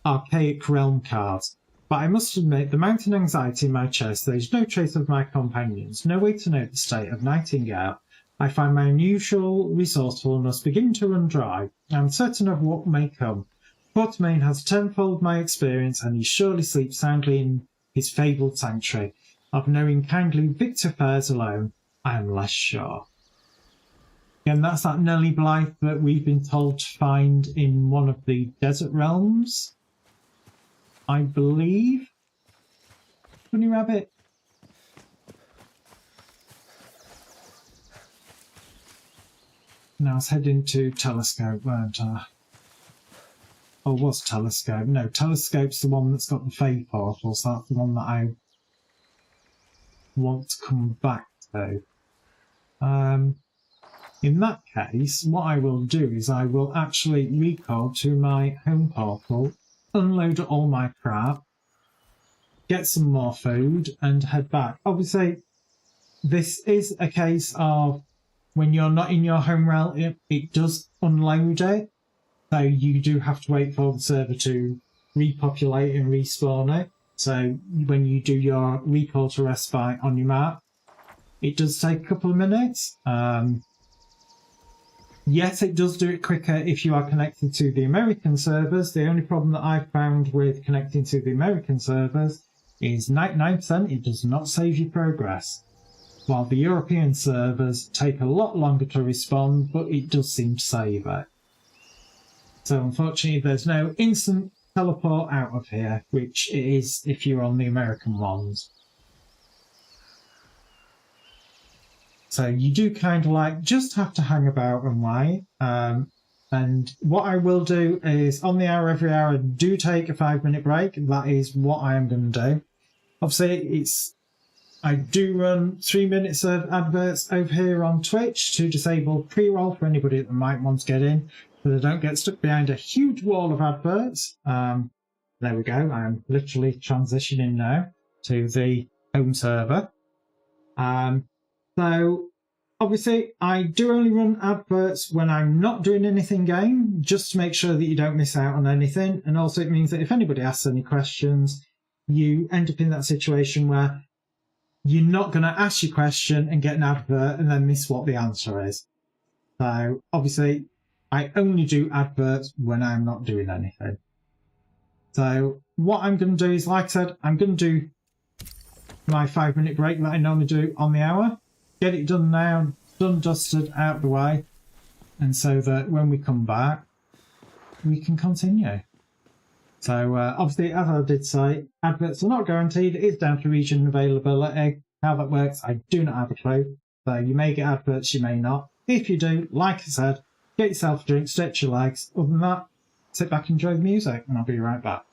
archaic realm cards. But I must admit, the mounting anxiety in my chest, there is no trace of my companions, no way to know the state of Nightingale. I find my unusual resourcefulness begin to run dry. I am certain of what may come. Quatermain has tenfold my experience, and he surely sleeps soundly in his fabled sanctuary. Of knowing kindly Victor fares alone, I am less sure. Again, that's that Nelly Blythe that we've been told to find in one of the desert realms, I believe. Bunny Rabbit. Now I was heading to Telescope, weren't I? Or was Telescope? No, Telescope's the one that's got the Fey portal, so that's the one that I want to come back to. In that case, what I will do is I will actually recall to my home portal, unload all my crap, get some more food, and head back. Obviously, this is a case of when you're not in your home realm, it does unload it. So you do have to wait for the server to repopulate and respawn it. So when you do your recall to respite on your map, it does take a couple of minutes. Yes, it does do it quicker if you are connected to the American servers. The only problem that I've found with connecting to the American servers is 99% it does not save you progress. While the European servers take a lot longer to respond, but it does seem to save it. So unfortunately there's no instant teleport out of here, which it is if you're on the American ones. So you do kind of like just have to hang about and wait. And what I will do is on the hour every hour, do take a 5-minute break. That is what I am going to do. Obviously, I do run 3 minutes of adverts over here on Twitch to disable pre-roll for anybody that might want to get in, so they don't get stuck behind a huge wall of adverts. There we go. I'm literally transitioning now to the home server. So obviously I do only run adverts when I'm not doing anything game, just to make sure that you don't miss out on anything. And also it means that if anybody asks any questions, you end up in that situation where you're not going to ask your question and get an advert and then miss what the answer is. So obviously I only do adverts when I'm not doing anything. So what I'm going to do is, like I said, I'm going to do my 5-minute break that I normally do on the hour. Get it done now, done, dusted, out of the way, and so that when we come back, we can continue. So obviously, as I did say, adverts are not guaranteed. It is down to region availability. How that works, I do not have a clue. So you may get adverts, you may not. If you do, like I said, get yourself a drink, stretch your legs. Other than that, sit back and enjoy the music, and I'll be right back.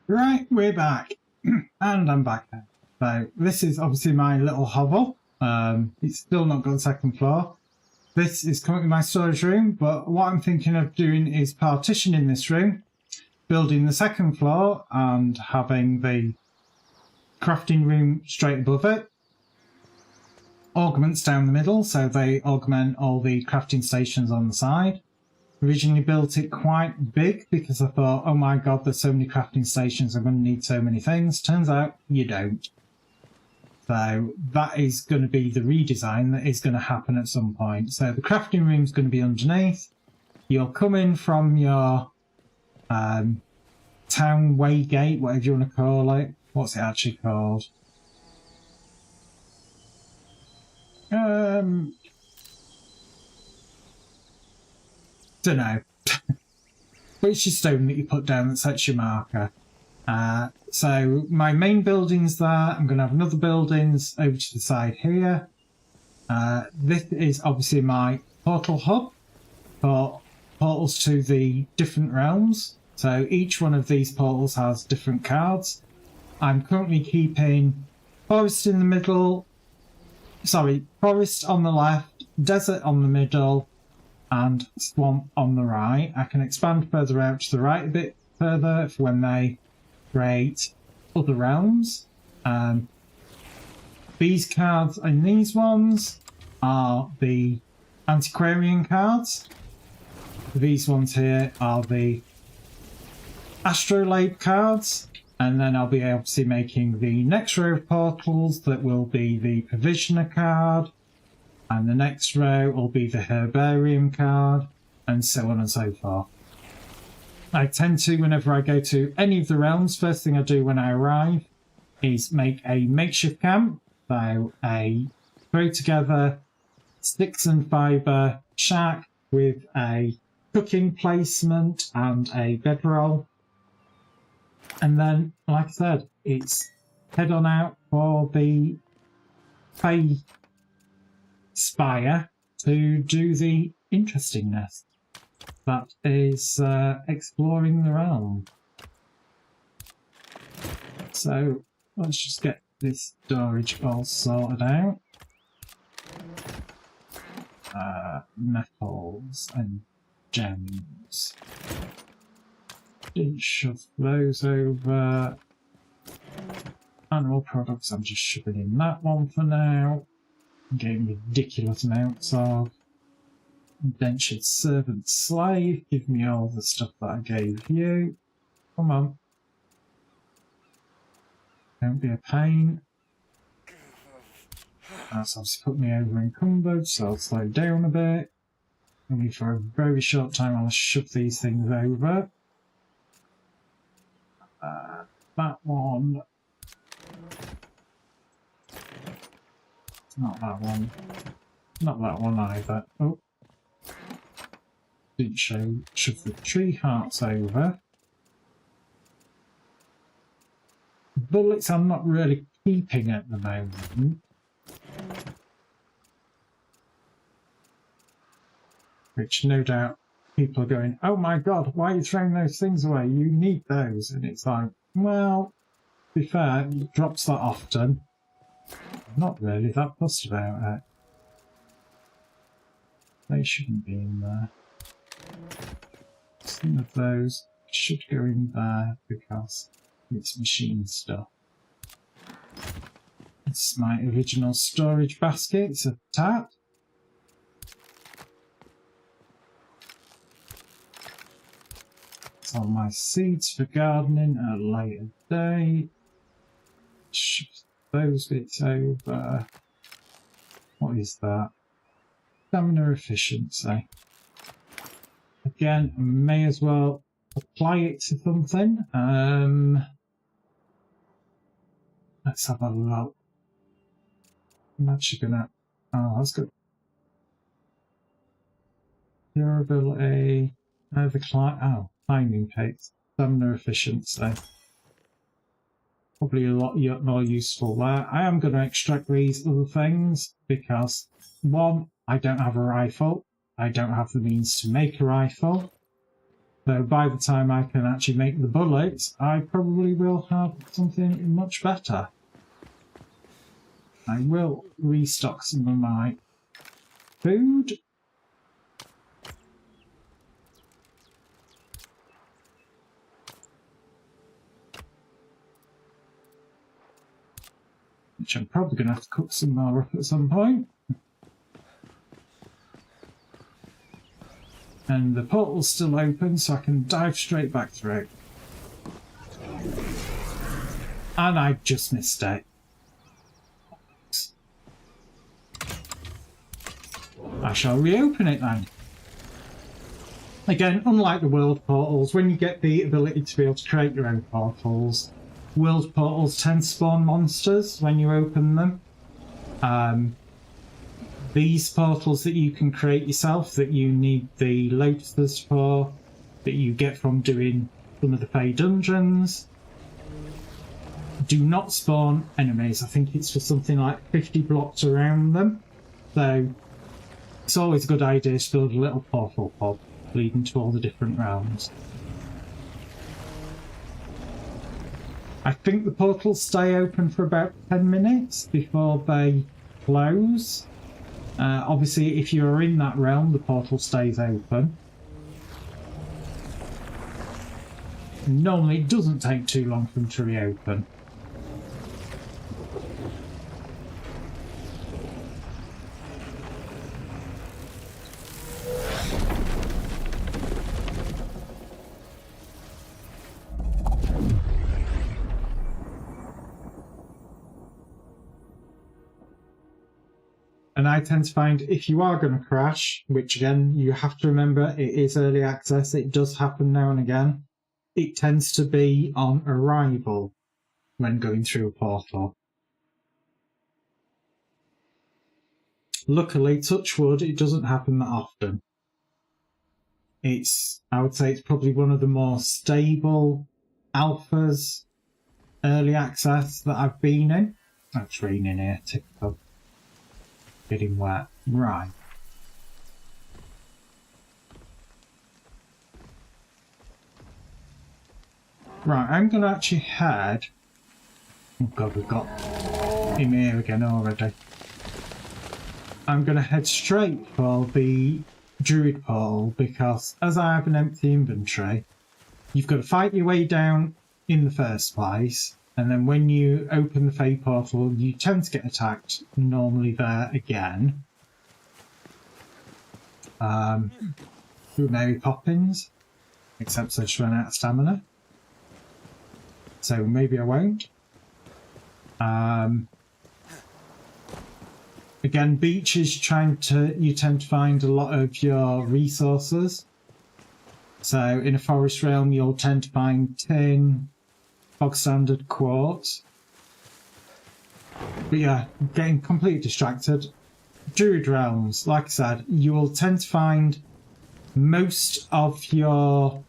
Right, we're back. And I'm back now. So this is obviously my little hovel. It's still not got a second floor. This is currently my storage room, but what I'm thinking of doing is partitioning this room, building the second floor and having the crafting room straight above it. Augments down the middle, so they augment all the crafting stations on the side. Originally built it quite big because I thought, oh my god, there's so many crafting stations, I'm going to need so many things. Turns out you don't. So that is going to be the redesign that is going to happen at some point. So the crafting room is going to be underneath. You'll come in from your town way gate, whatever you want to call it. What's it actually called? Don't know. But it's your stone that you put down that sets your marker. So my main building's there. I'm going to have another buildings over to the side here. This is obviously my portal hub for portals to the different realms. So each one of these portals has different cards. I'm currently keeping forest in the middle. Sorry, forest on the left, desert on the middle, and swamp on the right. I can expand further out to the right a bit further for when they create other realms. These cards and these ones are the antiquarian cards. These ones here are the astrolabe cards. And then I'll be obviously making the next row of portals that will be the provisioner card. And the next row will be the herbarium card, and so on and so forth. I tend to, whenever I go to any of the realms, first thing I do when I arrive is make a makeshift camp. So a throw together sticks and fibre shack with a cooking placement and a bedroll. And then, like I said, it's head on out for the Fae Spire to do the interestingness. That is exploring the realm. So let's just get this storage all sorted out. Metals and gems. Didn't shove those over. Animal products, I'm just shoving in that one for now. I'm getting ridiculous amounts of. Indentured servant slave, give me all the stuff that I gave you. Come on. Don't be a pain. That's obviously put me over encumbered, so I'll slow down a bit. Only for a very short time I'll shove these things over. That one. Not that one. Not that one either. Oh. Didn't shove the tree hearts over. Bullets I'm not really keeping at the moment. Which no doubt people are going, oh my god, why are you throwing those things away? You need those. And it's like, well, to be fair, it drops that often. Not really that fussed about it. They shouldn't be in there. Some of those should go in there because it's machine stuff. It's my original storage basket. It's a tap. It's all my seeds for gardening at a later date. Shift those bits over. What is that? Stamina efficiency. Again, may as well apply it to something. Let's have a look. I'm actually gonna. Oh, that's good. Durability. Climbing pace. Stamina efficiency. Probably a lot more useful there. I am going to extract these other things because, one, I don't have a rifle. I don't have the means to make a rifle. So by the time I can actually make the bullets, I probably will have something much better. I will restock some of my food. Which I'm probably going to have to cook some more up at some point. And the portal's still open, so I can dive straight back through. And I just missed it. I shall reopen it then. Again, unlike the world portals, when you get the ability to be able to create your own portals, world portals tend to spawn monsters when you open them. These portals that you can create yourself, that you need the lotuses for, that you get from doing some of the Fey dungeons, do not spawn enemies. I think it's for something like 50 blocks around them. So it's always a good idea to build a little portal pod leading to all the different realms. I think the portals stay open for about 10 minutes before they close. Obviously, if you're in that realm, the portal stays open. Normally, it doesn't take too long for them to reopen. And I tend to find if you are going to crash, which again, you have to remember, it is early access, it does happen now and again, it tends to be on arrival when going through a portal. Luckily, touch wood, it doesn't happen that often. I would say it's probably one of the more stable alphas, early access that I've been in. Oh, it's raining here, typical. Getting wet. Right. Right, I'm going to actually head... Oh god, we've got him here again already. I'm going to head straight for the Druid portal because as I have an empty inventory, you've got to fight your way down in the first place. And then when you open the Fey portal, you tend to get attacked, normally there again. Through Mary Poppins, except I just ran out of stamina. So maybe I won't. Again, beaches you tend to find a lot of your resources. So in a forest realm, you'll tend to find tin, bog standard quartz. But yeah, getting completely distracted. Druid realms, like I said, you will tend to find most of your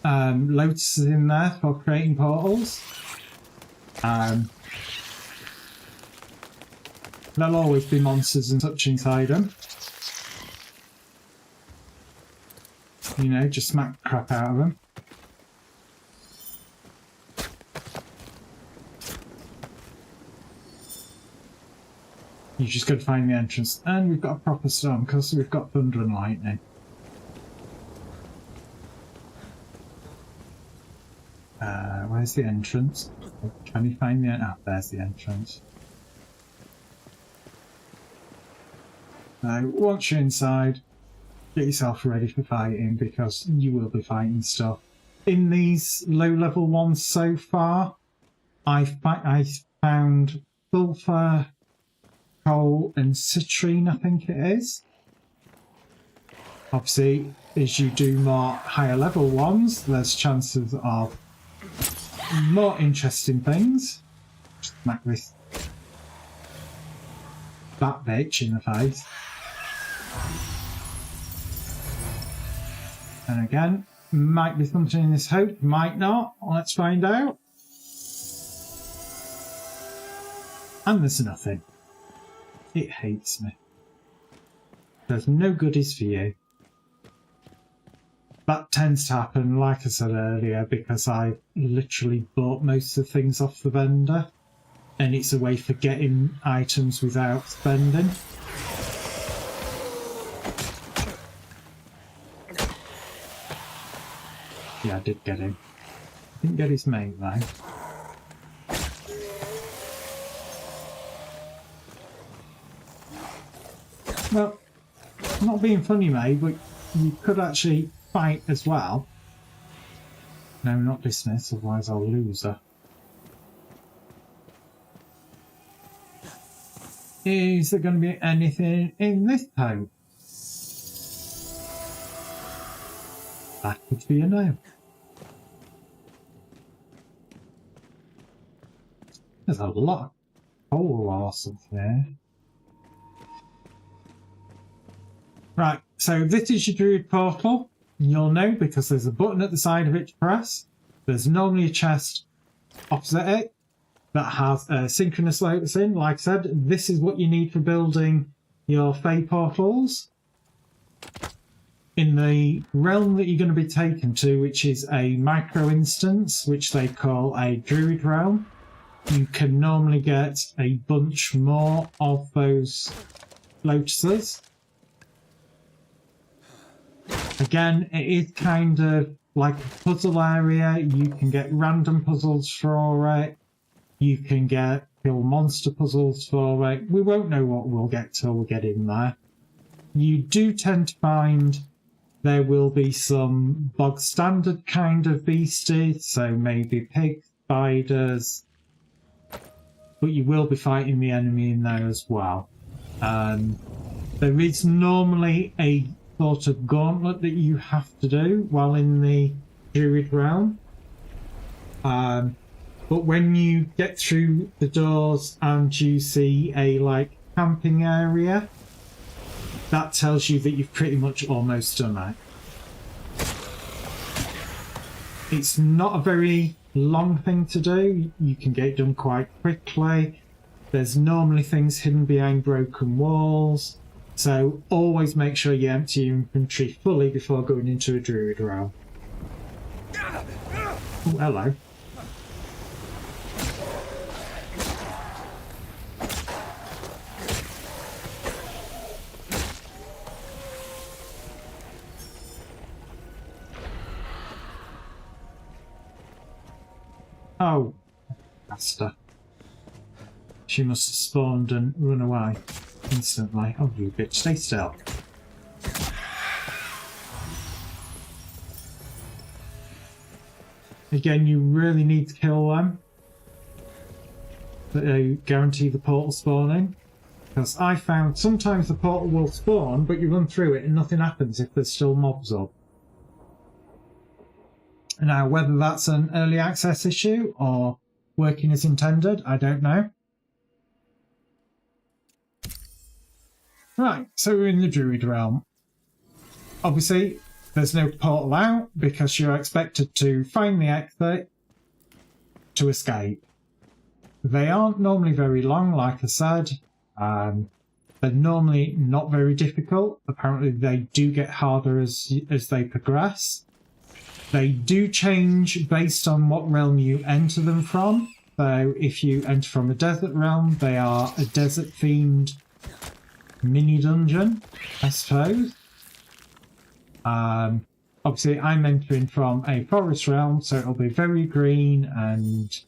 lotuses in there for creating portals. There'll always be monsters and such inside them. You know, just smack the crap out of them. You just got to find the entrance. And we've got a proper storm because we've got thunder and lightning. Where's the entrance? Can you find the entrance? Ah, there's the entrance. Now, once you're inside, get yourself ready for fighting because you will be fighting stuff. In these low-level ones so far, I found sulfur, coal and citrine, I think it is. Obviously, as you do more higher level ones, there's chances of more interesting things. Just smack this that bitch in the face. And again, might be something in this hope, might not. Let's find out. And there's nothing. It hates me. There's no goodies for you. that tends to happen, like I said earlier, because I literally bought most of the things off the vendor, and it's a way for getting items without spending. Yeah, I did get him. Didn't get his mate though. Well, not being funny, mate, but you could actually fight as well. No, not dismiss, otherwise I'll lose her. Is there going to be anything in this town? That would be a no. There's a lot of coal or something there. Right, so this is your druid portal. You'll know because there's a button at the side of it to press. There's normally a chest opposite it that has a synchronous lotus in. Like I said, this is what you need for building your Fey portals. In the realm that you're going to be taken to, which is a micro instance, which they call a druid realm, you can normally get a bunch more of those lotuses. Again, it is kind of like a puzzle area. You can get random puzzles for it. You can get kill monster puzzles for it. We won't know what we'll get till we get in there. You do tend to find there will be some bog standard kind of beasties, so maybe pigs, spiders, but you will be fighting the enemy in there as well. There is normally a sort of gauntlet that you have to do while in the druid realm. But when you get through the doors and you see a like camping area, that tells you that you've pretty much almost done it. It's not a very long thing to do. You can get it done quite quickly. There's normally things hidden behind broken walls. So always make sure you empty your inventory fully before going into a druid realm. Oh, hello. Oh, master. She must have spawned and run away instantly. Oh, you bitch, stay still. Again, you really need to kill them to guarantee the portal spawning. Because I found sometimes the portal will spawn, but you run through it and nothing happens if there's still mobs up. Now, whether that's an early access issue or working as intended, I don't know. Right, so we're in the druid realm. Obviously, there's no portal out because you're expected to find the exit to escape. They aren't normally very long, like I said. They're normally not very difficult. Apparently, they do get harder as they progress. They do change based on what realm you enter them from. So if you enter from a desert realm, they are a desert-themed mini dungeon, I suppose. Obviously, I'm entering from a forest realm, so it'll be very green and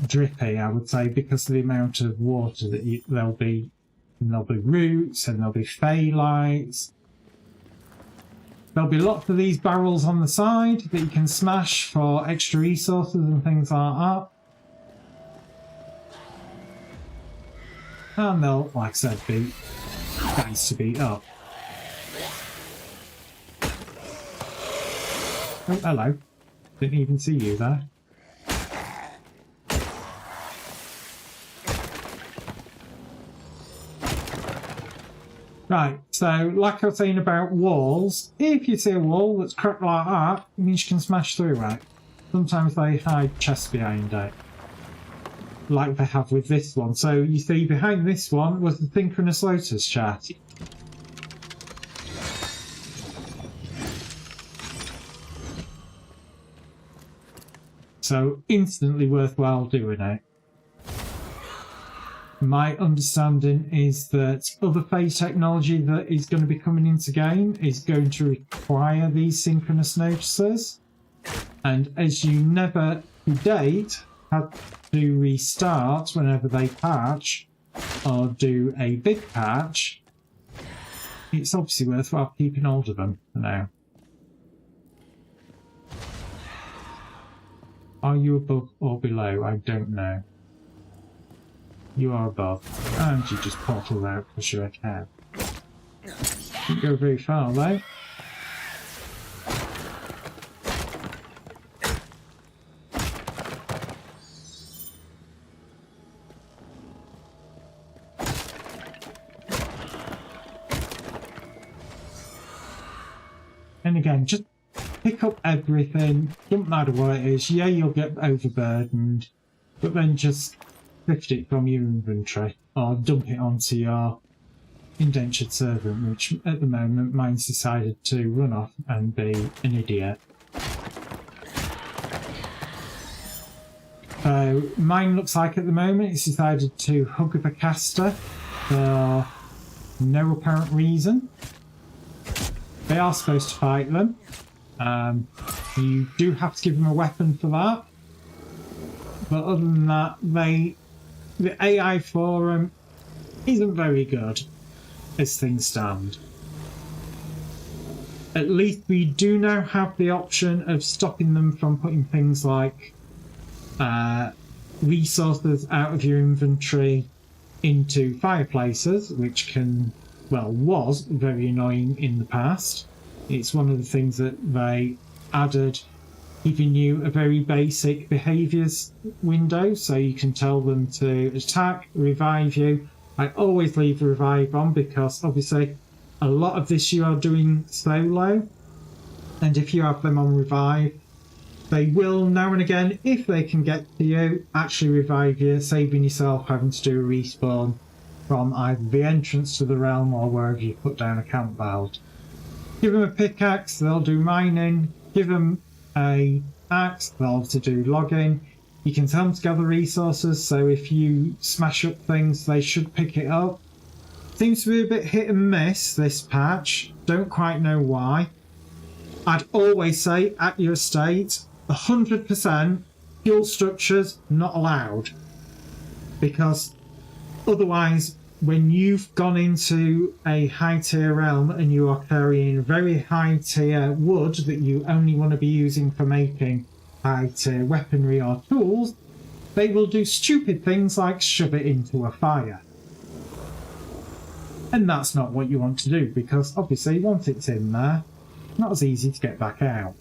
drippy, I would say, because of the amount of water that there'll be. And there'll be roots and there'll be fey lights. There'll be lots of these barrels on the side that you can smash for extra resources and things like that. And they'll, like I said, be guys to beat up. Oh, hello. Didn't even see you there. Right, so like I was saying about walls, if you see a wall that's cracked like that, it means you can smash through it. Sometimes they hide chests behind it, like they have with this one. So you see behind this one was the Synchronous Lotus chest. So instantly worthwhile doing it. My understanding is that other phase technology that is going to be coming into game is going to require these synchronous notices. And as you never to date had to restart whenever they patch or do a big patch, it's obviously worthwhile keeping hold of them for now. Are you above or below? I don't know. You are above. And you just portal out because you're a cab. Didn't go very far though. And again, just pick up everything, doesn't matter what it is. Yeah, you'll get overburdened, but then just lift it from your inventory or dump it onto your indentured servant, which at the moment mine's decided to run off and be an idiot. So mine looks like at the moment it's decided to hug the caster for no apparent reason. They are supposed to fight them. You do have to give them a weapon for that. But other than that, the AI for them isn't very good as things stand. At least we do now have the option of stopping them from putting things like resources out of your inventory into fireplaces, which can, well, was very annoying in the past. It's one of the things that they added, giving you a very basic behaviours window, so you can tell them to attack, revive you. I always leave the revive on because obviously a lot of this you are doing solo, and if you have them on revive, they will now and again, if they can get to you, actually revive you, saving yourself having to do a respawn from either the entrance to the realm or wherever you put down a camp build. Give them a pickaxe, they'll do mining. Give them a axe, they'll have to do logging. You can tell them to gather resources, so if you smash up things, they should pick it up. Seems to be a bit hit and miss, this patch. Don't quite know why. I'd always say, at your estate, 100% fuel structures not allowed. Because otherwise, when you've gone into a high tier realm and you are carrying very high tier wood that you only want to be using for making high tier weaponry or tools, they will do stupid things like shove it into a fire. And that's not what you want to do, because obviously once it's in there, not as easy to get back out.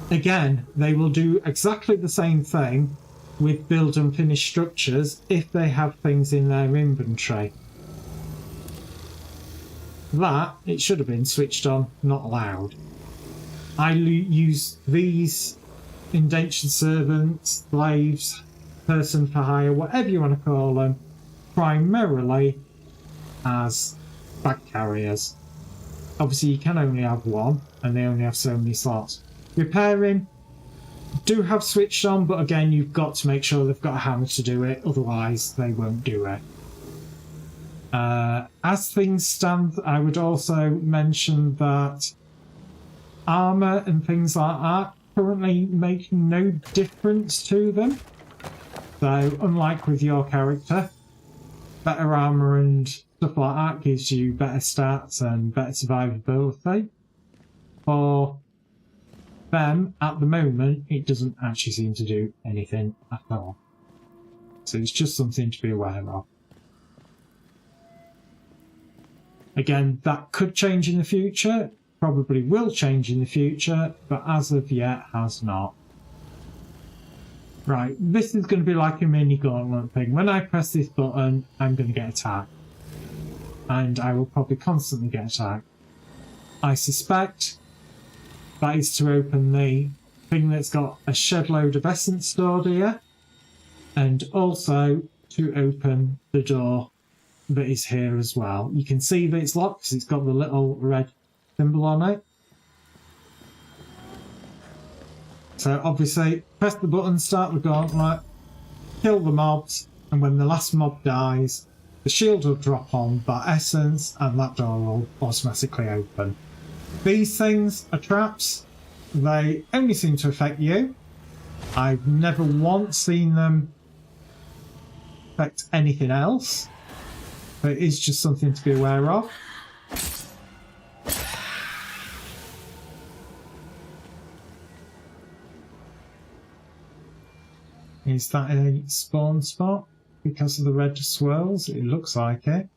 Again, they will do exactly the same thing with build and finish structures if they have things in their inventory. That, it should have been switched on, not allowed. I use these indentured servants, slaves, person for hire, whatever you want to call them, primarily as bag carriers. Obviously you can only have one, and they only have so many slots. Repairing, do have switched on, but again you've got to make sure they've got a hammer to do it, otherwise they won't do it. As things stand, I would also mention that armour and things like that currently make no difference to them. So unlike with your character, better armour and stuff like that gives you better stats and better survivability. For them, at the moment, it doesn't actually seem to do anything at all. So it's just something to be aware of. Again, that could change in the future, probably will change in the future, but as of yet has not. Right, this is going to be like a mini gauntlet thing. When I press this button, I'm going to get attacked. And I will probably constantly get attacked. I suspect that is to open the thing that's got a shed load of essence stored here, and also to open the door that is here as well. You can see that it's locked because it's got the little red symbol on it. So obviously, press the button, start the gauntlet, kill the mobs, and when the last mob dies, the shield will drop on that essence and that door will automatically open. These things are traps. They only seem to affect you. I've never once seen them affect anything else. But it is just something to be aware of. Is that a spawn spot because of the red swirls? It looks like it.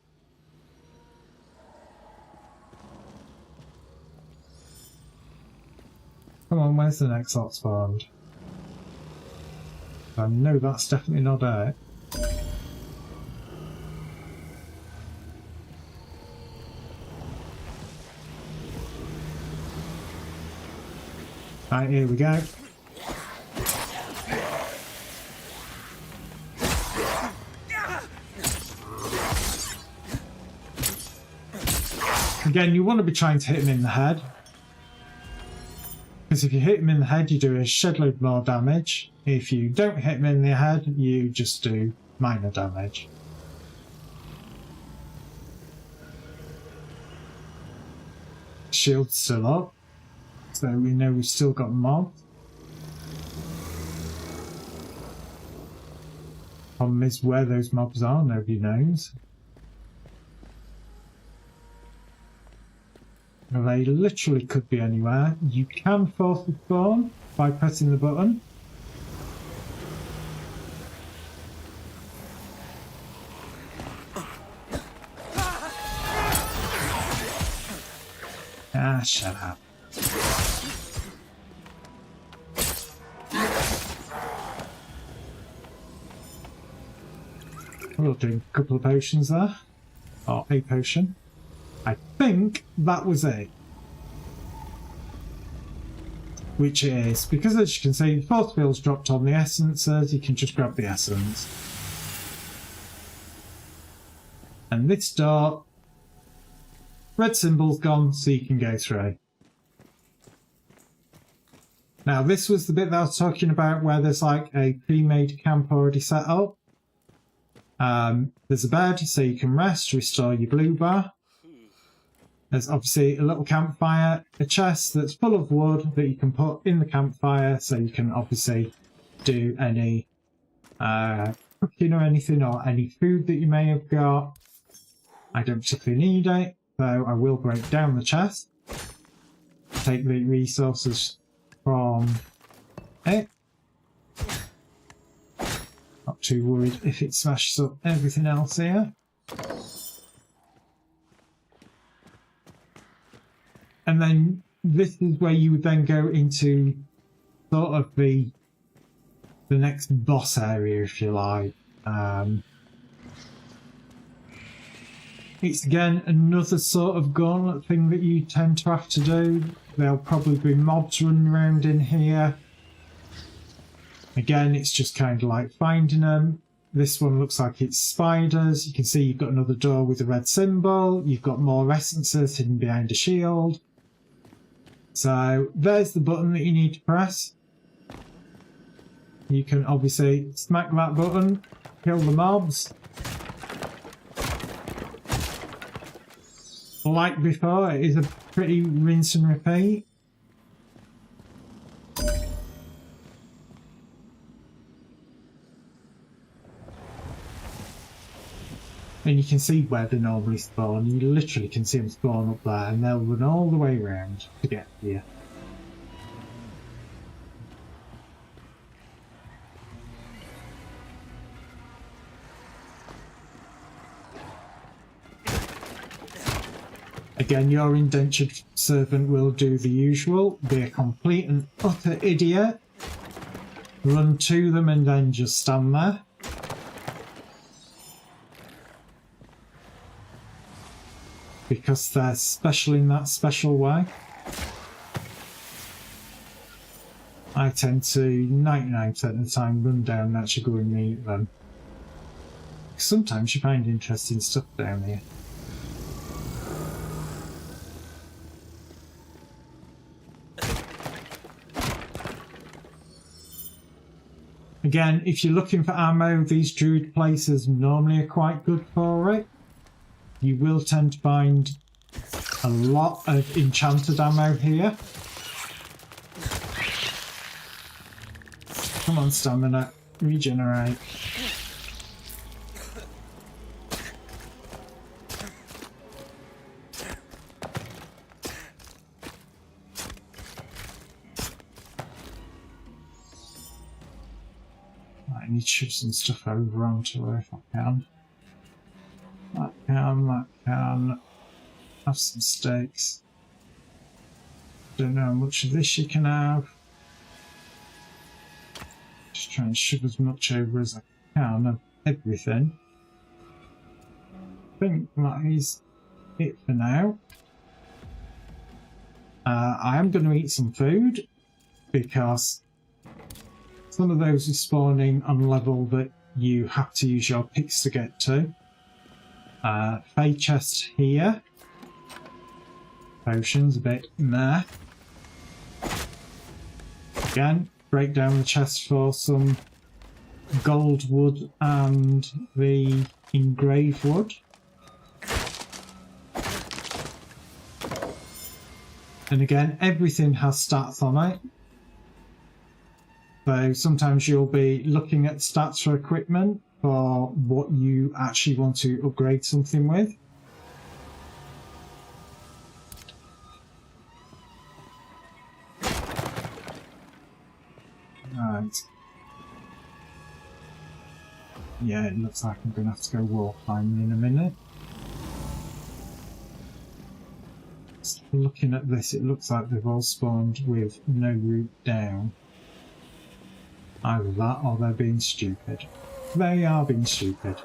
Come on, where's the next lot spawned? I know that's definitely not it. Right, here we go. Again, you want to be trying to hit him in the head. Because if you hit him in the head, you do a shed load more damage. If you don't hit him in the head, you just do minor damage. Shield's still up. So we know we've still got mobs. Problem is where those mobs are, nobody knows. They literally could be anywhere. You can force the spawn by pressing the button. Ah, shut up. We'll drink a couple of potions there. Or a potion. I think that was it. Which it is. Because as you can see, the force field's dropped on the essences, you can just grab the essence. And this door, red symbol's gone, so you can go through. Now this was the bit that I was talking about where there's like a pre-made camp already set up. There's a bed, so you can rest, restore your blue bar. There's obviously a little campfire, a chest that's full of wood that you can put in the campfire, so you can obviously do any cooking or anything, or any food that you may have got. I don't particularly need it, so I will break down the chest. Take the resources from it. Not too worried if it smashes up everything else here. And then this is where you would then go into sort of the next boss area, if you like. It's again another sort of gauntlet thing that you tend to have to do. There'll probably be mobs running around in here. Again, it's just kind of like finding them. This one looks like it's spiders. You can see you've got another door with a red symbol. You've got more essences hidden behind a shield. So there's the button that you need to press. You can obviously smack that button, kill the mobs. Like before, it is a pretty rinse and repeat. And you can see where they normally spawn. You literally can see them spawn up there, and they'll run all the way around to get here. Again, your indentured servant will do the usual. Be a complete and utter idiot. Run to them and then just stand there. Because they're special in that special way. I tend to 99% of the time run down and actually go and meet them. Sometimes you find interesting stuff down here. Again, if you're looking for ammo, these druid places normally are quite good for it. You will tend to find a lot of enchanted ammo here. Come on, stamina. Regenerate. I need to shove some stuff over onto her if I can. That can. Have some steaks. Don't know how much of this you can have. Just try and shove as much over as I can of everything. I think that is it for now. I am going to eat some food because some of those are spawning on a level that you have to use your picks to get to. Fey chest here. Potions, a bit meh. Again, break down the chest for some gold wood and the engraved wood. And again, everything has stats on it. So sometimes you'll be looking at stats for equipment for what you actually want to upgrade something with. Right. Yeah, it looks like I'm going to have to go wall climbing in a minute. Just looking at this, it looks like they've all spawned with no route down. Either that or they're being stupid. They are being stupid.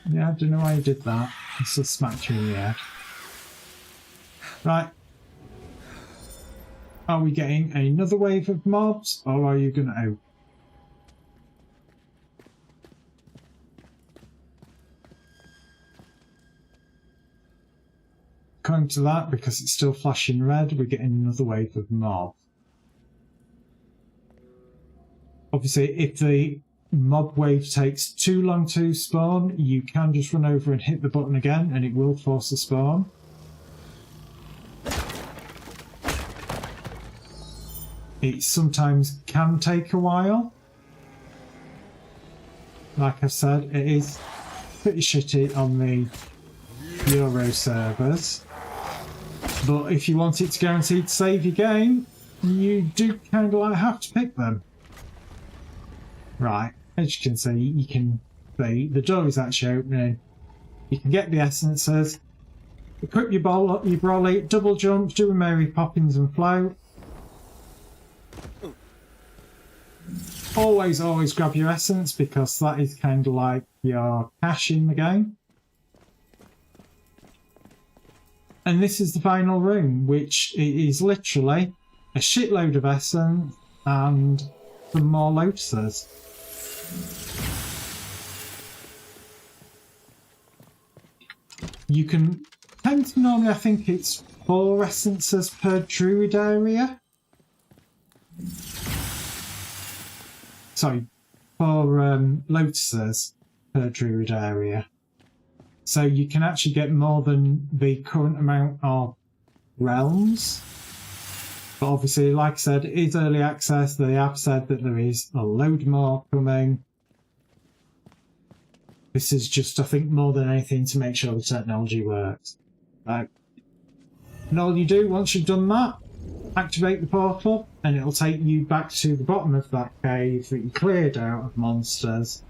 Yeah, I don't know why you did that. I still smacked you in the head. Right. Are we getting another wave of mobs, or are you going to out? Coming to that, because it's still flashing red, we're getting another wave of mobs. Obviously, if the mob wave takes too long to spawn, you can just run over and hit the button again, and it will force a spawn. It sometimes can take a while. Like I said, it is pretty shitty on the Euro servers. But if you want it to guarantee to save your game, you do kind of like have to pick them. Right, as you can see, you can see the door is actually opening. You can get the essences, equip your brolly, double jump, do a Mary Poppins and float. Always grab your essence because that is kind of like your cash in the game. And this is the final room, which is literally a shitload of essence and some more lotuses. You can tend to normally, I think it's 4 essences per druid area. Sorry, 4 lotuses per druid area. So you can actually get more than the current amount of realms. But obviously, like I said, it is early access. They have said that there is a load more coming. This is just, I think, more than anything to make sure the technology works. Right. And all you do, once you've done that, activate the portal, and it'll take you back to the bottom of that cave that you cleared out of monsters.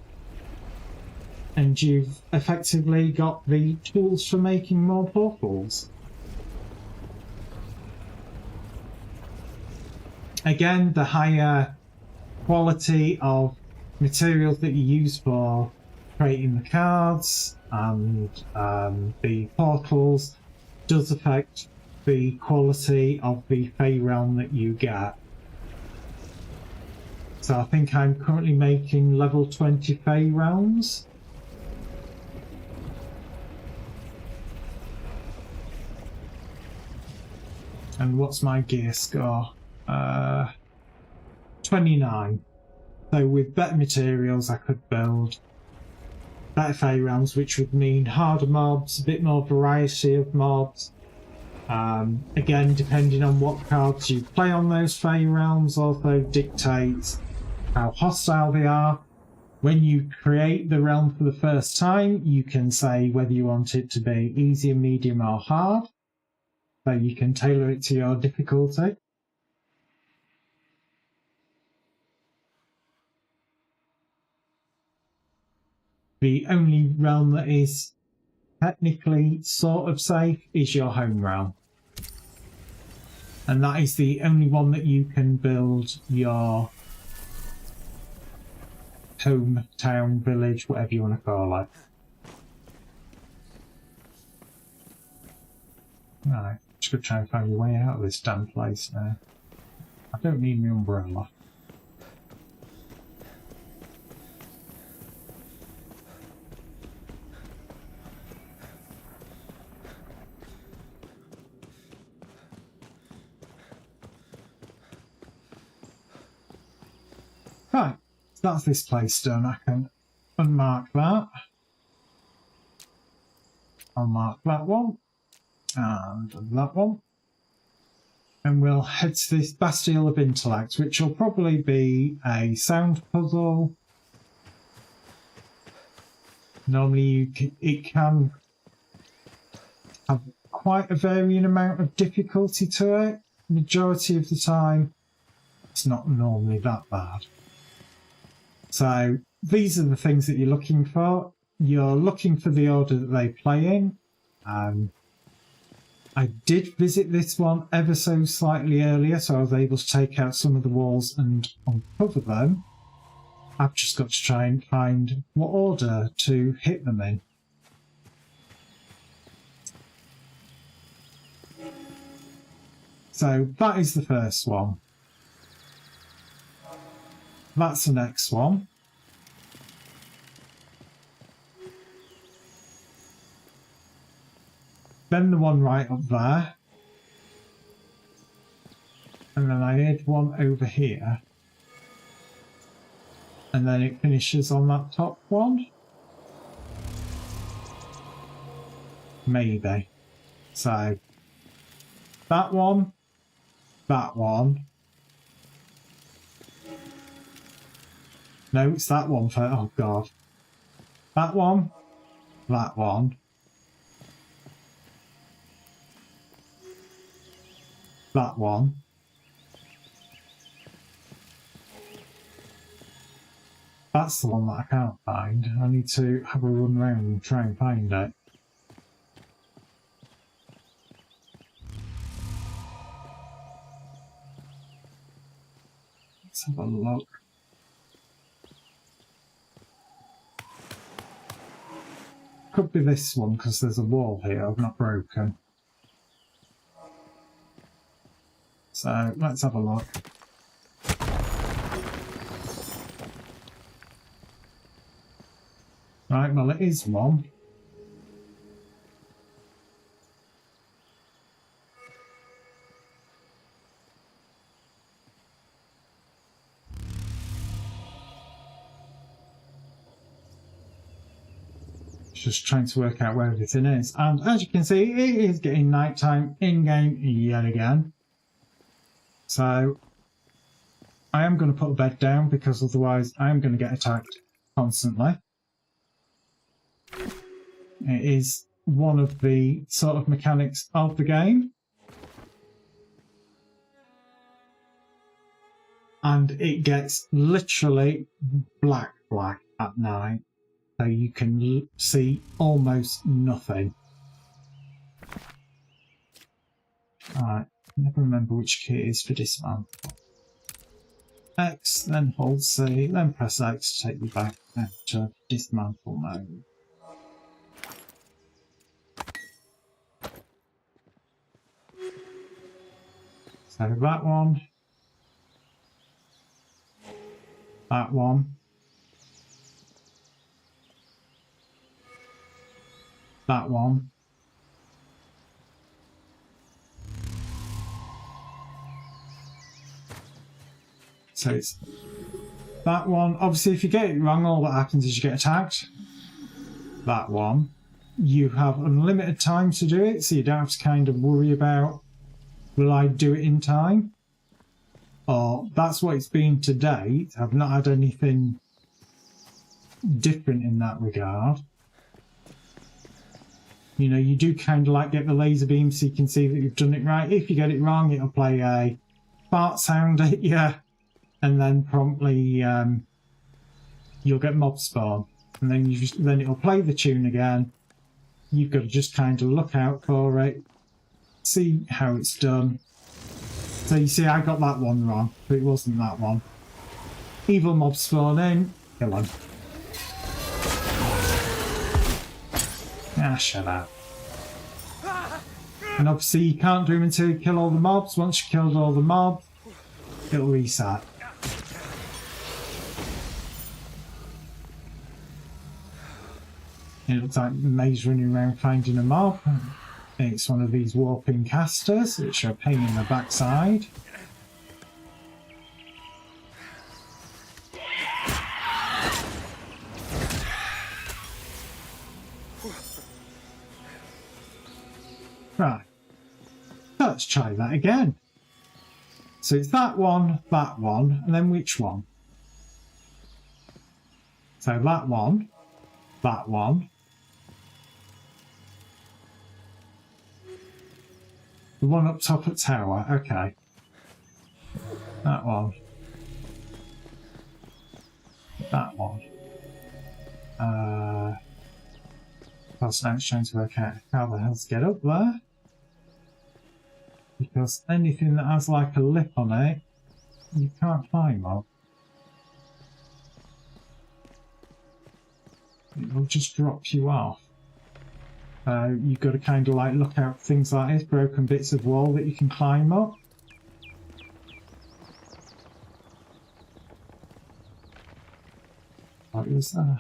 And you've effectively got the tools for making more portals. Again, the higher quality of materials that you use for creating the cards and the portals does affect the quality of the Fey realm that you get. So I think I'm currently making level 20 Fey realms. And what's my gear score? 29. So with better materials I could build better fey realms, which would mean harder mobs, a bit more variety of mobs. Again, depending on what cards you play on those fey realms also dictates how hostile they are. When you create the realm for the first time, you can say whether you want it to be easy, medium or hard. So you can tailor it to your difficulty. The only realm that is technically sort of safe is your home realm. And that is the only one that you can build your hometown, village, whatever you want to call it. Right, just going to try and find your way out of this damn place now. I don't need my umbrella. Right, that's this place done. I can unmark that. I'll mark that one. And that one. And we'll head to this Bastille of Intellect, which will probably be a sound puzzle. Normally it can have quite a varying amount of difficulty to it. Majority of the time, it's not normally that bad. So these are the things that you're looking for. You're looking for the order that they play in. I did visit this one ever so slightly earlier, so I was able to take out some of the walls and uncover them. I've just got to try and find what order to hit them in. So that is the first one. That's the next one. Then the one right up there. And then I had one over here. And then it finishes on that top one. Maybe. So, that one. That one. No, it's that one for, oh god. That one. That one. That one. That's the one that I can't find. I need to have a run around and try and find it. Let's have a look. Could be this one because there's a wall here I've not broken. So let's have a look. Right, well it is one. Just trying to work out where everything is. And as you can see, it is getting nighttime in-game yet again. So I am going to put a bed down because otherwise I am going to get attacked constantly. It is one of the sort of mechanics of the game. And it gets literally black at night. So you can see almost nothing. Alright, never remember which key it is for dismantle. X, then hold C, then press X to take you back to dismantle mode. So that one. That one. That one. So it's that one. Obviously, if you get it wrong, all that happens is you get attacked. That one. You have unlimited time to do it, so you don't have to kind of worry about, will I do it in time? Or that's what it's been to date. I've not had anything different in that regard. You know, you do kind of like get the laser beam so you can see that you've done it right. If you get it wrong, it'll play a fart sound at you, and then promptly you'll get mob spawn. And then it'll play the tune again. You've got to just kind of look out for it, see how it's done. So you see, I got that one wrong, but it wasn't that one. Evil mob spawn in, kill him. Ah, shut up. And obviously you can't do them until you kill all the mobs. Once you've killed all the mobs, it'll reset. It looks like May's running around finding a mob. It's one of these warping casters, which are a pain in the backside. Right. Let's try that again. So it's that one, and then which one? So that one. The one up top at tower, okay. That one. That one. Plus now it's trying to work out how the hell to get up there. Because anything that has like a lip on it, you can't climb up. It will just drop you off. You've got to kind of like look out for things like this, broken bits of wall that you can climb up. What was that?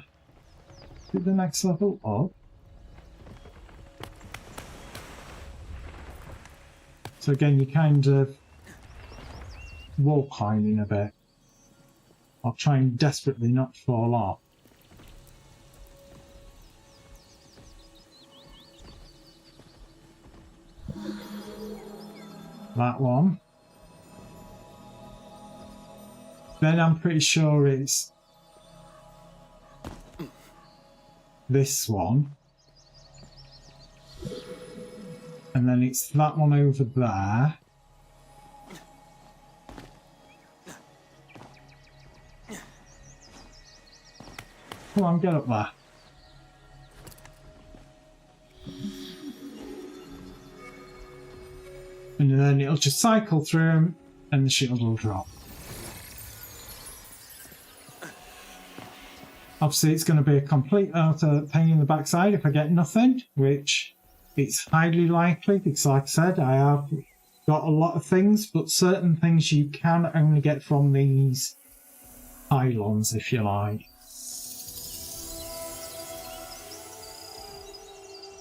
Did the next level up? So again, you kind of wall climbing a bit. Or trying desperately not to fall off. That one. Then I'm pretty sure it's this one. And then it's that one over there. Come on, get up there. And then it'll just cycle through them and the shield will drop. Obviously it's going to be a complete utter pain in the backside if I get nothing, which it's highly likely because like I said, I have got a lot of things, but certain things you can only get from these pylons, if you like.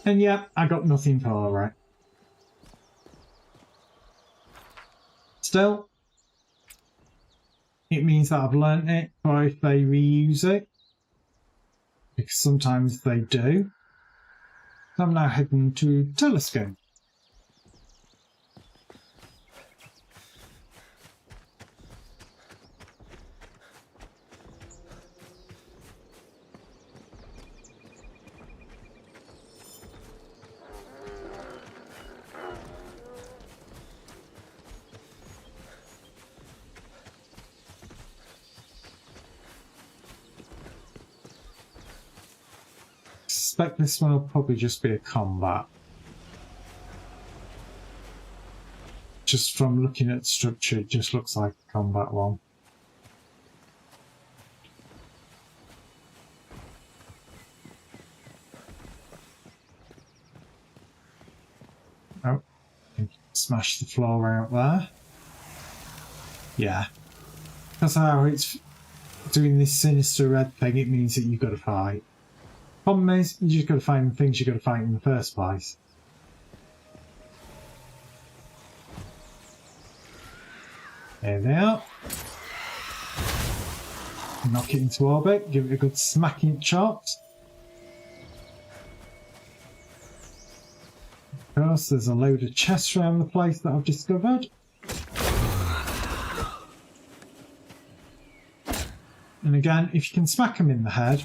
And yeah, I got nothing for it. Still, it means that I've learnt it, or if they reuse it, because sometimes they do. I'm now heading to Telescope. I suspect this one will probably just be a combat. Just from looking at the structure, it just looks like a combat one. Oh, smash the floor out there. Yeah. That's how it's doing this sinister red thing, it means that you've got to fight. Problem is, you just got to find the things you've got to fight in the first place. There they are. knock it into orbit, give it a good smacking shot. Of course, there's a load of chests around the place that I've discovered. And again, if you can smack them in the head,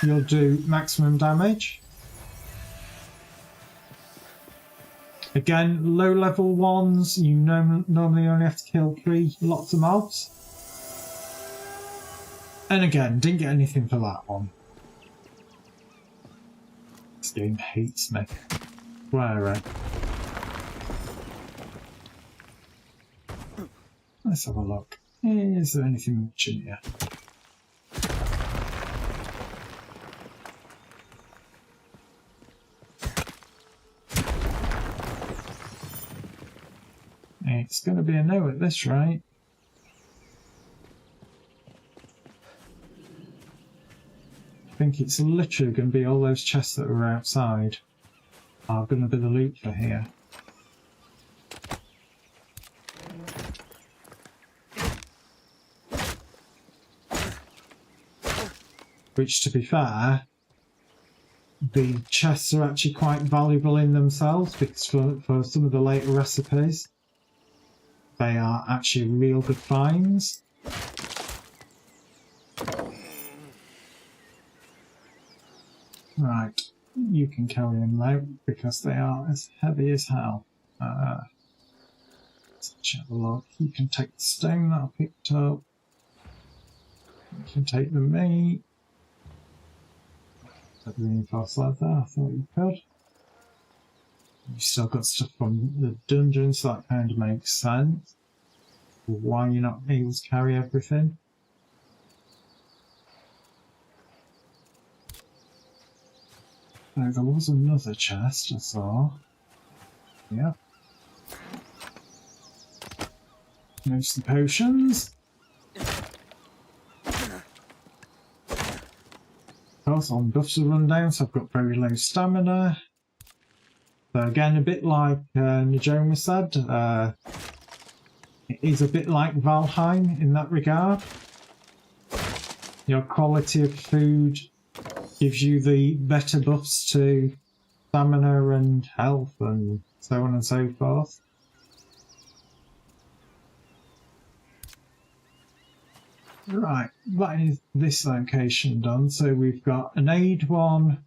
you'll do maximum damage. Again, low level ones, you normally only have to kill 3 lots of mobs. And again, didn't get anything for that one. This game hates me. Where? Let's have a look. Is there anything much in here? It's going to be a no at this rate. I think it's literally going to be all those chests that are outside are going to be the loot for here. Which, to be fair, the chests are actually quite valuable in themselves, because for some of the later recipes, they are actually real good finds. Right, you can carry them though, because they are as heavy as hell. Let's have a look. You can take the stone that I picked up. You can take the meat. Is that reinforced leather? I thought you could. You've still got stuff from the dungeon, so that kind of makes sense. Why you're not able to carry everything. There was another chest I saw. Yeah. There's the potions. Of course, all buffs are run down, so I've got very low stamina. So again, a bit like Nazorin said, it is a bit like Valheim in that regard. Your quality of food gives you the better buffs to stamina and health and so on and so forth. Right, that is this location done. So we've got an aid one,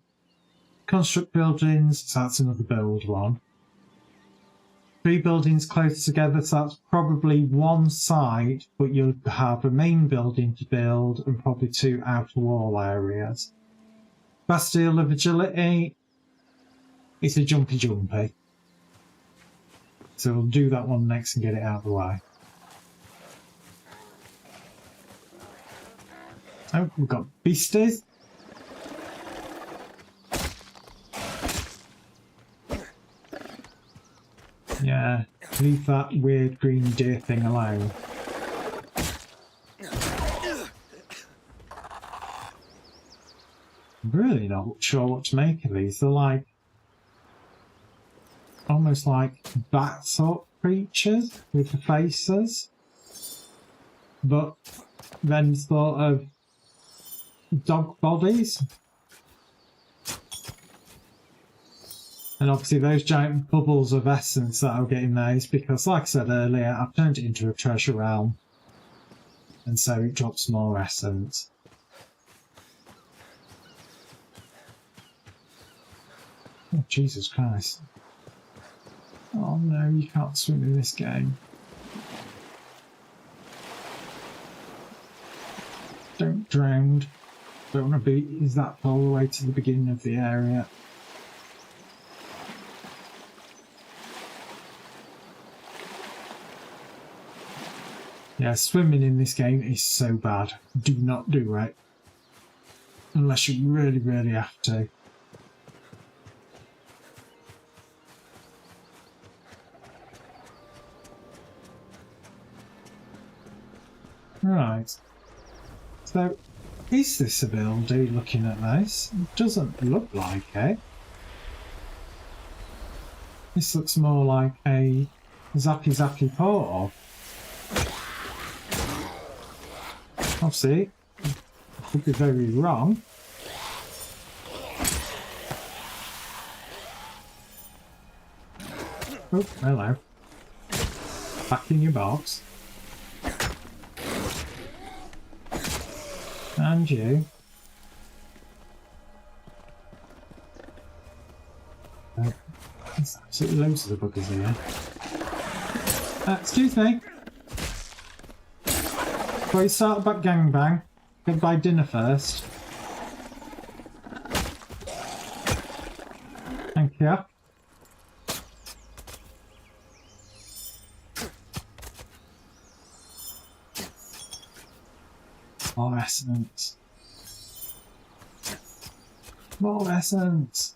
construct buildings, so that's another build one. 3 buildings close together, so that's probably one site, but you'll have a main building to build and probably 2 outer wall areas. Bastille of Agility, it's a jumpy. So we'll do that one next and get it out of the way. Oh, we've got beasties. Yeah, leave that weird green deer thing alone. I'm really not sure what to make of these. They're like almost like bat sort of creatures with the faces, but then sort of dog bodies. And obviously those giant bubbles of essence that I'll get in there is because, like I said earlier, I've turned it into a treasure realm, and so it drops more essence. Oh, Jesus Christ. Oh no, you can't swim in this game. Don't drown. Don't want to be is that all the way to the beginning of the area. Yeah, swimming in this game is so bad. Do not do it. Unless you really, really have to. Right. So, is this a building looking at this? It doesn't look like it. This looks more like a zappy portal. Obviously, Could be very wrong. Oh, hello. Back in your box. And you. There's absolutely loads of the buggers here. Excuse me. Before you start about gangbang, gotta buy dinner first. Thank you. More essence. More essence.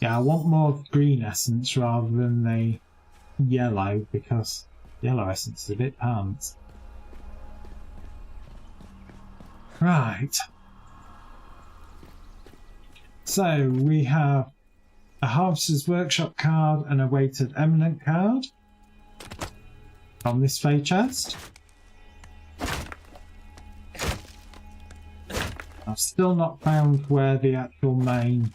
Yeah, I want more green essence rather than the yellow, because yellow essence is a bit pants. Right. So we have a Harvester's Workshop card and a Weighted Eminent card from this fey chest. I've still not found where the actual main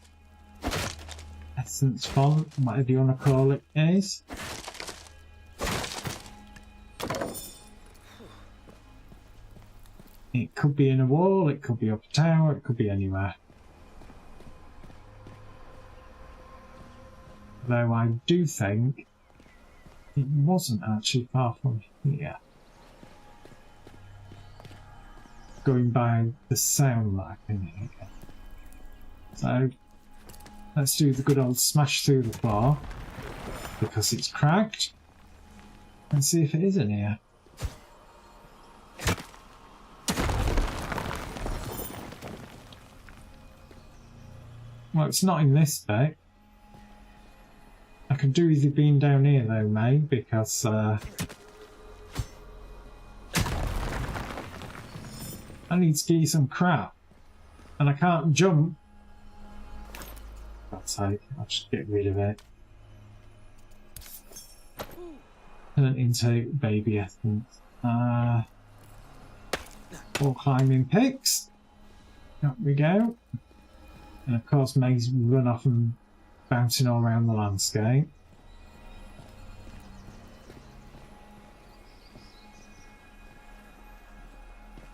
essence font, whatever you want to call it, is. It could be in a wall, it could be up a tower, it could be anywhere. Though I do think it wasn't actually far from here. Going by the sound that I can hear. So let's do the good old smash through the floor, because it's cracked, and see if it is in here. Well, it's not in this bit. I could do with you being down here though, mate, because I need to get you some crap, and I can't jump. For God's sake, I'll just get rid of it. Turn into baby essence. All climbing picks. Up we go. And of course, May's run off and bouncing all around the landscape.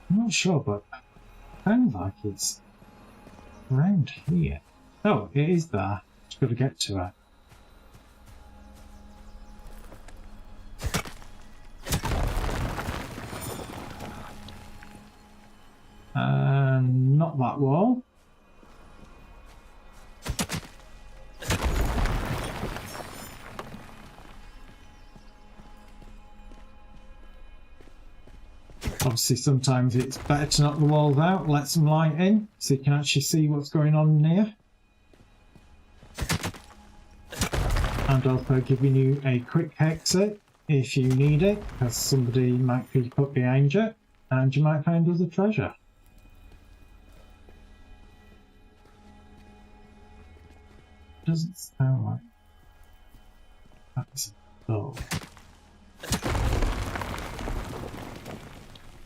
I'm not sure, but it sounds like it's around here. Oh, it is there. Just got to get to it. Not that wall. Obviously, sometimes it's better to knock the walls out, let some light in, so you can actually see what's going on in here. And also giving you a quick exit if you need it, because somebody might be put behind you, and you might find other treasure. Doesn't sound like that's a door.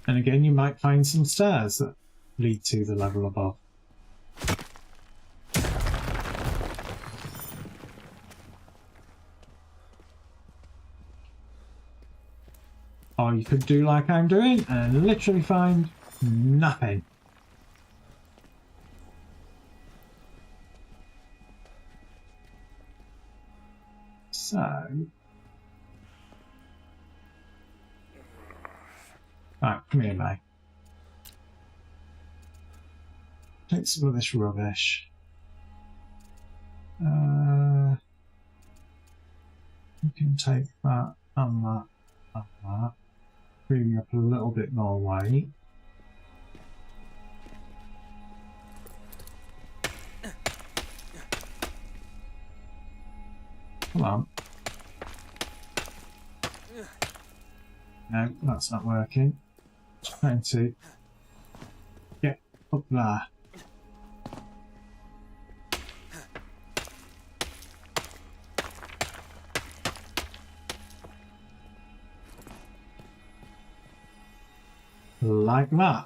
And again, you might find some stairs that lead to the level above. Or you could do like I'm doing and literally find nothing. So right, come here, mate. Take some of this rubbish. You can take that and that and that. Bring up a little bit more weight. Come on. No, that's not working. Trying to get up there. Like that.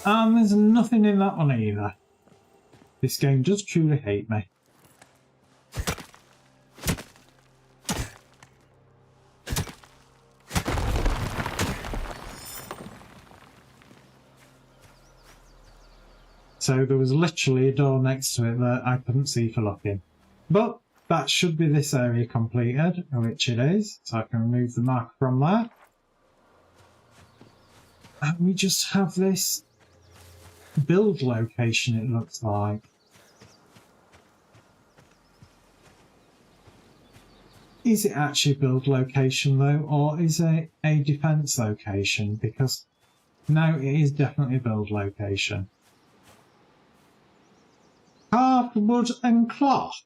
And there's nothing in that one either. This game does truly hate me. So there was literally a door next to it that I couldn't see for looking. But that should be this area completed, which it is. So I can remove the mark from there. And we just have this build location, it looks like. Is it actually a build location though, or is it a defense location? Because no, it is definitely a build location. Carved wood and cloth.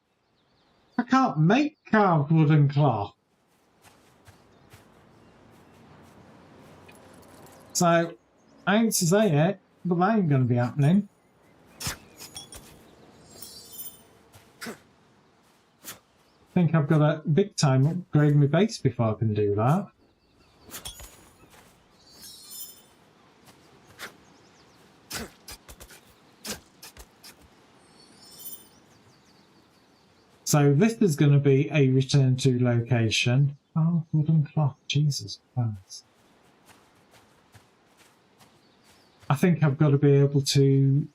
I can't make carved wood and cloth. So, I hate to say it, but that ain't going to be happening. I think I've got a big time upgrade my base before I can do that. So this is going to be a return to location. Oh, wooden cloth, Jesus Christ. I think I've got to be able to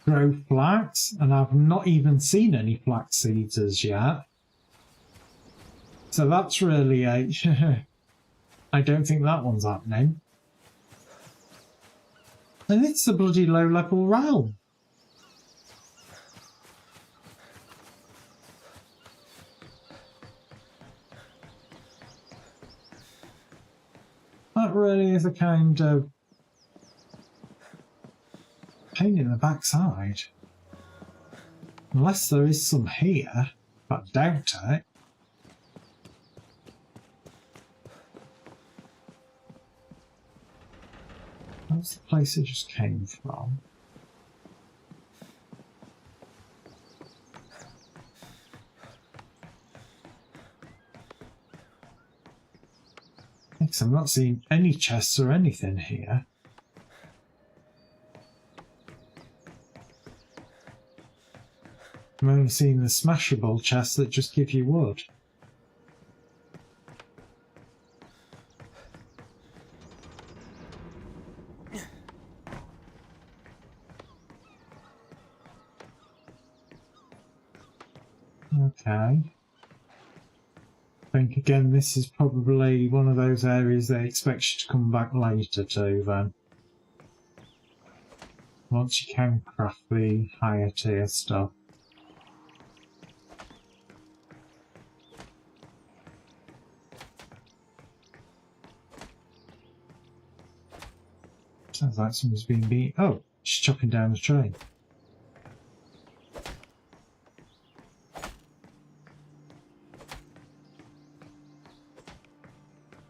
grow flax, and I've not even seen any flax seeds as yet. So that's really a... I don't think that one's happening. And it's a bloody low-level realm. That really is a kind of pain in the backside. Unless there is some here, but I doubt it. That's the place it just came from. I'm not seeing any chests or anything here. I'm only seeing the smashable chests that just give you wood. Okay. I think again this is probably one of those areas they expect you to come back later to then. Once you can craft the higher tier stuff. Sounds like someone's been beat. Oh, she's chopping down the tree.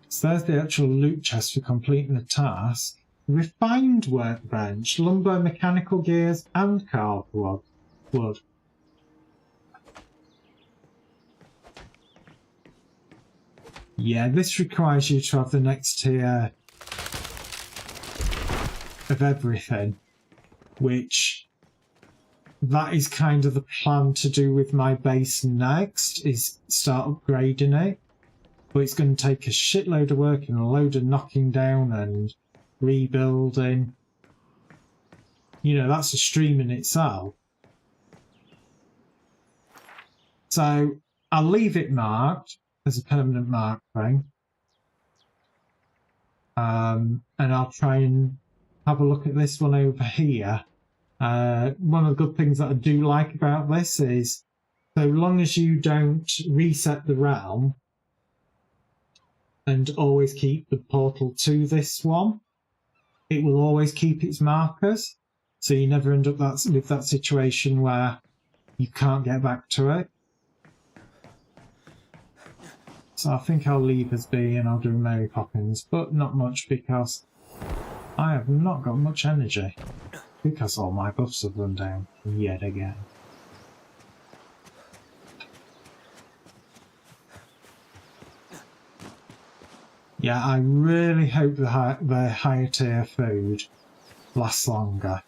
So there's the actual loot chest for completing the task. Refined workbench, lumber, mechanical gears, and carved wood. Yeah, this requires you to have the next tier of everything, which that is kind of the plan to do with my base next, is start upgrading it. But it's going to take a shitload of work and a load of knocking down and rebuilding. You know, that's a stream in itself. So I'll leave it marked as a permanent mark thing. And I'll try and have a look at this one over here. One of the good things that I do like about this is, so long as you don't reset the realm, and always keep the portal to this one, it will always keep its markers, so you never end up with that situation where you can't get back to it. So I think I'll leave as be and I'll do Mary Poppins, but not much because I have not got much energy. because all my buffs have run down yet again. Yeah, I really hope the higher tier food lasts longer.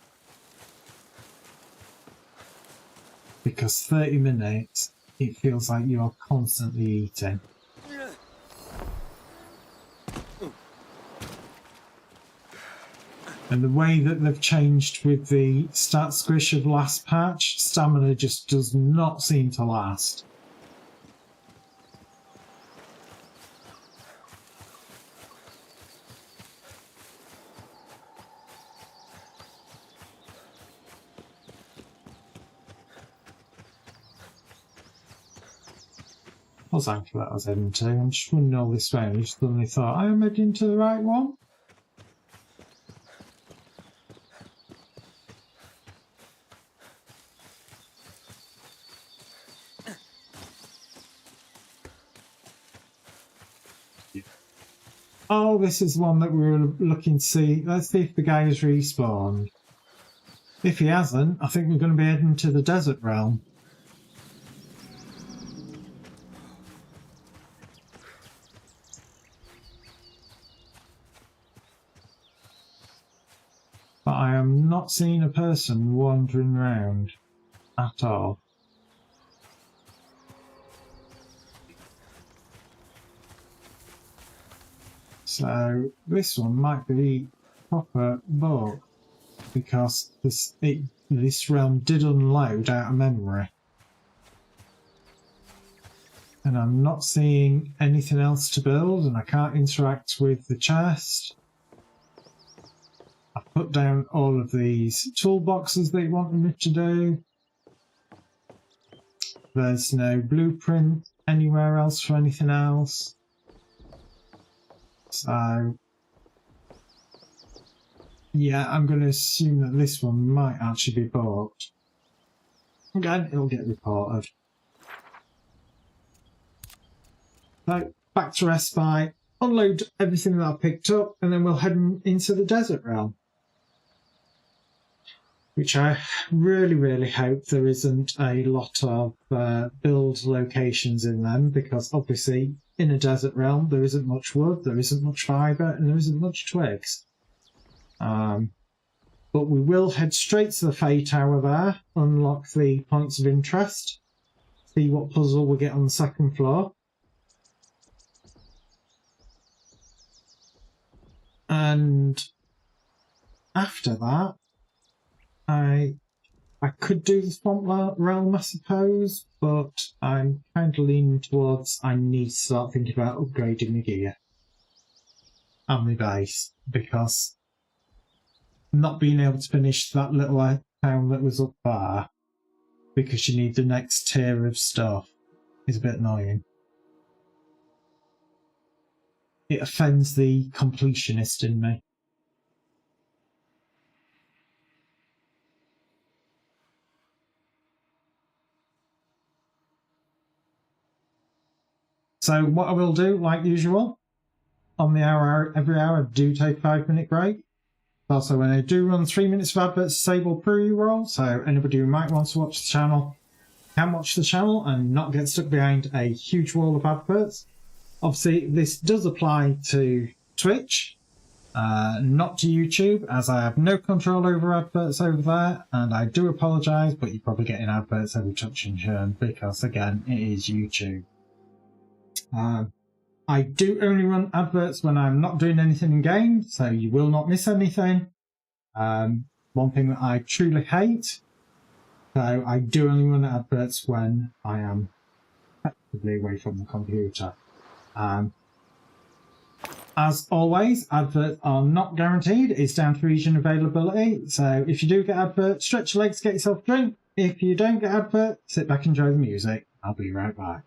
Because 30 minutes, it feels like you are constantly eating. And the way that they've changed with the stat squish of last patch, stamina just does not seem to last. What was anchor that I was heading to? I'm just running all this way and I just suddenly thought, I am heading to the right one. Oh, this is one that we were looking to see. Let's see if the guy has respawned. If he hasn't, I think we're going to be heading to the desert realm. But I am not seeing a person wandering around at all. So this one might be proper bug because this realm did unload out of memory. And I'm not seeing anything else to build and I can't interact with the chest. I've put down all of these toolboxes that you wanted me to do. There's no blueprint anywhere else for anything else. So, yeah, I'm going to assume that this one might actually be bought. Again, it'll get reported. So, back to Respite, unload everything that I've picked up, and then we'll head into the desert realm. Which I really, really hope there isn't a lot of build locations in them, because obviously in a desert realm there isn't much wood, there isn't much fibre, and there isn't much twigs. But we will head straight to the Fey Tower there, unlock the points of interest, see what puzzle we get on the second floor. And after that, I could do the Swamp Realm, I suppose, but I'm kind of leaning towards I need to start thinking about upgrading my gear and my base, because not being able to finish that little town that was up there because you need the next tier of stuff is a bit annoying. It offends the completionist in me. So what I will do, like usual, on the hour, every hour, I do take a 5-minute break. Also, when I do run 3 minutes of adverts, disable pre-roll, so anybody who might want to watch the channel can watch the channel and not get stuck behind a huge wall of adverts. Obviously, this does apply to Twitch, not to YouTube, as I have no control over adverts over there, and I do apologise, but you're probably getting adverts every touch and turn, because again, it is YouTube. I do only run adverts when I'm not doing anything in game, so you will not miss anything. One thing that I truly hate, so I do only run adverts when I am effectively away from the computer. As always, adverts are not guaranteed. It's down to region availability. So if you do get adverts, stretch your legs, get yourself a drink. If you don't get adverts, sit back and enjoy the music. I'll be right back.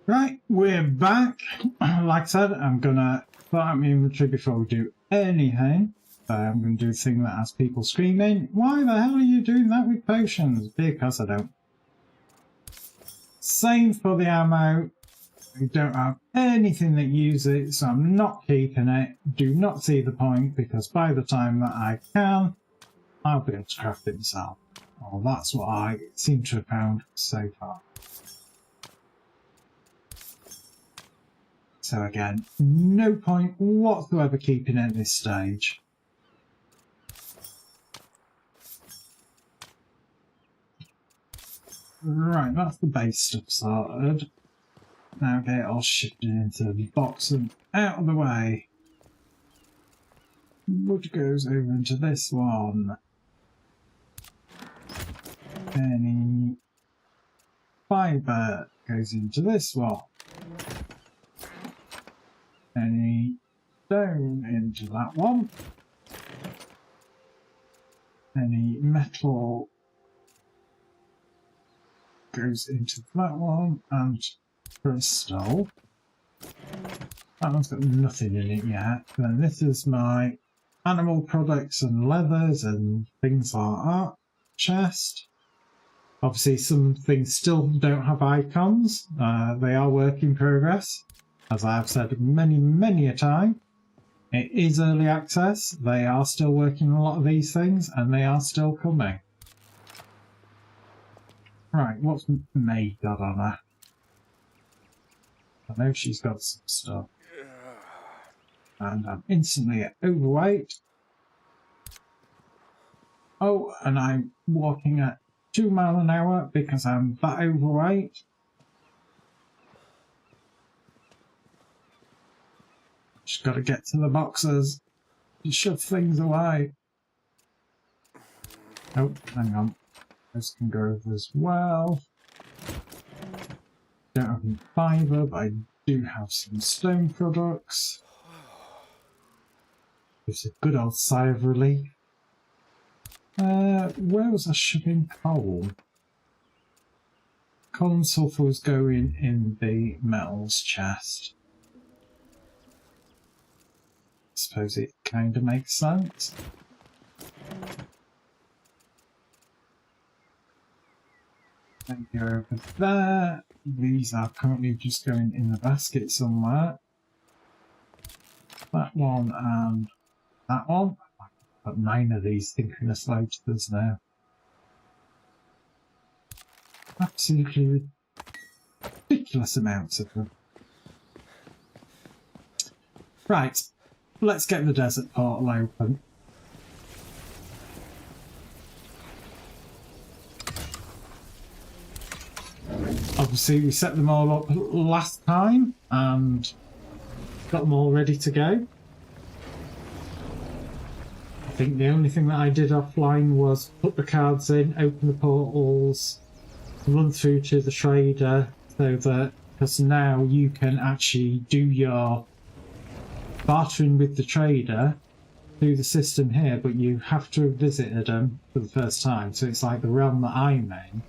Right, we're back. Like I said, I'm gonna put out my inventory before we do anything. I'm gonna do a thing that has people screaming, "Why the hell are you doing that with potions?" Because I don't. Same for the ammo. I don't have anything that uses it, so I'm not keeping it. Do not see the point, because by the time that I can, I'll be able to craft it myself. Well, that's what I seem to have found so far. So again, no point whatsoever keeping it at this stage. Right, that's the base stuff sorted. Now get it all shifted into the box and out of the way. Wood goes over into this one. Any fibre goes into this one. Any stone into that one. Any metal goes into that one, and crystal. That one's got nothing in it yet. Then this is my animal products and leathers and things like that chest. Obviously some things still don't have icons. They are work in progress. As I have said many a time, it is early access. They are still working on a lot of these things, and they are still coming. Right, what's May got on her? I know she's got some stuff. And I'm instantly overweight. Oh, and I'm walking at 2 miles an hour because I'm that overweight. Just got to get to the boxes and shove things away. Oh, hang on. This can go over as well. Don't have any fibre, but I do have some stone products. Gives a good old sigh of relief. Where was I shoving coal? Coal and sulphur was going in the metals chest. I suppose it kind of makes sense. Then go over there. These are currently just going in the basket somewhere. That one and that one. I've got 9 of these synchronous loaders now. Absolutely ridiculous amounts of them. Right, let's get the desert portal open. obviously we set them all up last time and got them all ready to go. I think the only thing that I did offline was put the cards in, open the portals, run through to the trader, so that, because now you can actually do your bartering with the trader through the system here, but you have to have visited them for the first time. So it's like the realm that I'm in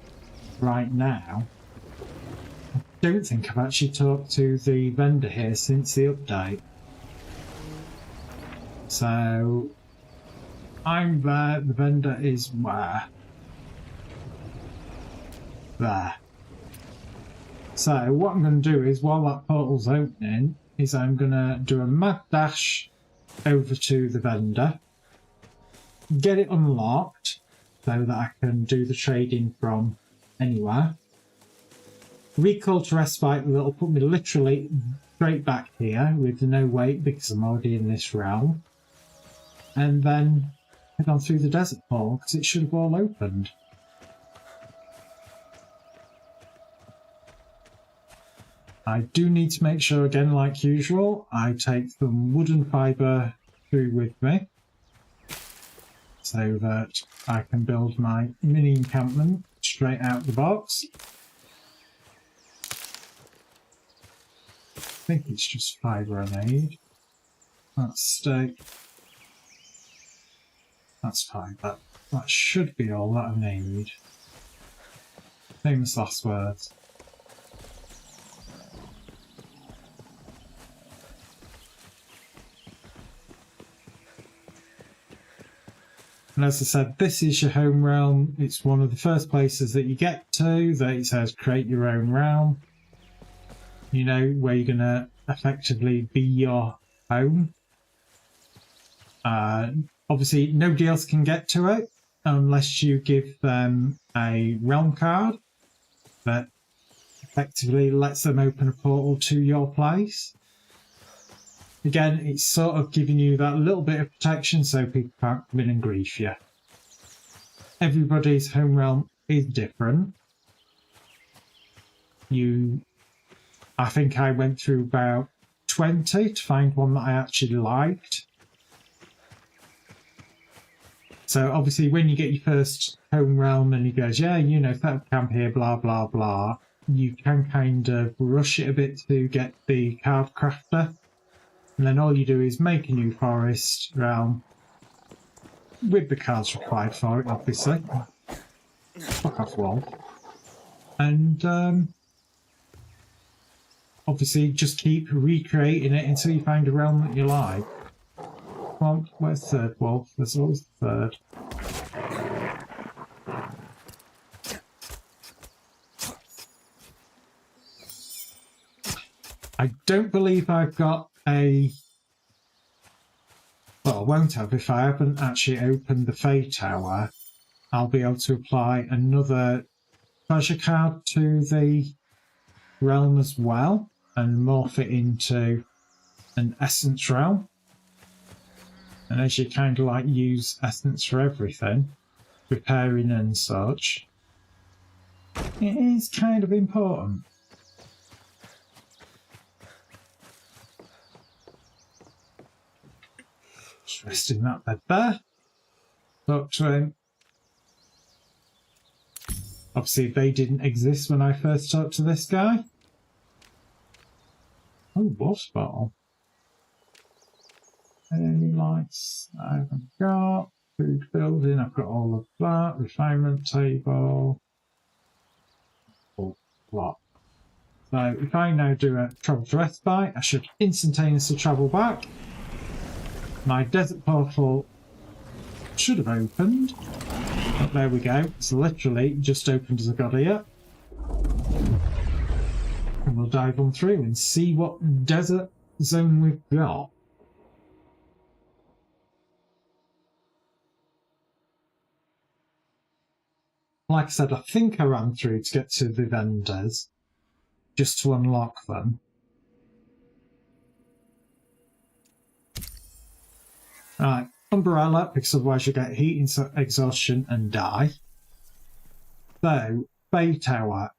right now. I don't think I've actually talked to the vendor here since the update. So I'm there, the vendor is where? There. So what I'm going to do is, while that portal's opening, is I'm going to do a mad dash over to the vendor, get it unlocked so that I can do the trading from anywhere. Recall to respite, that'll put me literally straight back here with no wait because I'm already in this realm. And then head on through the desert portal because it should have all opened. I do need to make sure, again, like usual, I take some wooden fibre through with me so that I can build my mini encampment straight out the box. I think it's just fibre I need. That's steak. That's fibre. That should be all that I need. Famous last words. And as I said, this is your home realm. It's one of the first places that you get to that it says create your own realm. You know, where you're going to effectively be your home. Obviously, nobody else can get to it unless you give them a realm card that effectively lets them open a portal to your place. Again, it's sort of giving you that little bit of protection so people can't come in and grief you. Everybody's home realm is different. I think I went through about 20 to find one that I actually liked. So obviously when you get your first home realm and he goes, yeah, you know, set up camp here, blah, blah, blah, you can kind of rush it a bit to get the card crafter. And then all you do is make a new forest realm with the cards required for it, obviously. Fuck off, wall. And obviously just keep recreating it until you find a realm that you like. Well, where's the third wolf? There's always the third. I don't believe I've got a... Well, I won't have if I haven't actually opened the Fey Tower. I'll be able to apply another treasure card to the realm as well and morph it into an essence realm. And as you kind of like use essence for everything, repairing and such, it is kind of important. Just resting that bed there. But obviously they didn't exist when I first talked to this guy. Oh, wolf's bottle. Any lights I haven't got. Food building, I've got all of that. Refinement table. Oh, what? So if I now do a travel to respite, I should instantaneously travel back. My desert portal should have opened. But there we go. It's literally just opened as I got here. And we'll dive on through and see what desert zone we've got. Like I said, I think I ran through to get to the vendors, just to unlock them. Right, umbrella, because otherwise you get heat exhaustion and die. So, Bay Tower.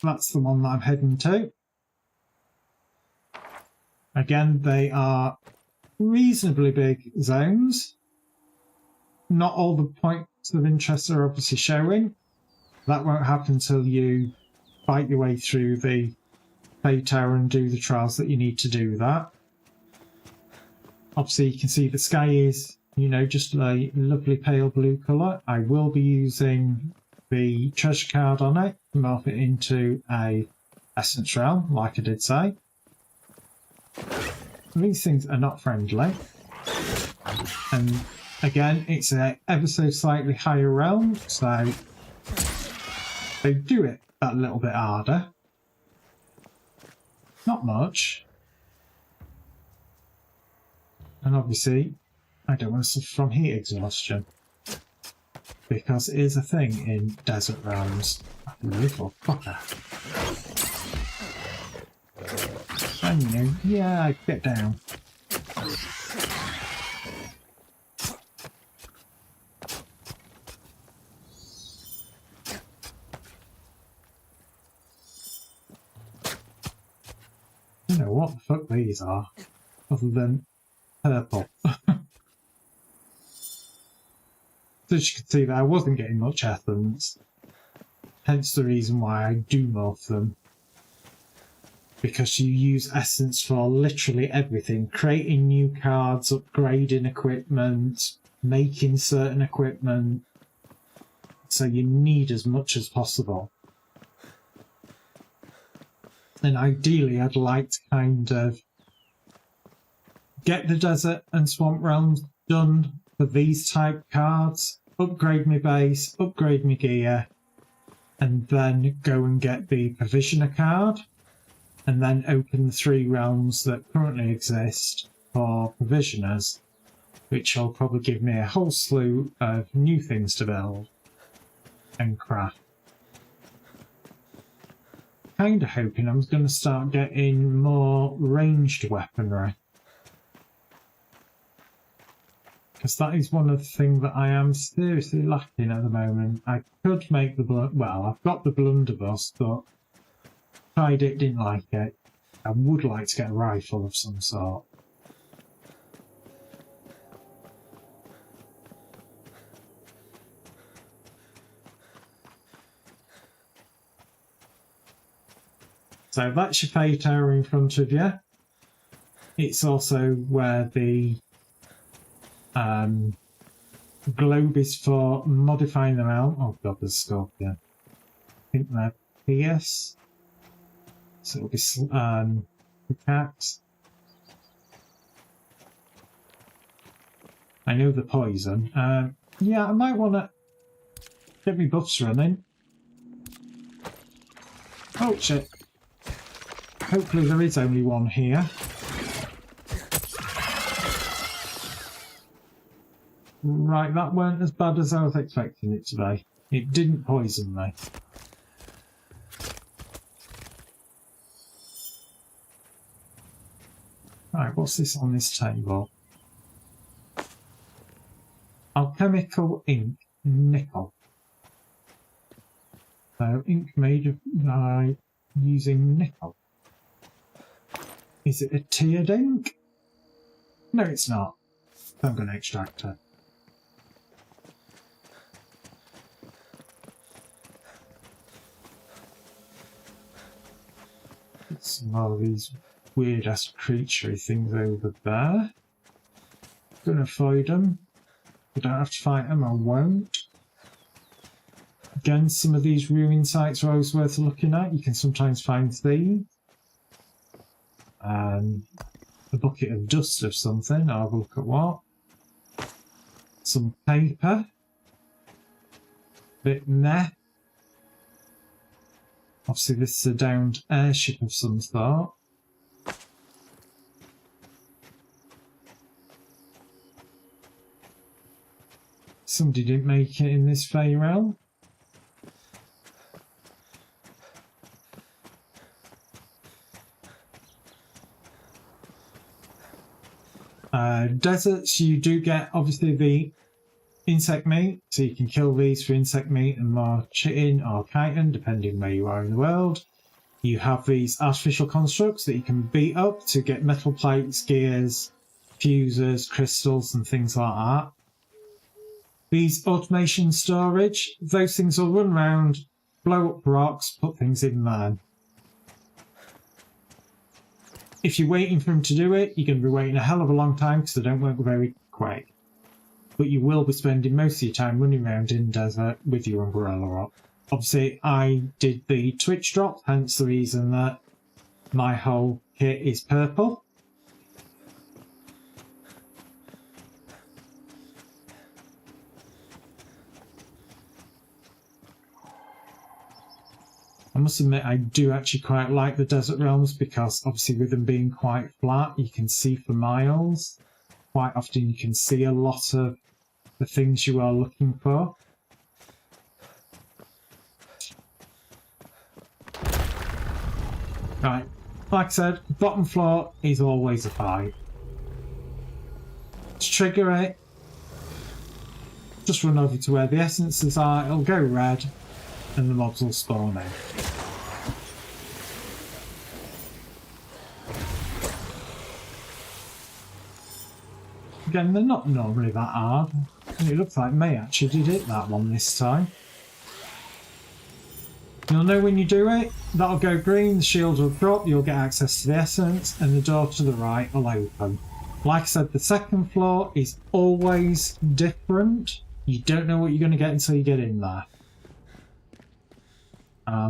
that's the one that I'm heading to. Again, they are reasonably big zones. Not all the points of interest are obviously showing. That won't happen until you fight your way through the Fey Tower and do the trials that you need to do that. Obviously, you can see the sky is, you know, just a lovely pale blue colour. I will be using the treasure card on it to morph it into a essence realm, like I did say. These things are not friendly. And again, it's an ever so slightly higher realm, so they do it a little bit harder. Not much. And obviously, I don't want to suffer from heat exhaustion. Because it is a thing in desert realms. Little fucker. And you, yeah, get down. I don't know what the fuck these are, other than purple. So as you can see that I wasn't getting much essence, hence the reason why I do morph them. Because you use essence for literally everything, creating new cards, upgrading equipment, making certain equipment, so you need as much as possible. And ideally I'd like to kind of get the desert and swamp realms done for these type cards, upgrade my base, upgrade my gear, and then go and get the provisioner card, and then open the 3 realms that currently exist for provisioners, which will probably give me a whole slew of new things to build and craft. Kinda hoping I'm going to start getting more ranged weaponry. Because that is one of the things that I am seriously lacking at the moment. I could make the well, I've got the blunderbuss, but tried it, didn't like it. I would like to get a rifle of some sort. So that's your Fey Tower in front of you. It's also where the globe is for modifying them out. Oh god, there's a scorpion. I think they're fierce. So it'll be pickaxe. I know the poison. Yeah, I might want to get me buffs running. Oh shit. Hopefully there is only one here. Right, that weren't as bad as I was expecting it to be. It didn't poison me. Right, what's this on this table? Alchemical ink, nickel. So, ink made by using nickel. Is it a tiered ink? No, it's not. I'm going to extract it. Some more of these weird ass creaturey things over there. Gonna avoid them. If I don't have to fight them, I won't. Again, some of these ruin sites are always worth looking at. You can sometimes find these. A bucket of dust of something. I'll have a look at what. Some paper. Bit meh. Obviously this is a downed airship of some sort. Somebody didn't make it in this Fey realm. Deserts, you do get obviously the insect meat, so you can kill these for insect meat and more chitin or chitin, depending where you are in the world. You have these artificial constructs that you can beat up to get metal plates, gears, fuses, crystals and things like that. These automation storage, those things will run around, blow up rocks, put things in there. If you're waiting for them to do it, you're going to be waiting a hell of a long time because they don't work very quick. But you will be spending most of your time running around in the desert with your umbrella up. Obviously, I did the Twitch drop, hence the reason that my whole kit is purple. I must admit, I do actually quite like the desert realms because obviously with them being quite flat, you can see for miles. Quite often you can see a lot of the things you are looking for. Right, like I said, bottom floor is always a fight. To trigger it, just run over to where the essences are, it'll go red, and the mobs will spawn in. Again, they're not normally that hard. And it looks like May actually did it that one this time. You'll know when you do it, that'll go green, the shield will drop, you'll get access to the essence, and the door to the right will open. Like I said, the second floor is always different. You don't know what you're going to get until you get in there.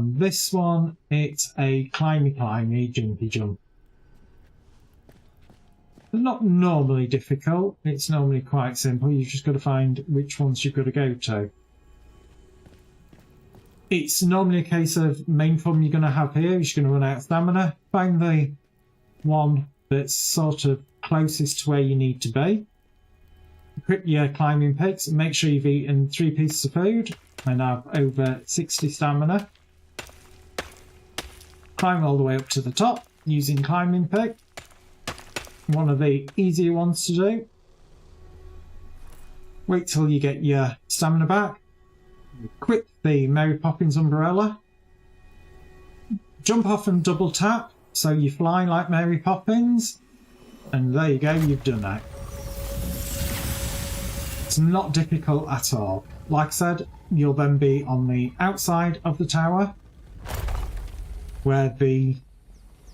This one, it's a climby, jumpy jump. They're not normally difficult, it's normally quite simple, you've just got to find which ones you've got to go to. It's normally a case of main problem you're going to have here is you're going to run out of stamina. Find the one that's sort of closest to where you need to be. Equip your climbing picks and make sure you've eaten 3 pieces of food and have over 60 stamina. Climb all the way up to the top using climbing pick. One of the easier ones to do. Wait till you get your stamina back. Equip the Mary Poppins umbrella. Jump off and double tap so you fly like Mary Poppins. And there you go, you've done that. It's not difficult at all. Like I said, you'll then be on the outside of the tower where the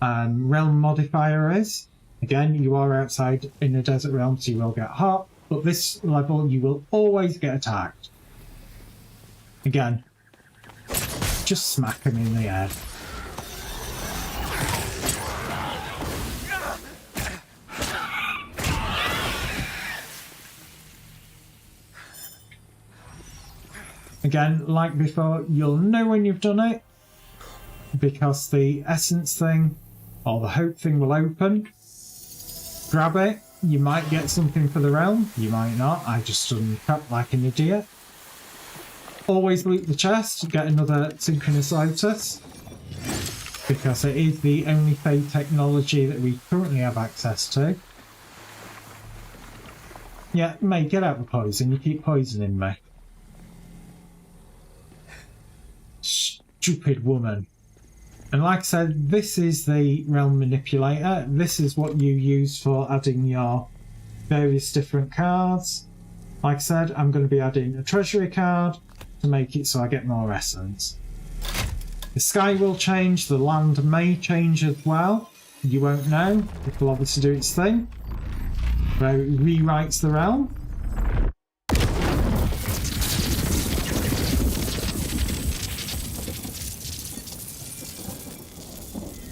realm modifier is. Again, you are outside in the desert realm, so you will get hot, but this level you will always get attacked. Again, just smack them in the head. Again, like before, you'll know when you've done it because the essence thing or the hope thing will open. Grab it, you might get something for the realm, you might not, I just done crap like an idiot. Always loot the chest, get another synchronous lotus, because it is the only fade technology that we currently have access to. Yeah, mate, get out the poison, you keep poisoning me. Stupid woman. And like I said, this is the realm manipulator. This is what you use for adding your various different cards. Like I said, I'm going to be adding a treasury card to make it so I get more essence. The sky will change, the land may change as well. You won't know. It will obviously do its thing, where it rewrites the realm.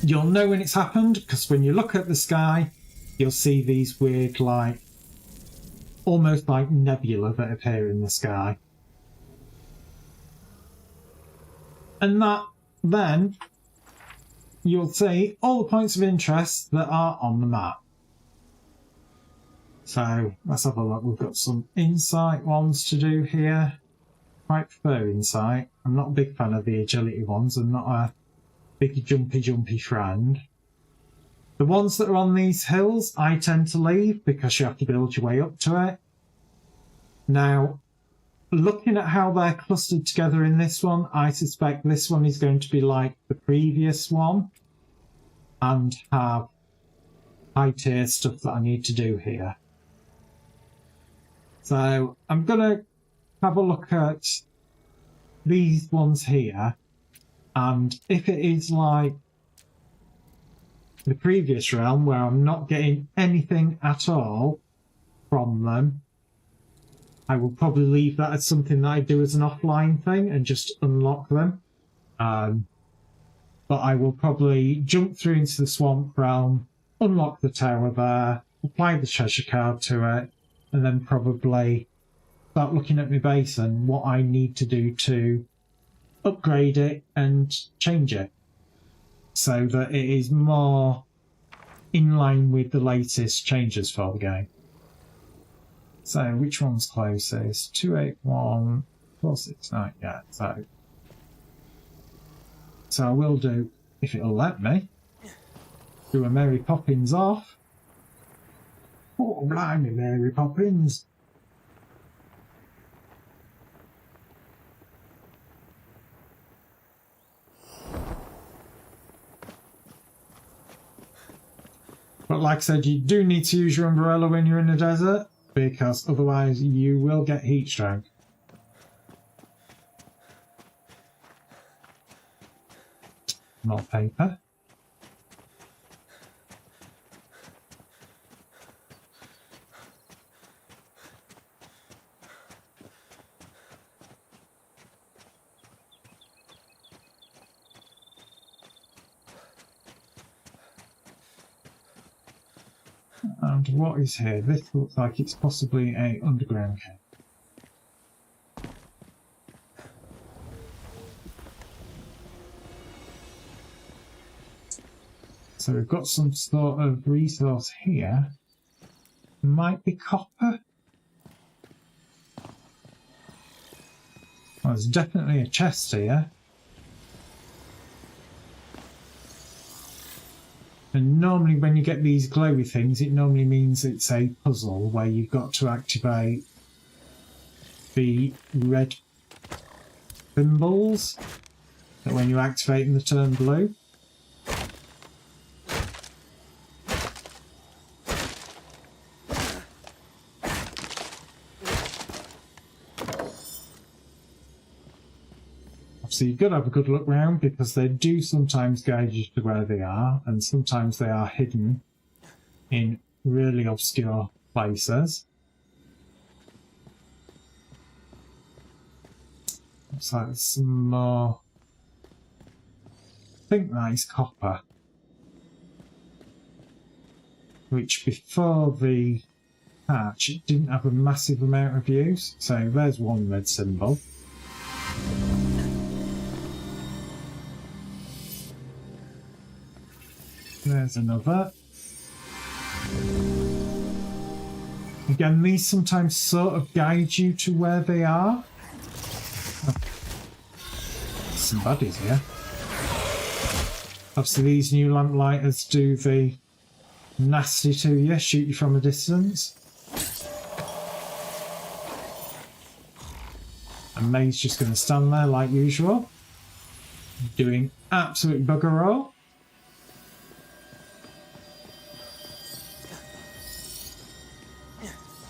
You'll know when it's happened because when you look at the sky, you'll see these weird, like, almost like nebula that appear in the sky. And that, then, you'll see all the points of interest that are on the map. So, let's have a look. We've got some insight ones to do here. I prefer insight. I'm not a big fan of the agility ones. I'm not a big jumpy friend. The ones that are on these hills, I tend to leave because you have to build your way up to it. Now, looking at how they're clustered together in this one, I suspect this one is going to be like the previous one and have high tier stuff that I need to do here. So I'm going to have a look at these ones here, and if it is like the previous realm where I'm not getting anything at all from them, I will probably leave that as something that I do as an offline thing and just unlock them. But I will probably jump through into the swamp realm, unlock the tower there, apply the treasure card to it, and then probably start looking at my base and what I need to do to upgrade it and change it so that it is more in line with the latest changes for the game. So which one's closest? 281, 469, yeah, so I will do, if it'll let me, do a Mary Poppins off. Oh, blimey, Mary Poppins. But like I said, you do need to use your umbrella when you're in the desert, because otherwise you will get heat stroke. More paper. And what is here? This looks like it's possibly a underground cave. So we've got some sort of resource here. Might be copper. Well, there's definitely a chest here. And normally when you get these glowy things, it normally means it's a puzzle where you've got to activate the red thimbles that when you activate them, they turn blue. So you've got to have a good look round because they do sometimes guide you to where they are, and sometimes they are hidden in really obscure places. Looks like there's some more. I think that is copper, which before the patch it didn't have a massive amount of use. So there's one red symbol. There's another. Again, these sometimes sort of guide you to where they are. Oh. Some baddies here. Obviously these new lamplighters do the nasty to you, shoot you from a distance. And May's just going to stand there like usual, doing absolute bugger all.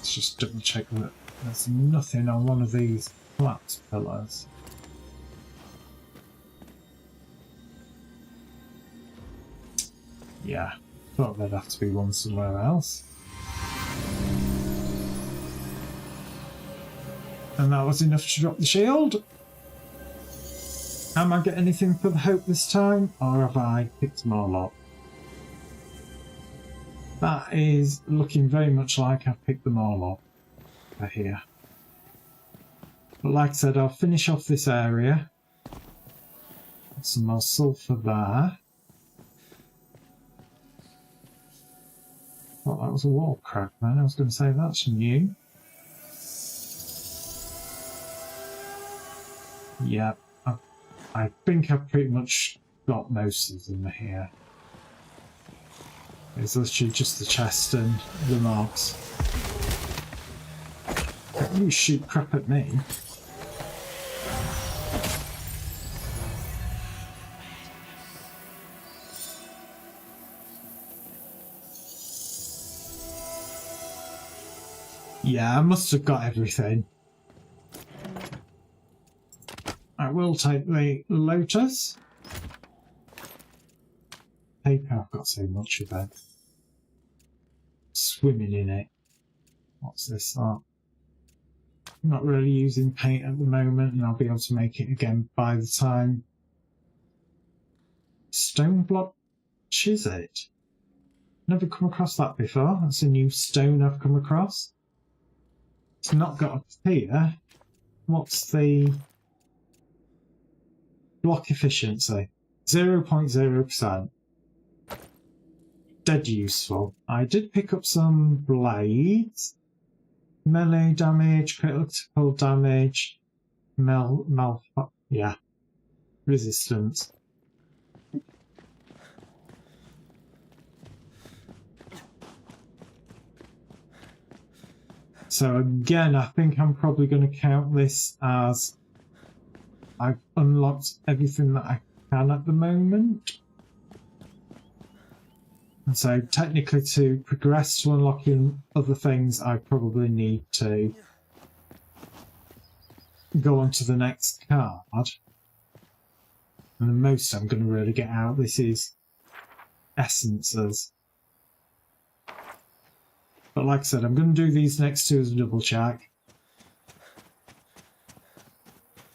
Just double check that there's nothing on one of these flat pillars. Yeah, thought there'd have to be one somewhere else. And that was enough to drop the shield. Am I getting anything for the hope this time, or have I picked them all up? That is looking very much like I've picked them all up over here. But like I said, I'll finish off this area. Some more sulphur there. Thought that was a wall crack then. I was going to say that's new. Yeah, I think I've pretty much got most of them here. It's literally just the chest and the marks. You shoot crap at me. Yeah, I must have got everything. I will take the lotus. Paper, I've got so much of it. Swimming in it. What's this? Oh, I'm not really using paint at the moment, and I'll be able to make it again by the time. Stone block chisel. Never come across that before. That's a new stone I've come across. It's not got up here. What's the block efficiency? 0.0%. Dead useful. I did pick up some blades. Melee damage, critical damage, yeah, resistance. So again, I think I'm probably going to count this as I've unlocked everything that I can at the moment. And so technically to progress to unlocking other things, I probably need to go on to the next card. And the most I'm going to really get out of this is essences. But like I said, I'm going to do these next two as a double check.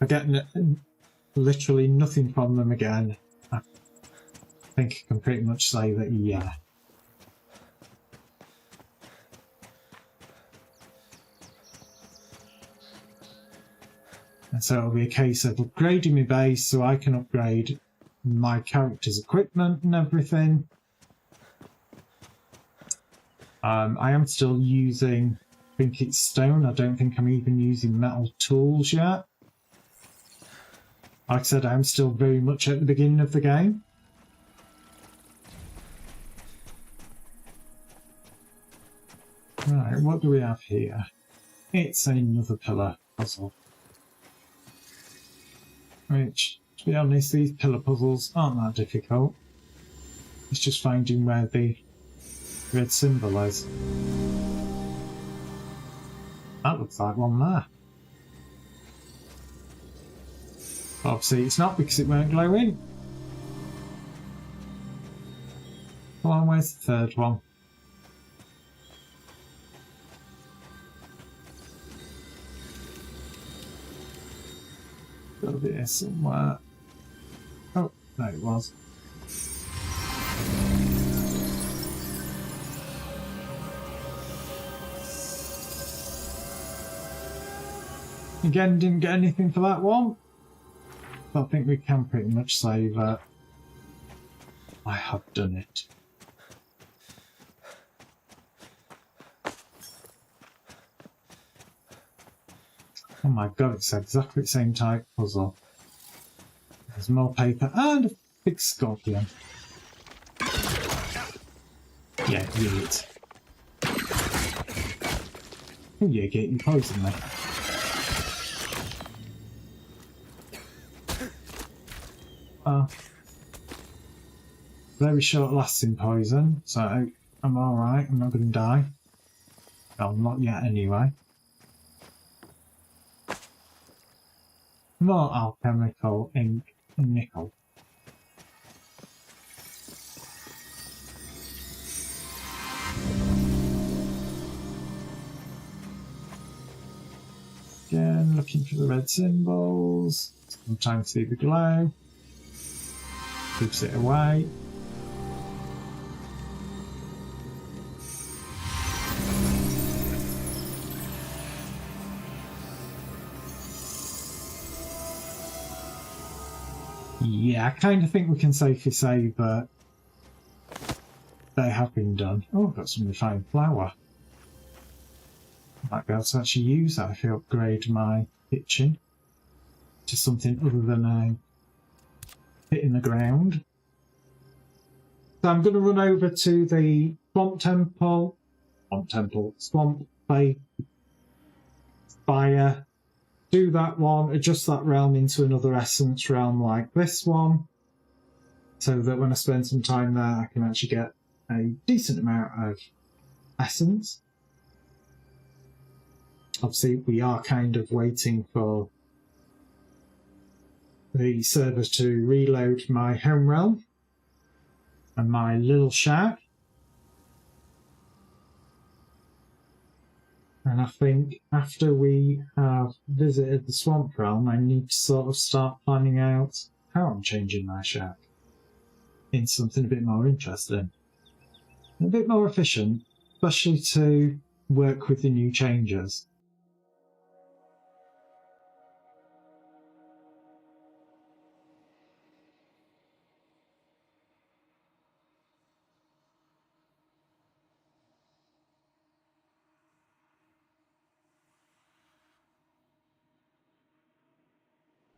I get literally nothing from them again. I think I can pretty much say that, yeah. And so it'll be a case of upgrading my base so I can upgrade my character's equipment and everything. I am still using, I think it's stone. I don't think I'm even using metal tools yet. Like I said, I'm still very much at the beginning of the game. Right, what do we have here? It's another pillar puzzle. Which, to be honest, these pillar puzzles aren't that difficult. It's just finding where the red symbol is. That looks like one there. Obviously it's not because it weren't glowing. Come on, where's the third one? Gotta be here somewhere. Oh, there it was. Again, didn't get anything for that one. But I think we can pretty much say that I have done it. Oh my god, it's exactly the same type puzzle. There's more paper and a big scorpion. Yeah, you it. Oh yeah, get you poison me. Very short lasting poison, so I'm alright, I'm not going to die. Well, not yet anyway. More alchemical ink and nickel. Again, looking for the red symbols. Sometimes see the glow. Keeps it away. Yeah, I kind of think we can safely say that they have been done. Oh, I've got some refined flour. Might be able to actually use that if I upgrade my kitchen to something other than a pit in the ground. So I'm going to run over to the Swamp Bay Fire. Do that one, adjust that realm into another essence realm like this one, so that when I spend some time there I can actually get a decent amount of essence. obviously we are kind of waiting for the server to reload my home realm and my little shack. And I think after we have visited the swamp realm, I need to sort of start planning out how I'm changing my shack in something a bit more interesting, a bit more efficient, especially to work with the new changes.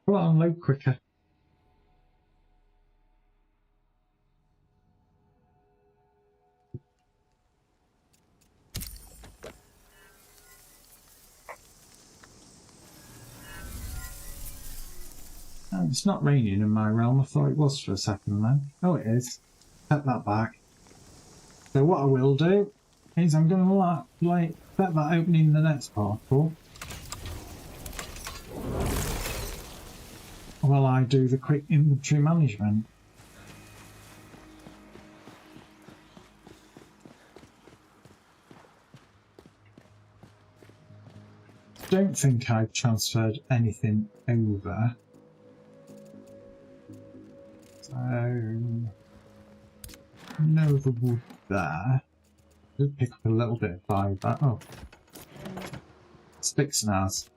Come on, load quicker. Oh, it's not raining in my realm. I thought it was for a second then. Oh, it is. Set that back. So what I will do is I'm going to set that opening the next portal while I do the quick inventory management. Don't think I've transferred anything over. So, no the wood there. Did pick up a little bit of fibre. Oh, sticks and ours.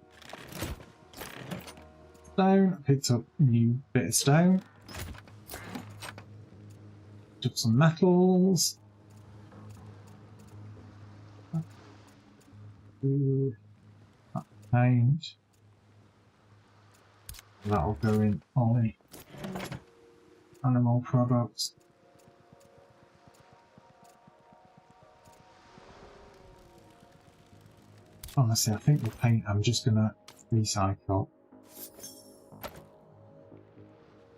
Stone. Picked up a new bit of stone. Took some metals. Paint. That'll go in all the animal products. Honestly, I think the paint I'm just gonna recycle.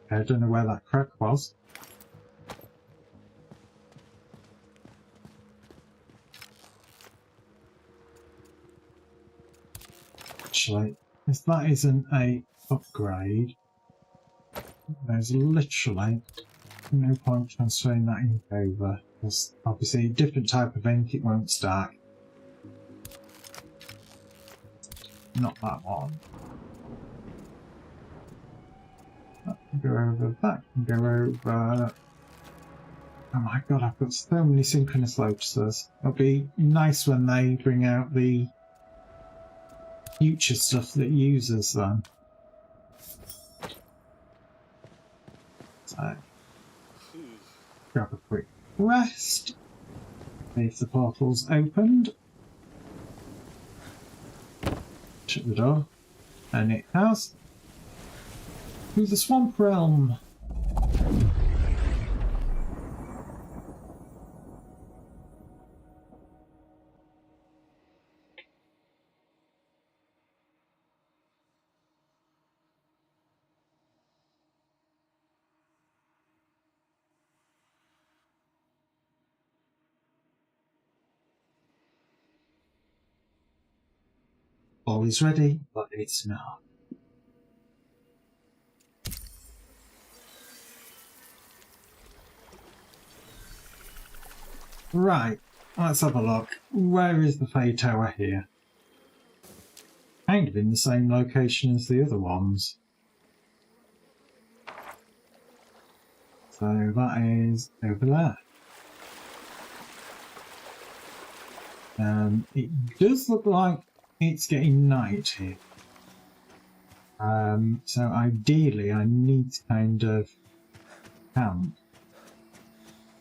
Okay, I don't know where that crack was. Actually, if that isn't a upgrade, there's literally no point transferring that ink over, because obviously a different type of ink, it won't stack. Not that one. That can go over, that can go over. Oh my god, I've got so many synchronous lotuses. It'll be nice when they bring out the future stuff that uses them. So, grab a quick rest. See if the portal's opened. Shut the door. And it has. To the swamp realm. All is ready, but it's not. Right, let's have a look. Where is the Fey Tower here? Kind of in the same location as the other ones. So that is over there. It does look like it's getting night here. So ideally I need to kind of count.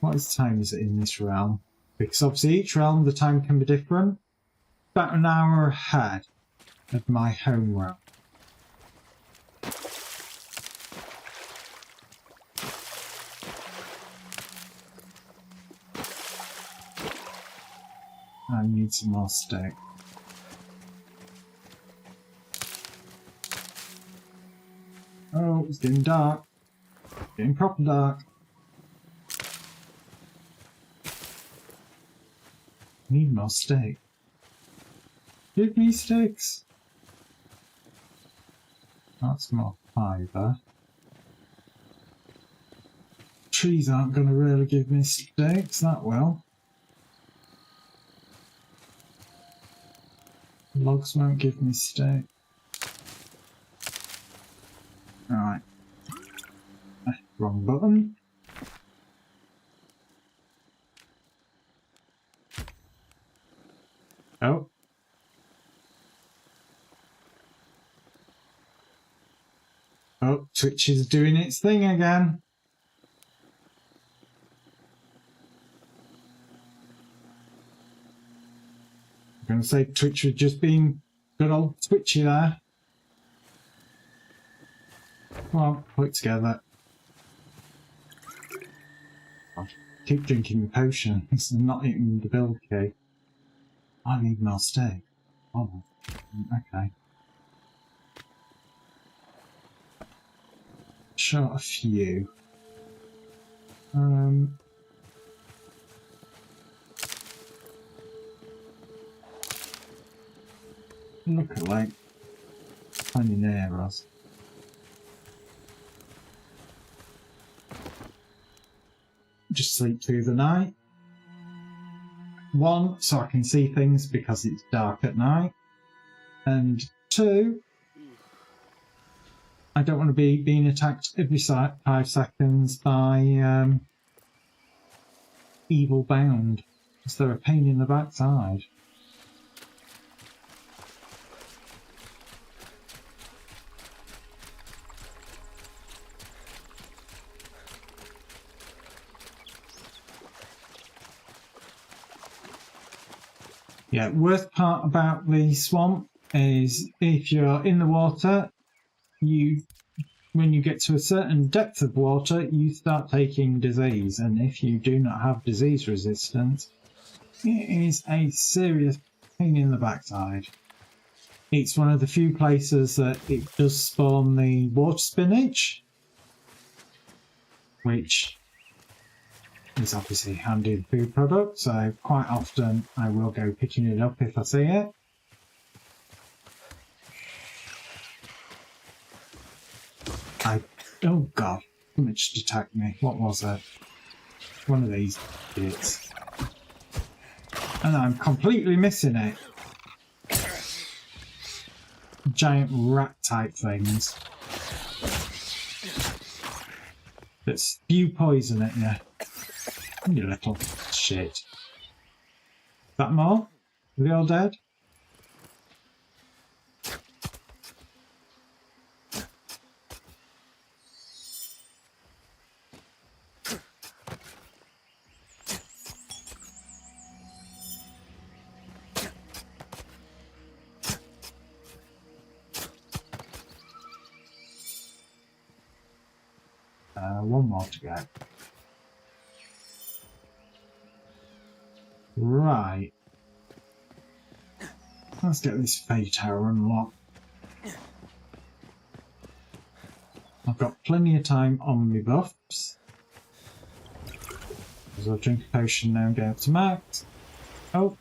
What time is it in this realm? Because obviously each realm the time can be different. About an hour ahead of my home realm. I need some more steak. Oh, it's getting dark. Getting proper dark. Need more steak. Give me sticks. That's more fibre. Trees aren't going to really give me sticks, that will. Logs won't give me sticks. Alright. Wrong button. Oh. Oh, Twitch is doing its thing again. I'm going to say Twitch was just being good old Twitchy there. Come on, put it together. I keep drinking the potions and not eating the build key. I need more steak. Oh, okay. Shot a few. Look at like funny near us. Just sleep through the night. 1, so I can see things because it's dark at night. And 2, I don't want to be being attacked every 5 seconds by evil bound, because they're a pain in the backside. Yeah, worst part about the swamp is if you're in the water, when you get to a certain depth of water, you start taking disease, and if you do not have disease resistance, it is a serious pain in the backside. It's one of the few places that it does spawn the water spinach, which is obviously handy food product, so quite often I will go picking it up if I see it. Oh god, something just attacked me. What was it? One of these bits. And I'm completely missing it. Giant rat type things that spew poison at you. You little shit. Is that more? Are they all dead? One more to go. Right. Let's get this Fey Tower unlocked. I've got plenty of time on my buffs. Because I'll drink a potion now and get up to max. Oh.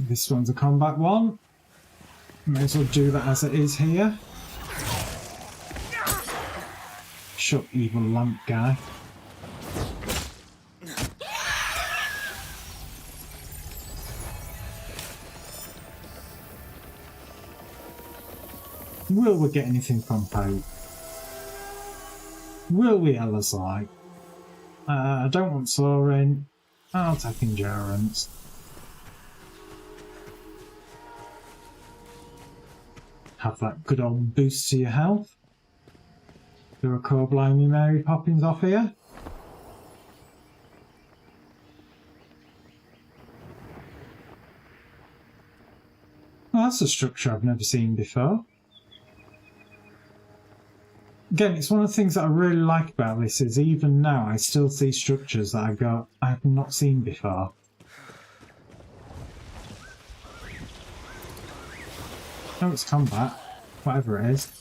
This one's a combat one. May as well do that as it is here. Shut, evil lamp guy. Will we get anything from Pope? Will we, Ella's like? I don't want soaring. I'll take endurance. Have that good old boost to your health. Do a core blimey Mary Poppins off here. Well, that's a structure I've never seen before. Again, it's one of the things that I really like about this is even now I still see structures that I have not seen before. Oh, it's combat. Whatever it is.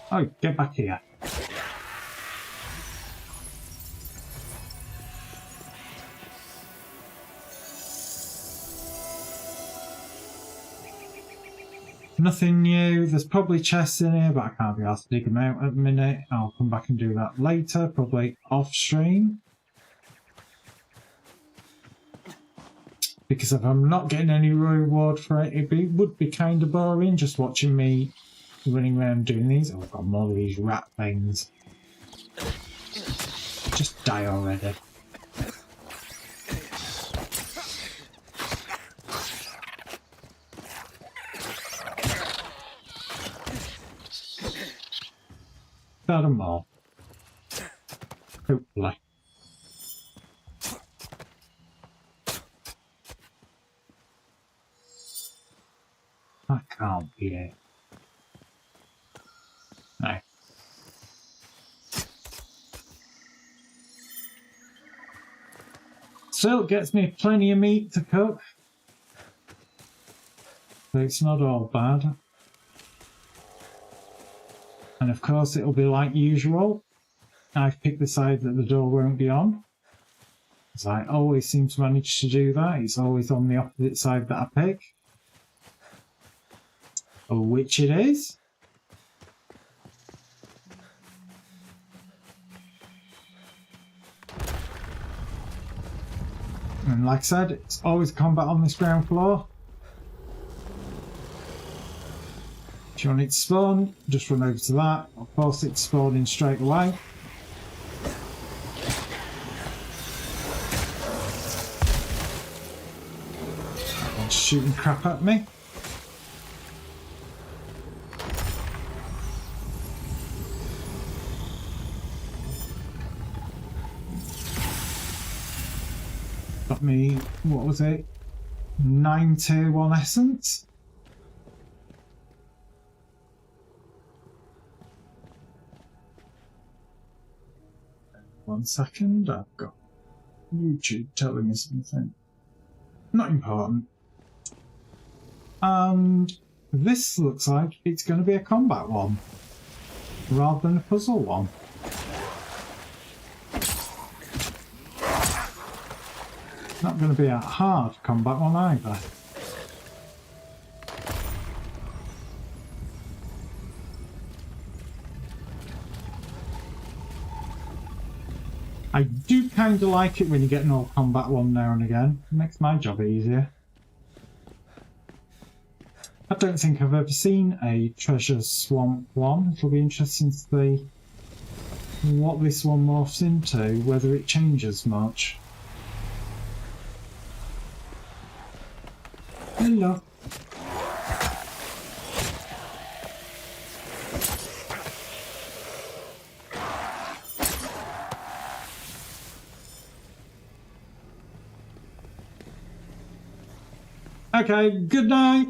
Oh, get back here. Nothing new. There's probably chests in here, but I can't be asked to dig them out at the minute. I'll come back and do that later, probably off stream. Because if I'm not getting any reward for it, it would be kind of boring just watching me running around doing these. Oh, I've got more of these rat things. Just die already. Got them all. Hopefully. That can't be it. No. Still gets me plenty of meat to cook. So it's not all bad. And of course it'll be like usual. I've picked the side that the door won't be on. As I always seem to manage to do that. It's always on the opposite side that I pick. Which it is. And like I said, it's always combat on this ground floor. If you want it to spawn, just run over to that. I'll force it to spawn in straight away. And shooting crap at me. Got me, what was it? 9 tier 1 essence. One second, I've got YouTube telling me something. Not important. And this looks like it's going to be a combat one, rather than a puzzle one. Not going to be a hard combat one either. I do kind of like it when you get an all combat one now and again. It makes my job easier. I don't think I've ever seen a treasure swamp one. It'll be interesting to see what this one morphs into, whether it changes much. Hello. Okay, good night.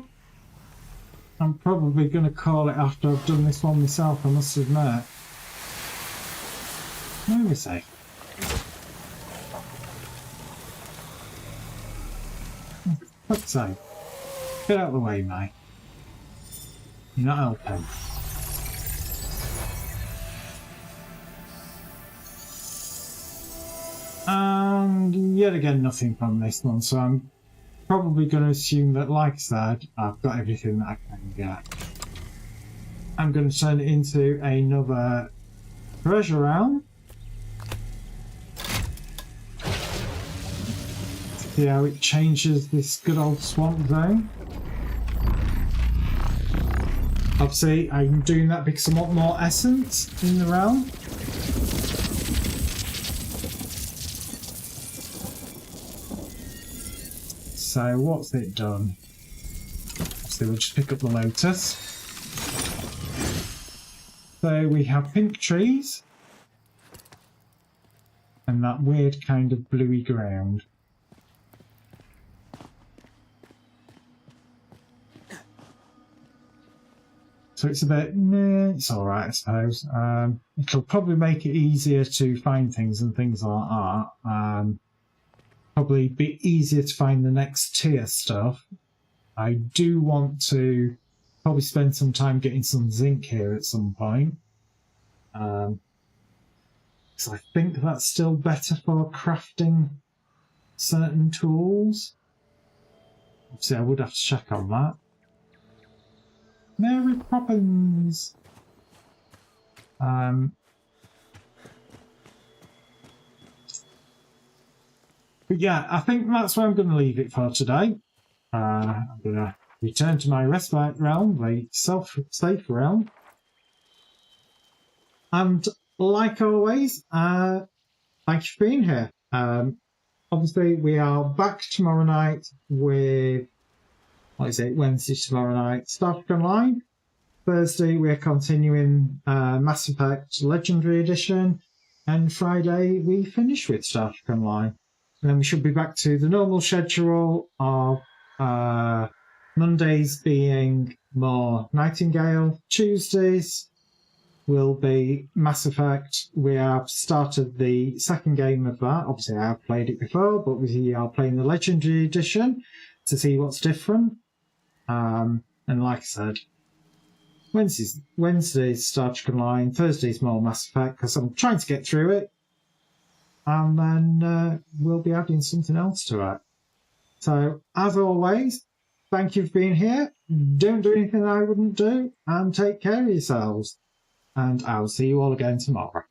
I'm probably going to call it after I've done this one myself, I must admit. Where are we safe? For fuck's sake. Get out of the way, mate. You're not helping. And yet again, nothing from this one, so I'm probably going to assume that, like I said, I've got everything that I can get. I'm going to turn it into another treasure realm. See how it changes this good old swamp zone. Obviously, I'm doing that because I want more essence in the realm. So what's it done? So we'll just pick up the lotus. So we have pink trees and that weird kind of bluey ground. So it's a bit, nah, it's alright I suppose. It'll probably make it easier to find things and things like that. Probably be easier to find the next tier stuff. I do want to probably spend some time getting some zinc here at some point. So I think that's still better for crafting certain tools. Obviously I would have to check on that. Mary Poppins. But yeah, I think that's where I'm going to leave it for today. I'm going to return to my respite realm, the safe realm. And like always, thank you for being here. Obviously, we are back tomorrow night with, Wednesday tomorrow night, Star Trek Online. Thursday, we're continuing Mass Effect Legendary Edition. And Friday, we finish with Star Trek Online. And then we should be back to the normal schedule of Mondays being more Nightingale. Tuesdays will be Mass Effect. We have started the second game of that. Obviously, I have played it before, but we are playing the Legendary Edition to see what's different. And like I said, Wednesdays Star Trek Online, Thursdays more Mass Effect, because I'm trying to get through it. And then we'll be adding something else to it. So, as always, thank you for being here. Don't do anything I wouldn't do, and take care of yourselves. And I'll see you all again tomorrow.